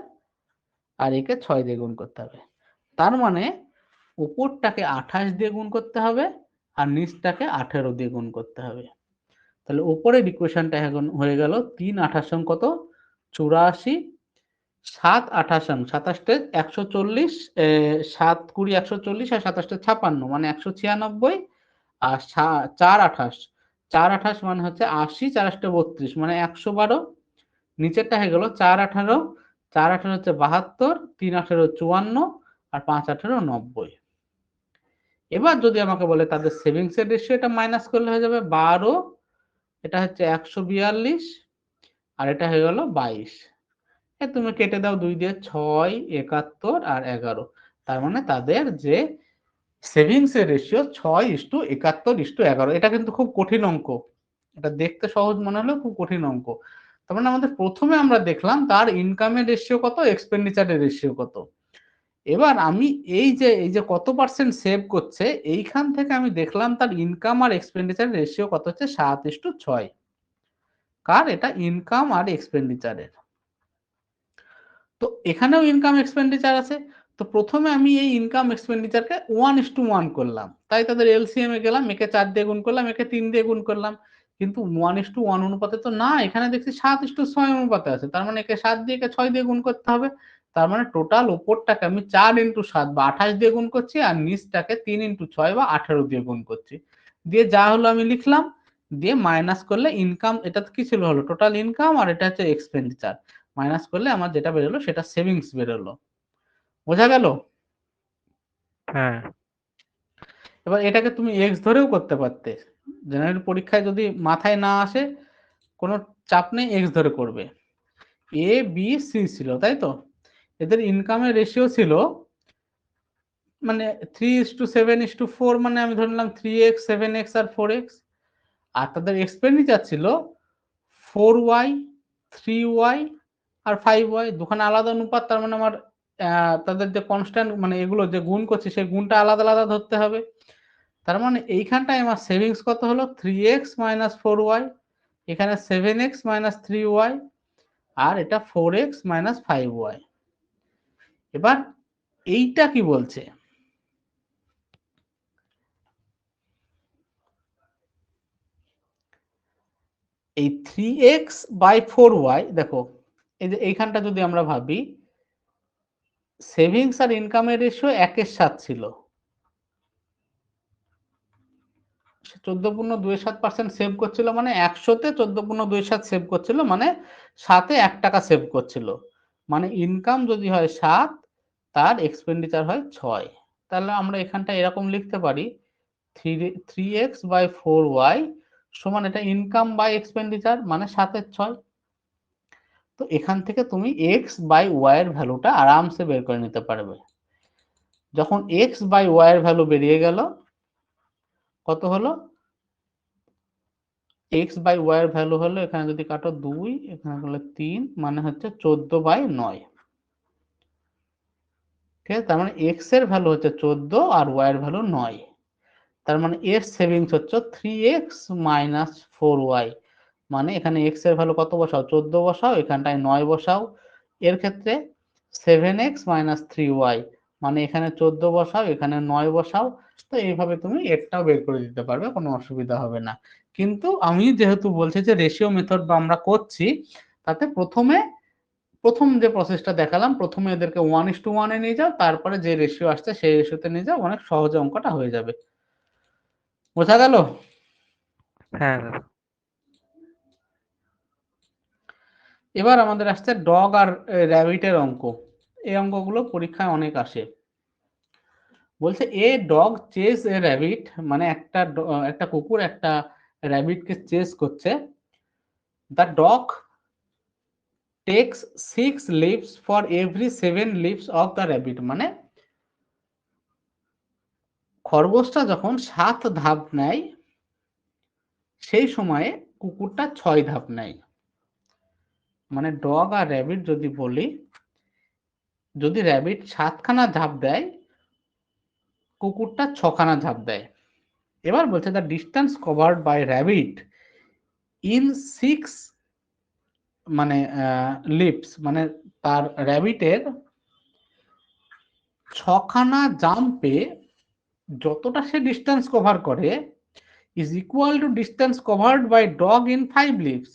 আর একে 6 দিয়ে গুণ করতে হবে। তার মানে উপরটাকে 28 দিয়ে গুণ করতে হবে আর নিচটাকে 18 দিয়ে গুণ করতে হবে। তাহলে উপরের ইকুয়েশনটা এখন হয়ে গেল 3 28 কত 84, 7 28 27 140, 7 20 140 আর 27 56 মানে 196, আর 4 28 মানে হচ্ছে 80, 4 32 মানে 112। নিচেরটা হয়ে গেল 4 18, 4 18 হচ্ছে 72, 3 18 54 আর 5 18 90। এবার যদি আমাকে বলে তাদের সেভিংস এর রেশিওটা মাইনাস করলে হয়ে যাবে 12, এটা হচ্ছে 142 আর এটা হয়ে গেল 22। তুমি কেটে দাও 2 দিয়ে 6, 71 আর 11। তার মানে তাদের যে সেভিংস এর রেশিও 6:71:11। এটা কিন্তু খুব কঠিন অঙ্ক। এটা দেখতে সহজ মনে হলেও খুব কঠিন অঙ্ক। তার মানে আমাদের প্রথমে আমরা দেখলাম তার ইনকামের রেশিও কত, এক্সপেন্ডিচারের রেশিও কত। এবার আমি এই যে কত পার্সেন্ট সেভ করছে, এইখান থেকে আমি দেখলাম তার ইনকাম আর এক্সপেন্ডিচার রেশিও কত হচ্ছে 7:6। কার এটা ইনকাম আর এক্সপেন্ডিচারের। তো এখানেও ইনকাম এক্সপেন্ডিচার আছে। তো প্রথমে আমি এই ইনকাম এক্সপেন্ডিচারকে 1:1 করলাম, তাই তাদের এলসিএম এ গেলাম, একে 4 দিয়ে গুণ করলাম, একে 3 দিয়ে গুণ করলাম। কিন্তু 1:1 অনুপাতে তো না, এখানে দেখছি 7:6 অনুপাতে আছে। তার মানে একে 7 দিয়ে একে 6 দিয়ে গুণ করতে হবে। তার মানে টোটাল উপরটাকে আমি 4x7 বা 28 দিয়ে গুণ করছি আর নিচটাকে 3x6 বা 18 দিয়ে গুণ করছি। দিয়ে যা হলো আমি লিখলাম, দিয়ে মাইনাস করলে ইনকাম, এটা কি ছিল হলো টোটাল ইনকাম আর এটা হচ্ছে এক্সপেন্ডিচার। মাইনাস করলে আমার যেটা বেরোলো সেটা সেভিংস বেরোলো। বোঝা গেল? হ্যাঁ। এবার এটাকে তুমি এক্স ধরেও করতে পারতে। জেনারেল পরীক্ষায় যদি মাথায় না আসে কোনো চাপ নেই, এক্স ধরে করবে। এ বি সি ছিল, তাই তো? এদের ইনকামের রেশিও ছিল মানে 3:7:4, মানে আমি ধরলাম 3x 7x আর 4x। আর তাদের এক্সপেন্ডিচার ছিল 4y 3y আর 5y, দুখানে আলাদা অনুপাত। তার মানে আমার তাদের যে কনস্ট্যান্ট মানে এগুলো যে গুণ করছি সেই গুণটা আলাদা আলাদা ধরতে হবে। তার মানে এইখানটায় আমার সেভিংস কত হলো 3x - 4y, এখানে 7x - 3y আর এটা 4x - 5y। এবার এইটা কি বলছে, এই 3x/4y, দেখো এই যে এইখানটা যদি আমরা ভাবি সেভিংস আর ইনকামের রেশিও 1:7 ছিল, 14.27% সেভ করছিল, মানে 100-তে 14.27 সেভ করছিল, মানে 7-এ 1 টাকা সেভ করছিল। মানে ইনকাম যদি হয় 7, তার এক্সপেন্ডিচার হয় 6। তাহলে আমরা এখানটা এরকম লিখতে পারি 3x/4y সমান, এটা ইনকাম বাই এক্সপেন্ডিচার মানে 7-এর 6। তো এখান থেকে তুমি x/y এর ভ্যালুটা আরামসে বের করে নিতে পারবে। যখন x/y এর ভ্যালু বেরিয়ে গেল, কত হলো x/y এর ভ্যালু হলো, এখানে যদি কাটো 2, এখানে হলো 3, মানে হচ্ছে 14/9। ঠিক আছে, তার মানে x এর ভ্যালু হচ্ছে 14 আর y এর ভ্যালু 9। তার মানে এর সেভিংস হচ্ছে 3x - 4y। মানে এখানে x এর ভ্যালু কত বসাও 14 বসাও, এখানটায় 9 বসাও। এর ক্ষেত্রে 7x - 3y, মানে এখানে 14 বসাও, এখানে 9 বসাও। তো এইভাবে তুমি এরটাও বের করে দিতে পারবে, কোনো অসুবিধা হবে না। কিন্তু আমি যেহেতু বলছি যে রেশিও মেথড বা আমরা করছি, তাতে প্রথম যে প্রসেসটা দেখালাম, প্রথমে এদেরকে 1:1 এ নিয়ে যাও, তারপরে যে রেশিও আসছে সেই রেশিওতে নিয়ে যাও, অনেক সহজে অঙ্কটা হয়ে যাবে। বোঝা গেল? হ্যাঁ দাদা। এবার আমাদের আসছে ডগ আর র‍্যাবিটের অঙ্ক। এই অঙ্কগুলো পরীক্ষায় অনেক আসে। বলছে a dog chase a rabbit, মানে একটা কুকুর একটা র্যাবিটকে চেস করছে। The dog takes 6 leaps for every 7 leaps of the rabbit, মানে খরগোশটা যখন 7 ধাপ নেয় সেই সময়ে কুকুরটা 6 ধাপ নেয়। মানে ডগ আর র্যাবিট যদি বলি, যদি র্যাবিট 7খানা ধাপ দেয় কুকুরটা 6খানা ধাপ দেয়। এবার বলছে the distance covered by rabbit in 6 মানে লিপস, মানে তার র্যাবিটের 6খানা জাম্পে যতটা সে ডিস্টেন্স কভার করে is equal to distance covered by dog in 5 leaps.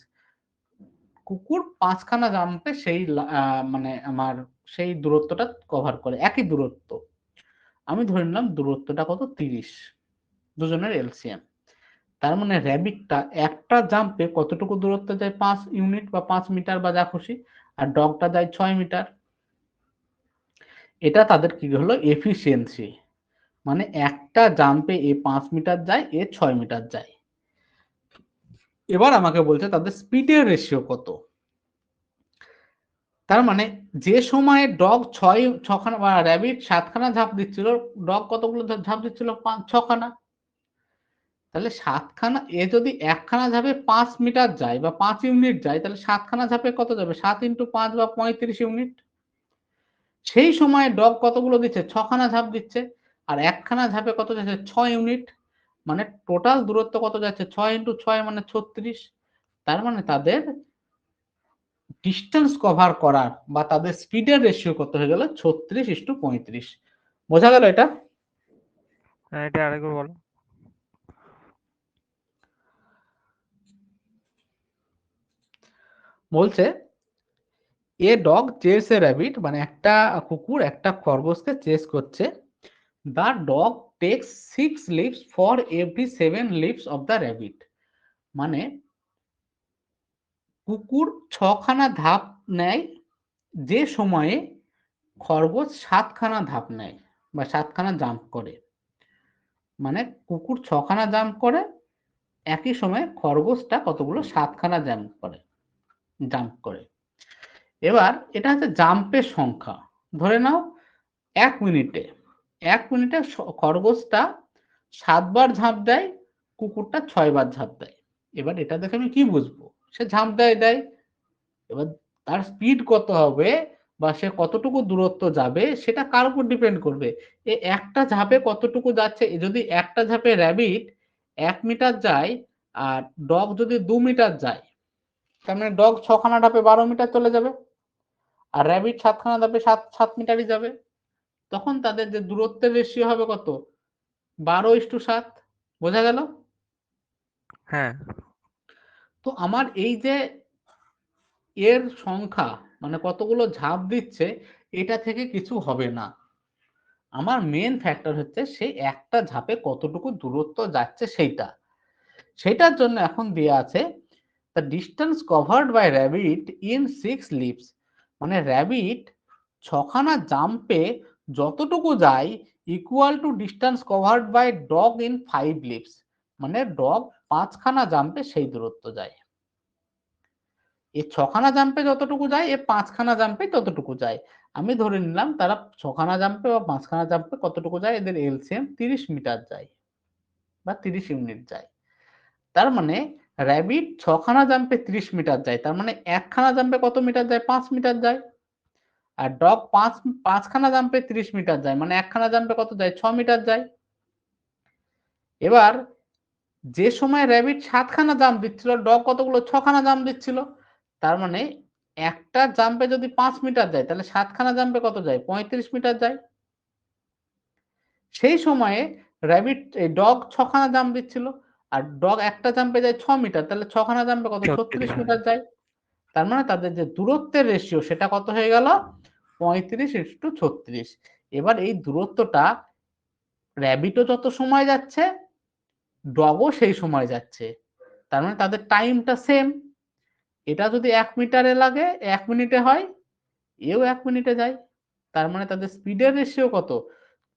কুকুর 5খানা জাম্পে সেই মানে আমার সেই দূরত্বটা কভার করে, একই দূরত্ব। আমি ধরে নিলাম দূরত্বটা কত, 30, দুজনের এলসিএম। তার মানে র্যাবিটটা একটা জাম্পে কতটুকু দূরত্ব যায়, 5 ইউনিট বা 5 মিটার বা যা খুশি, আর ডগটা যায় 6 মিটার। এটা তাদের কি হলো, এফিসিয়েন্সি, মানে একটা জাম্পে এ 5 মিটার যায়, এ 6 মিটার যায়। এবার আমাকে বলছে তাদের স্পিডের রেশিও কত। তার মানে যে সময়ে ডগ 6খানা বা র্যাবিট 7খানা ঝাঁপ দিচ্ছিল, ডগ কতগুলো ঝাঁপ দিচ্ছিল, 6খানা। তাহলে 7খানা, এ যদি একখানা ঝাঁপে 5 মিটার যায় বা 5 ইউনিট যায়, তাহলে 7খানা ঝাঁপে কত যাবে, 7 × 5 বা 35 ইউনিট। সেই সময় ডগ কতগুলো দিচ্ছে, 6খানা ঝাঁপ দিচ্ছে, আর একখানা ঝাঁপে কত যাচ্ছে, 6 ইউনিট। মানে টোটাল দূরত্ব কত যাচ্ছে, 6 × 6 মানে 36। তার মানে তাদের ডিস্টেন্স কভার করার বা তাদের স্পিডের রেশিও কত হয়ে গেল, 36:35। বোঝা গেল এটা? হ্যাঁ, এটা আরেকবার বলো। বলছে a dog chase a rabbit, মানে একটা কুকুর একটা খরগোশকে চেস করছে। The dog takes 6 leaps for every 7 leaps of the rabbit, মানে কুকুর 6খানা ধাপ নেয় যে সময়ে খরগোশ 7খানা ধাপ নেয় বা 7খানা জাম্প করে। মানে কুকুর 6খানা জাম্প করে, একই সময়ে খরগোশটা কতগুলো 7খানা জাম্প করে। এবার এটা হচ্ছে জাম্পের সংখ্যা। ধরে নাও 1 মিনিটে 1 মিনিটে খরগোশটা 7 বার ঝাঁপ দেয়, কুকুরটা 6 বার ঝাঁপ দেয়। এবার এটা দেখে আমি কি বুঝবো, সে ঝাঁপ দেয়। এবার তার স্পিড কত হবে বা সে কতটুকু দূরত্ব যাবে সেটা কার উপর ডিপেন্ড করবে, এই একটা ঝাঁপে কতটুকু যাচ্ছে। যদি একটা ঝাঁপে র্যাবিট 1 মিটার যায় আর ডগ যদি 2 মিটার যায়, তার মানে ডগ 6খানা ধাপে 12 মিটার চলে যাবে, আর র্যাবিট 7খানা ধাপে 7 মিটারই যাবে। তখন তাদের যে দূরত্বের রেশিও হবে কত, 12:7। বোঝা গেল? হ্যাঁ। তো আমার এই যে এর সংখ্যা, মানে কতগুলো ঝাঁপ দিচ্ছে, এটা থেকে কিছু হবে না। আমার মেন ফ্যাক্টর হচ্ছে সেই একটা ঝাঁপে কতটুকু দূরত্ব যাচ্ছে সেইটার জন্য এখন দেয়া আছে the distance covered by rabbit in 6 leaps, মানে র্যাবিট 6খানা জাম্পে যতটুকু যায় equal to distance covered by dog in 5 leaps, মানে ডগ 5খানা জাম্পে সেই দূরত্ব যায়। এ 6খানা জাম্পে যতটুকু যায়, এ 5খানা জাম্পে ততটুকু যায়। আমি ধরে নিলাম তারা 6খানা জাম্পে বা 5খানা জাম্পে কতটুকু যায়, এদের এলসিএম 30 মিটার যায় বা 30 ইউনিট যায়। তার মানে র্যাবিট 6খানা জাম্পে 30 মিটার যায়, তার মানে একখানা জাম্পে কত মিটার যায়, 5 মিটার যায়। আর ডগ 5খানা জাম্পে 30 মিটার যায়, মানে একখানা জাম্পে কত যায়, 6 মিটার যায়। এবার যে সময় র্যাবিট 7খানা জাম্প দিচ্ছিল, ডগ কতগুলো, 6খানা জাম্প দিচ্ছিল। তার মানে একটা জাম্পে যদি 5 মিটার যায়, তাহলে 7খানা জাম্পে কত যায়, 35 মিটার যায়। সেই সময়ে ডগ 6খানা জাম্প দিচ্ছিল, আর ডগ একটা জাম্পে যায় 6 মিটার, তাহলে 6খানা জাম্পে কত, 36 মিটার যায়। তার মানে তাদের যে দূরত্বের রেশিও সেটা কত হয়ে গেল, 35:36। এবার এই দূরত্বটা র্যাবিটও যত সময় যাচ্ছে, ডগও সেই সময় যাচ্ছে, তার মানে তাদের টাইমটা সেম। এটা যদি 1 মিটারে লাগে 1 মিনিটে হয়, এও 1 মিনিটে যায়। তার মানে তাদের স্পিডের রেশিও কত?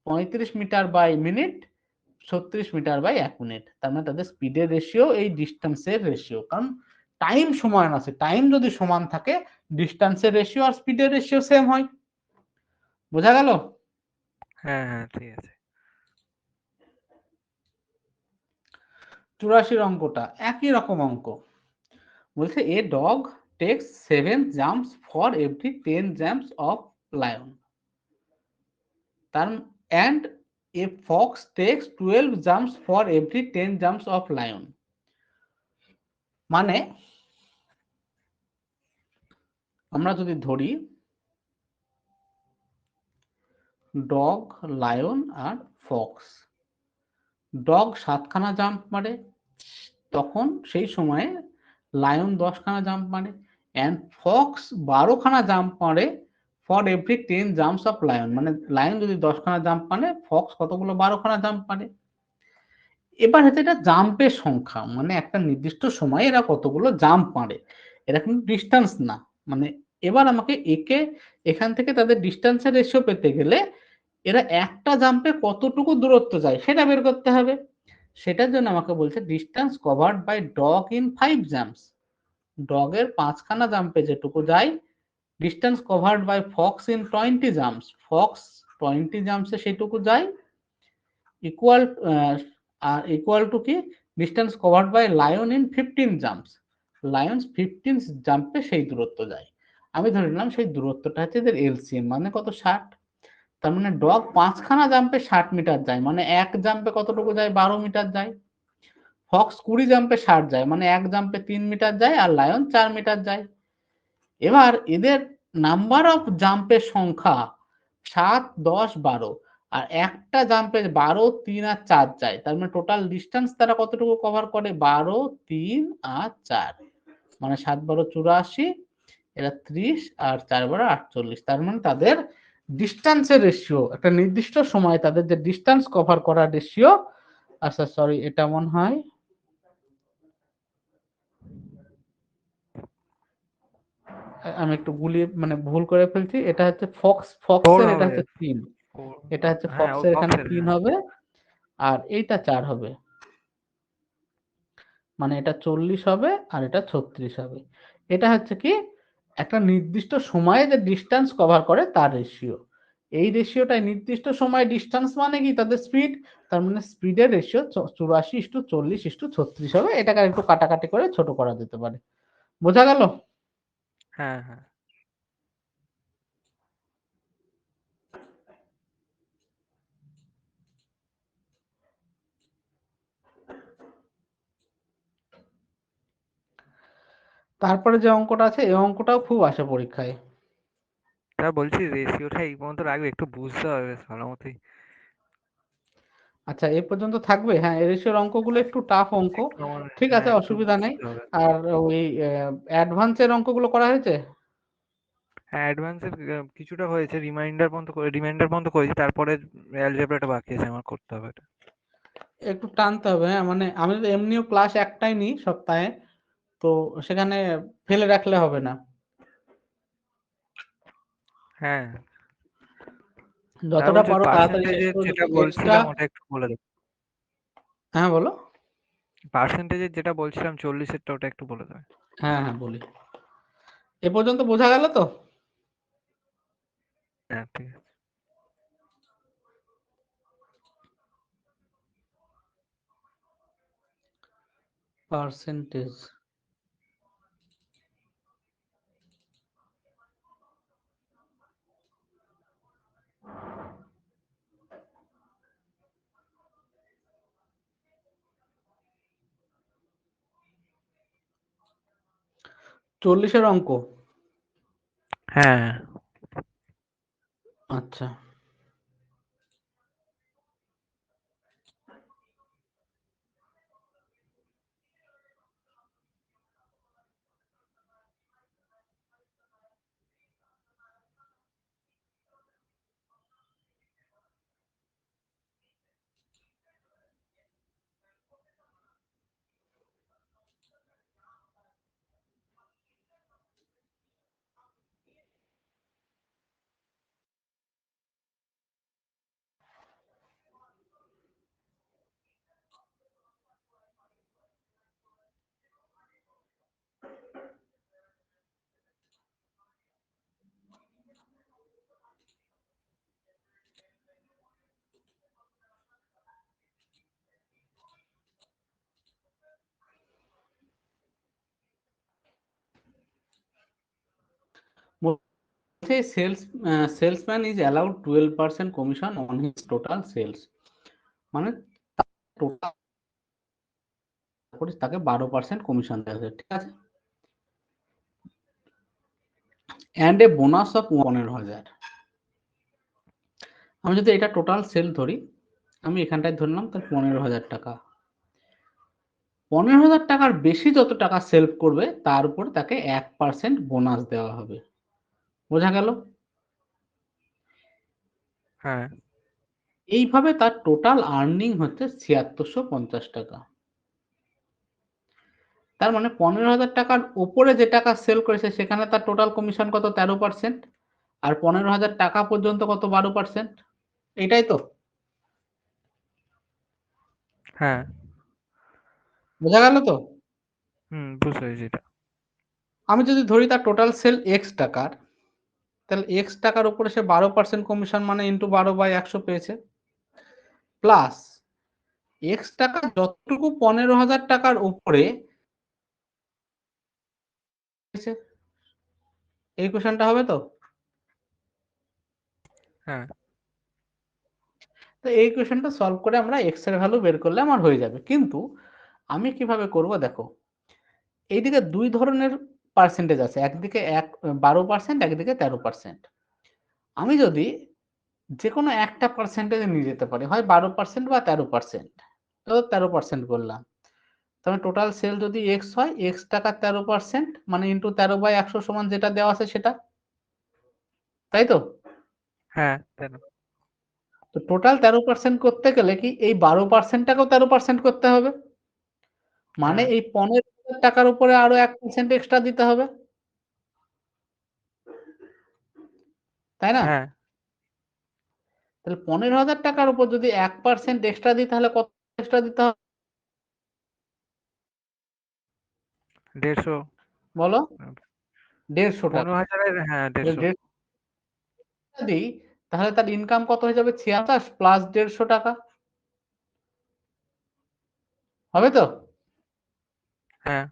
35 metre by minute, 36 metre by 1 minute. তার মানে তাদের স্পিডের রেশিও এই ডিস্টেন্সের রেশিও, কারণ টাইম সমান আছে। টাইম যদি সমান থাকে, ডিস্টেন্সের রেশিও আর স্পিডের রেশিও সেম হয়। বোঝা গেল? হ্যাঁ হ্যাঁ ঠিক আছে। 84 অঙ্কটা একই রকম অঙ্ক। বলছে a dog takes 7 jumps for every 10 jumps of lion, তার and a fox takes 12 jumps for every 10 jumps of lion. মানে আমরা যদি ধরি ডগ, লায়ন আর ফক্স, ডগ 7খানা জাম্প মারে, তখন সেই সময়ে লায়ন 10খানা জাম্প মারে, অ্যান্ড ফক্স 12খানা জাম্প মারে for every 10 jumps of lion. মানে লায়ন যদি 10খানা জাম্প মানে ফক্স কতগুলো 12খানা জাম্প মারে। এবার হচ্ছে এটা জাম্পের সংখ্যা, মানে একটা নির্দিষ্ট সময়ে এরা কতগুলো জাম্প মারে, এরা কিন্তু ডিস্টেন্স না। মানে এবার আমাকে একে এখান থেকে তাদের ডিস্টেন্সের রেশিও পেতে গেলে এরা একটা জাম্পে কতটুকু দূরত্ব যায় সেটা বের করতে হবে। সেটার জন্য আমাকে বলছে distance covered by dog in 5 jumps. ডগের 5খানা জাম্পে যেটুকু যায়, distance covered by fox in 20 jumps, fox 20 জাম্পসে সেটুকু যায়, ইকুয়াল আর ইকুয়াল টু কি, distance covered by lion in 15 jumps, lion's 15 জাম্পে সেই দূরত্ব যায়। আমি ধরে নিলাম সেই দূরত্বটা হচ্ছে এদের এলসিএম, মানে কত, 60। তার মানে ডগ 5খানা জাম্পে 60 মিটার যায়, মানে এক জাম্পে কতটুকু যায়, 12 মিটার যায়। ফক্স 20 জাম্পে 60 যায়, মানে এক জাম্পে 3 মিটার যায়, আর লায়ন 4 মিটার যায়। এবার এদের নাম্বার অফ জাম্পের সংখ্যা 7, 10, 12, আর একটা জাম্পে 12, 3 আর 4 যায়। তার মানে টোটাল ডিস্টেন্স তারা কতটুকু কভার করে, 12, 3 আর 4, মানে 7, 12, 84, এরা 30 আর 4, 12, 48। তার মানে তাদের ডিস্টেন্সের রেশিও, একটা নির্দিষ্ট সময় তাদের যে ডিস্টেন্স কভার করার রেশিও, আচ্ছা সরি এটা মনে হয় আমি একটু গুলিয়ে মানে ভুল করে ফেলছি, এটা হচ্ছে ফোর ফক্সের এটা হবে। হচ্ছে 3, ফোর। এটা হচ্ছে হ্যাঁ ও ফক্সের এখানে ফক্সের 3 হ্যাঁ। হবে, আর এইটা 4 হবে, মানে এটা 40 হবে আর এটা 36 হবে। এটা হচ্ছে কি, একটা নির্দিষ্ট সময়ে যে ডিস্টেন্স কভার করে তার রেশিও। এই রেশিওটাই নির্দিষ্ট সময় ডিস্টেন্স মানে কি তাদের স্পিড, তার মানে স্পিডের রেশিও 84:40:36 হবে। এটাকে একটু কাটাকাটি করে ছোট করা যেতে পারে। বোঝা গেল? হ্যাঁ হ্যাঁ। তারপরে যে অঙ্কটা আছে এই অঙ্কটাও খুব আসে পরীক্ষায়। তা বলছি রেশিওটা এই পর্যন্ত রাখবে, একটু বুঝতে হবে বেশ ভালো মতোই। আচ্ছা এ পর্যন্ত থাকবে। হ্যাঁ, এই রেশিওর অঙ্কগুলো একটু টাফ অঙ্ক। একটু আমার, ঠিক আছে, হ্যাঁ একটু অসুবিধা নেই। বুঝতে হবে। আর ওই অ্যাডভান্সের অঙ্কগুলো করা হয়েছে? হ্যাঁ অ্যাডভান্সের কিছুটা হয়েছে, রিমাইন্ডার পর্যন্ত করেছি, তারপরে অ্যালজেব্রাটা বাকি আছে আমার করতে হবে এটা। একটু টানতে হবে। হ্যাঁ, মানে আমি তো এমনিও ক্লাস একটাই নিই সপ্তাহে, তো সেখানে ফেলে রাখলে হবে না। হ্যাঁ। আর যতটা বলছি পারো তাড়াতাড়ি শেষ পার্সেন্টেজের করে যেটা যদি এক্সট্রা। বলছিলাম ওটা একটু বলে দেবো। হ্যাঁ বলো। পার্সেন্টেজের যেটা বলছিলাম 40-এরটা, ওটা একটু বলে দেবে। হ্যাঁ হ্যাঁ বলি। এ পর্যন্ত বোঝা গেল তো? হ্যাঁ ঠিক আছে। পার্সেন্টেজ, চল্লিশের অঙ্ক। হ্যাঁ। আচ্ছা। Salesman is allowed 12% commission on his total sales, মানে টোটাল তাকে 12% কমিশন দেওয়া হয়েছে, ঠিক আছে। And a bonus of 15,000। আমি যদি এটা টোটাল সেল ধরি, আমি এখানটায় ধরলাম তার 15,000 টাকা। 15,000 টাকার বেশি যত টাকা সেল করবে তার উপর তাকে 1% বোনাস দেওয়া হবে। বোঝা গেল? হ্যাঁ এইভাবে তার টোটাল আর্নিং হচ্ছে ৭৬৫০ টাকা। তার মানে 15,000 টাকার উপরে যে টাকা সেল করেছে সেখানে তার টোটাল কমিশন কত? 13%। আর 15,000 টাকা পর্যন্ত কত? 12%। এটাই তো? হ্যাঁ বোঝা গেল তো? বুঝতে পেরেছি এটা। আমি যদি ধরি তার টোটাল সেল এক্স টাকার, তাহলে এক্স টাকার উপরে সে 12% কমিশন মানে ইন্টু 12/100 পেয়েছে, প্লাস এক্স টাকা যতটুকু 15,000 টাকার উপরে এই কোশ্চেনটা হবে তো? হ্যাঁ তো এই কোশ্চেনটা সলভ করে আমরা এক্স এর ভ্যালু বের করলে আমার হয়ে যাবে। কিন্তু আমি কিভাবে করব দেখো, এইদিকে দুই ধরনের পার্সেন্টেজ আছে, একদিকে 12%, একদিকে 13%। আমি যদি যে কোনো একটা পার্সেন্টেজ নিয়ে যেতে পারি, হয় 12% বা 13%, তো 13% করলাম। তাহলে টোটাল সেল যদি এক্স হয়, এক্স টাকা 13% মানে ইন্টু 13/100 সমান যেটা দেওয়া আছে সেটা, তাই তো? হ্যাঁ তাই না? তো টোটাল 13% করতে গেলে কি এই 12% টাকেও 13% করতে হবে, মানে হ্যাঁ এই 15,000 টাকার উপরে আরো 1% এক্সট্রা দিতে হবে, তাই না? হ্যাঁ তাহলে 15,000 টাকার উপর যদি 1% এক্সট্রা দিই তাহলে কত এক্সট্রা দিতে হবে 150। বলো? 150 টাকা। 15,000 হ্যাঁ যদি 150। 150 টাকা দিই তাহলে তার ইনকাম কত হয়ে যাবে? 86 প্লাস 150 টাকা। হবে তো? হ্যাঁ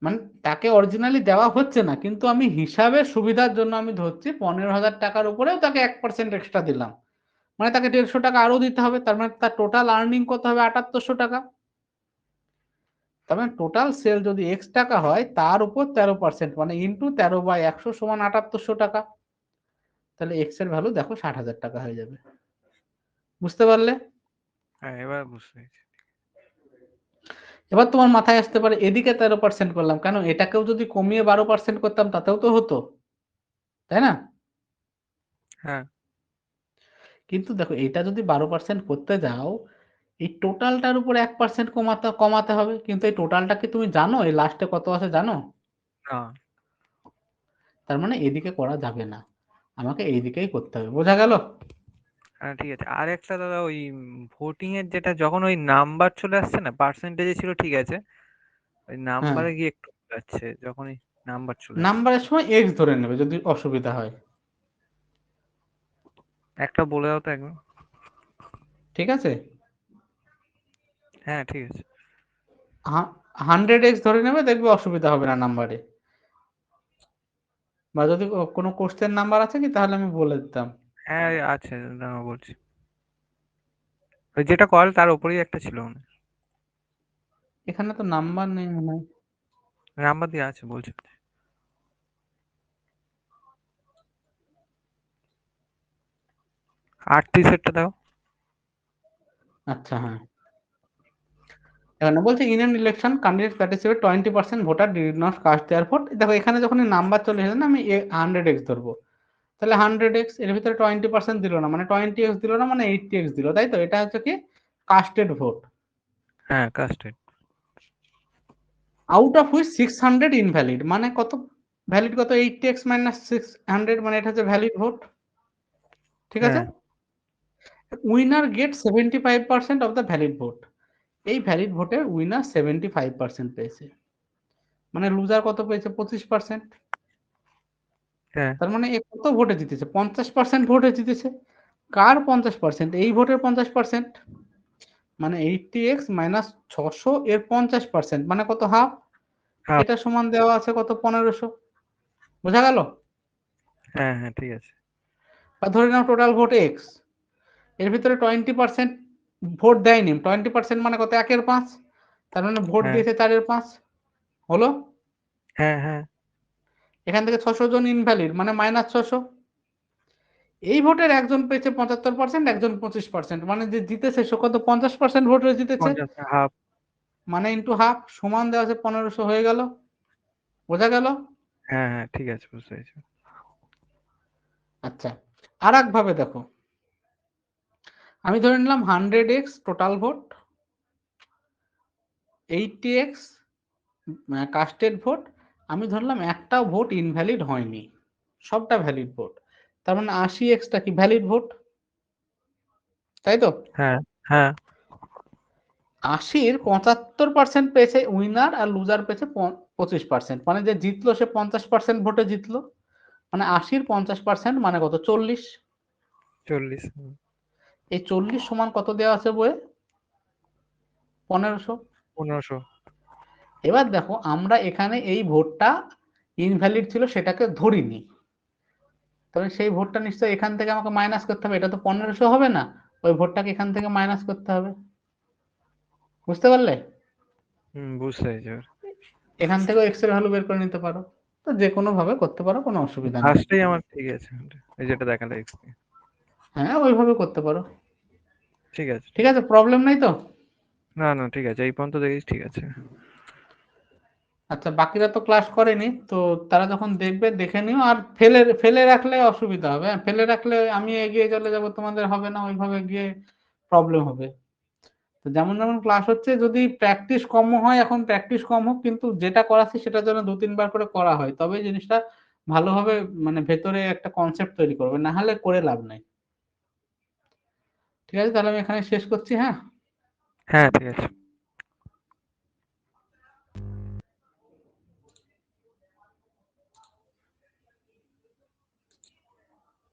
মানে তাকে অরিজিনালি দেওয়া হচ্ছে না, কিন্তু আমি হিসাবের সুবিধার জন্য আমি ধরছি 15,000 টাকার উপরেও তাকে 1% এক্সট্রা দিলাম। মানে তাকে 150 টাকা আরো দিতে হবে। তার মানে তার টোটাল আর্নিং কত হবে? 7800 টাকা। তার মানে টোটাল সেল যদি এক্স টাকা হয় তার উপর 13% মানে ইন্টু 13/100 সমান 7800 টাকা। তাহলে এক্স এর ভ্যালু দেখো 60,000 টাকা হয়ে যাবে। বুঝতে পারলে? হ্যাঁ এবার বুঝতে পেরেছি। এবার তোমার মাথায় আসতে পারে এদিকে 13% করলাম কেন? এটাকেও যদি কমিয়ে 12% করতাম তাতেও তো হতো, তাই না? হ্যাঁ কিন্তু দেখো এটা যদি 12% করতে যাও, এই টোটালটার উপর 1% কমাতে কমাতে হবে। কিন্তু এই টোটালটা কি তুমি জানো এই লাস্টে কত আছে জানো? না তার মানে এদিকে করা যাবে না, আমাকে এইদিকেই করতে হবে। বোঝা গেল? হ্যাঁ ঠিক আছে। আর একটা দাদা ওই ভোটিং এর যেটা যখন ওই নাম্বার চলে আসছে না, পার্সেন্টেজে ছিল ঠিক আছে, ওই হ্যাঁ, নাম্বারে গিয়ে একটু যাচ্ছে যখনই নাম্বার চলে আসছে। নাম্বারের সময় এক্স ধরে নেবে যদি অসুবিধা হয়। একটা বলে দাও তো একবার। ঠিক আছে? হ্যাঁ ঠিক আছে। 100x ধরে নেবে, দেখবে অসুবিধা হবে না নাম্বারে। বা যদি কোনো কোশ্চেন নাম্বার আছে কি তাহলে আমি বলে দিতাম। হ্যাঁ আছে, দাঁড়াও বলছি। ওই যেটা কল তার উপরেই একটা ছিল মনে হয়। এখানে তো নাম্বার নেই মনে হয়। নাম্বার দিয়ে আছে বলছি। 38 দাও। আচ্ছা, হ্যাঁ। এখানে বলছে in an election candidate participate 20% voter did not caste there vote. দেখো এখানে যখন নাম্বার চলে এসেছে না, আমি 100x ধরবো। তাহলে 100x এর ভিতরে 20% দিল না, মানে 20x দিল না, মানে 80x দিল, তাই তো? এটা হচ্ছে কি কাস্টেড ভোট। হ্যাঁ custard. Out of which 600 invalid, মানে কত ভ্যালিড? কত? 80x মাইনাস 600, মানে এটা হচ্ছে ভ্যালিড ভোট। ঠিক আছে? হ্যাঁ winner get 75% of the valid vote. এই ভ্যালিড ভোটের উইনার 75% পেয়েছে, মানে লুজার কত পেয়েছে? 25%। হ্যাঁ তার মানে এ কত ভোটে জিতেছে? 50% ভোটে জিতেছে। কার 50%? এই ভোটের 50%, মানে 80x মাইনাস 600 এর 50%, মানে কত? হাফ। হাফ। এটা সমান দেওয়া আছে কত? 1500। বোঝা গেল? হ্যাঁ হ্যাঁ ঠিক আছে। বা ধরে নাও টোটাল ভোট এক্স, এর ভিতরে 20% ভোট দেয়নি, 20% মানে কত, 1/5, তার মানে ভোট হ্যাঁ দিয়েছে 4/5, হলো? হ্যাঁ হ্যাঁ এখান থেকে 600 জন ইনভ্যালিড মানে -600। এই ভোটের একজন পেয়েছে 75%, একজন 25%, মানে যে জিতেছে সে কত, 50% ভোটে জিতেছে, 50 হাফ। মানে ইন্টু হাফ, সমান দেওয়া আছে 1500 হয়ে গেল। বোঝা গেল? হ্যাঁ হ্যাঁ ঠিক আছে, বুঝতে পেরেছি। আচ্ছা, আর একভাবে দেখো, আমি ধরে নিলাম 100x total vote, 80x custard vote, আমি ধরলাম একটাও ভোট ইনভ্যালিড হয়নি, সবটা ভ্যালিড ভোট, তার মানে 80xটা কি ভ্যালিড ভোট, তাই তো? হ্যাঁ হ্যাঁ 80-র 75% পেয়েছে উইনার আর লুজার পেয়েছে 25%, মানে যে জিতলো সে 50% ভোটে জিতলো, মানে 80-র 50% মানে কত, 40। 40। এই 40 সমান কত দেওয়া আছে বইয়ে, 1500। 1500। এবার দেখো আমরা এখানে এই ভোটটা ইনভ্যালিড ছিল সেটাকে ধরিনি, তাহলে সেই ভোটটা নিশ্চয়ই এখান থেকে আমাকে মাইনাস করতে হবে, এটা তো 1500 হবে না, ওই ভোটটাকে এখান থেকে মাইনাস করতে হবে। বুঝতে পারলে? বুঝতে পেরেছি এবার। এখান থেকেও এক্স এর ভ্যালু বের করে নিতে পারো, তো যে কোনো ভাবে করতে পারো, কোনো অসুবিধা নেই। ফার্স্টেই আমার ঠিক আছে, এই যেটা দেখালে এক্স। হ্যাঁ ওইভাবে করতে পারো। ঠিক আছে ঠিক আছে, প্রবলেম নাই তো? না না ঠিক আছে, এই পর্যন্ত দেখিস, ঠিক আছে। আচ্ছা, বাকিরা তো ক্লাস করেনি, তো তারা যখন দেখবে দেখে নিও, আর ফেলে ফেলে রাখলে অসুবিধা হবে, হ্যাঁ, ফেলে রাখলে আমি এগিয়ে চলে যাব, তোমাদের হবে না, ওইভাবে গিয়ে প্রবলেম হবে। তো যেমন যেমন ক্লাস হচ্ছে, যদি প্র্যাকটিস কম হয়, এখন প্র্যাকটিস কম হোক, কিন্তু যেটা করাচ্ছি সেটা যেন 2-3 বার করে করা হয়, তবে জিনিসটা ভালোভাবে মানে ভেতরে একটা কনসেপ্ট তৈরি করবে, না হলে করে লাভ নাই। ঠিক আছে, তাহলে আমি এখানে শেষ করছি, হ্যাঁ। হ্যাঁ ঠিক আছে।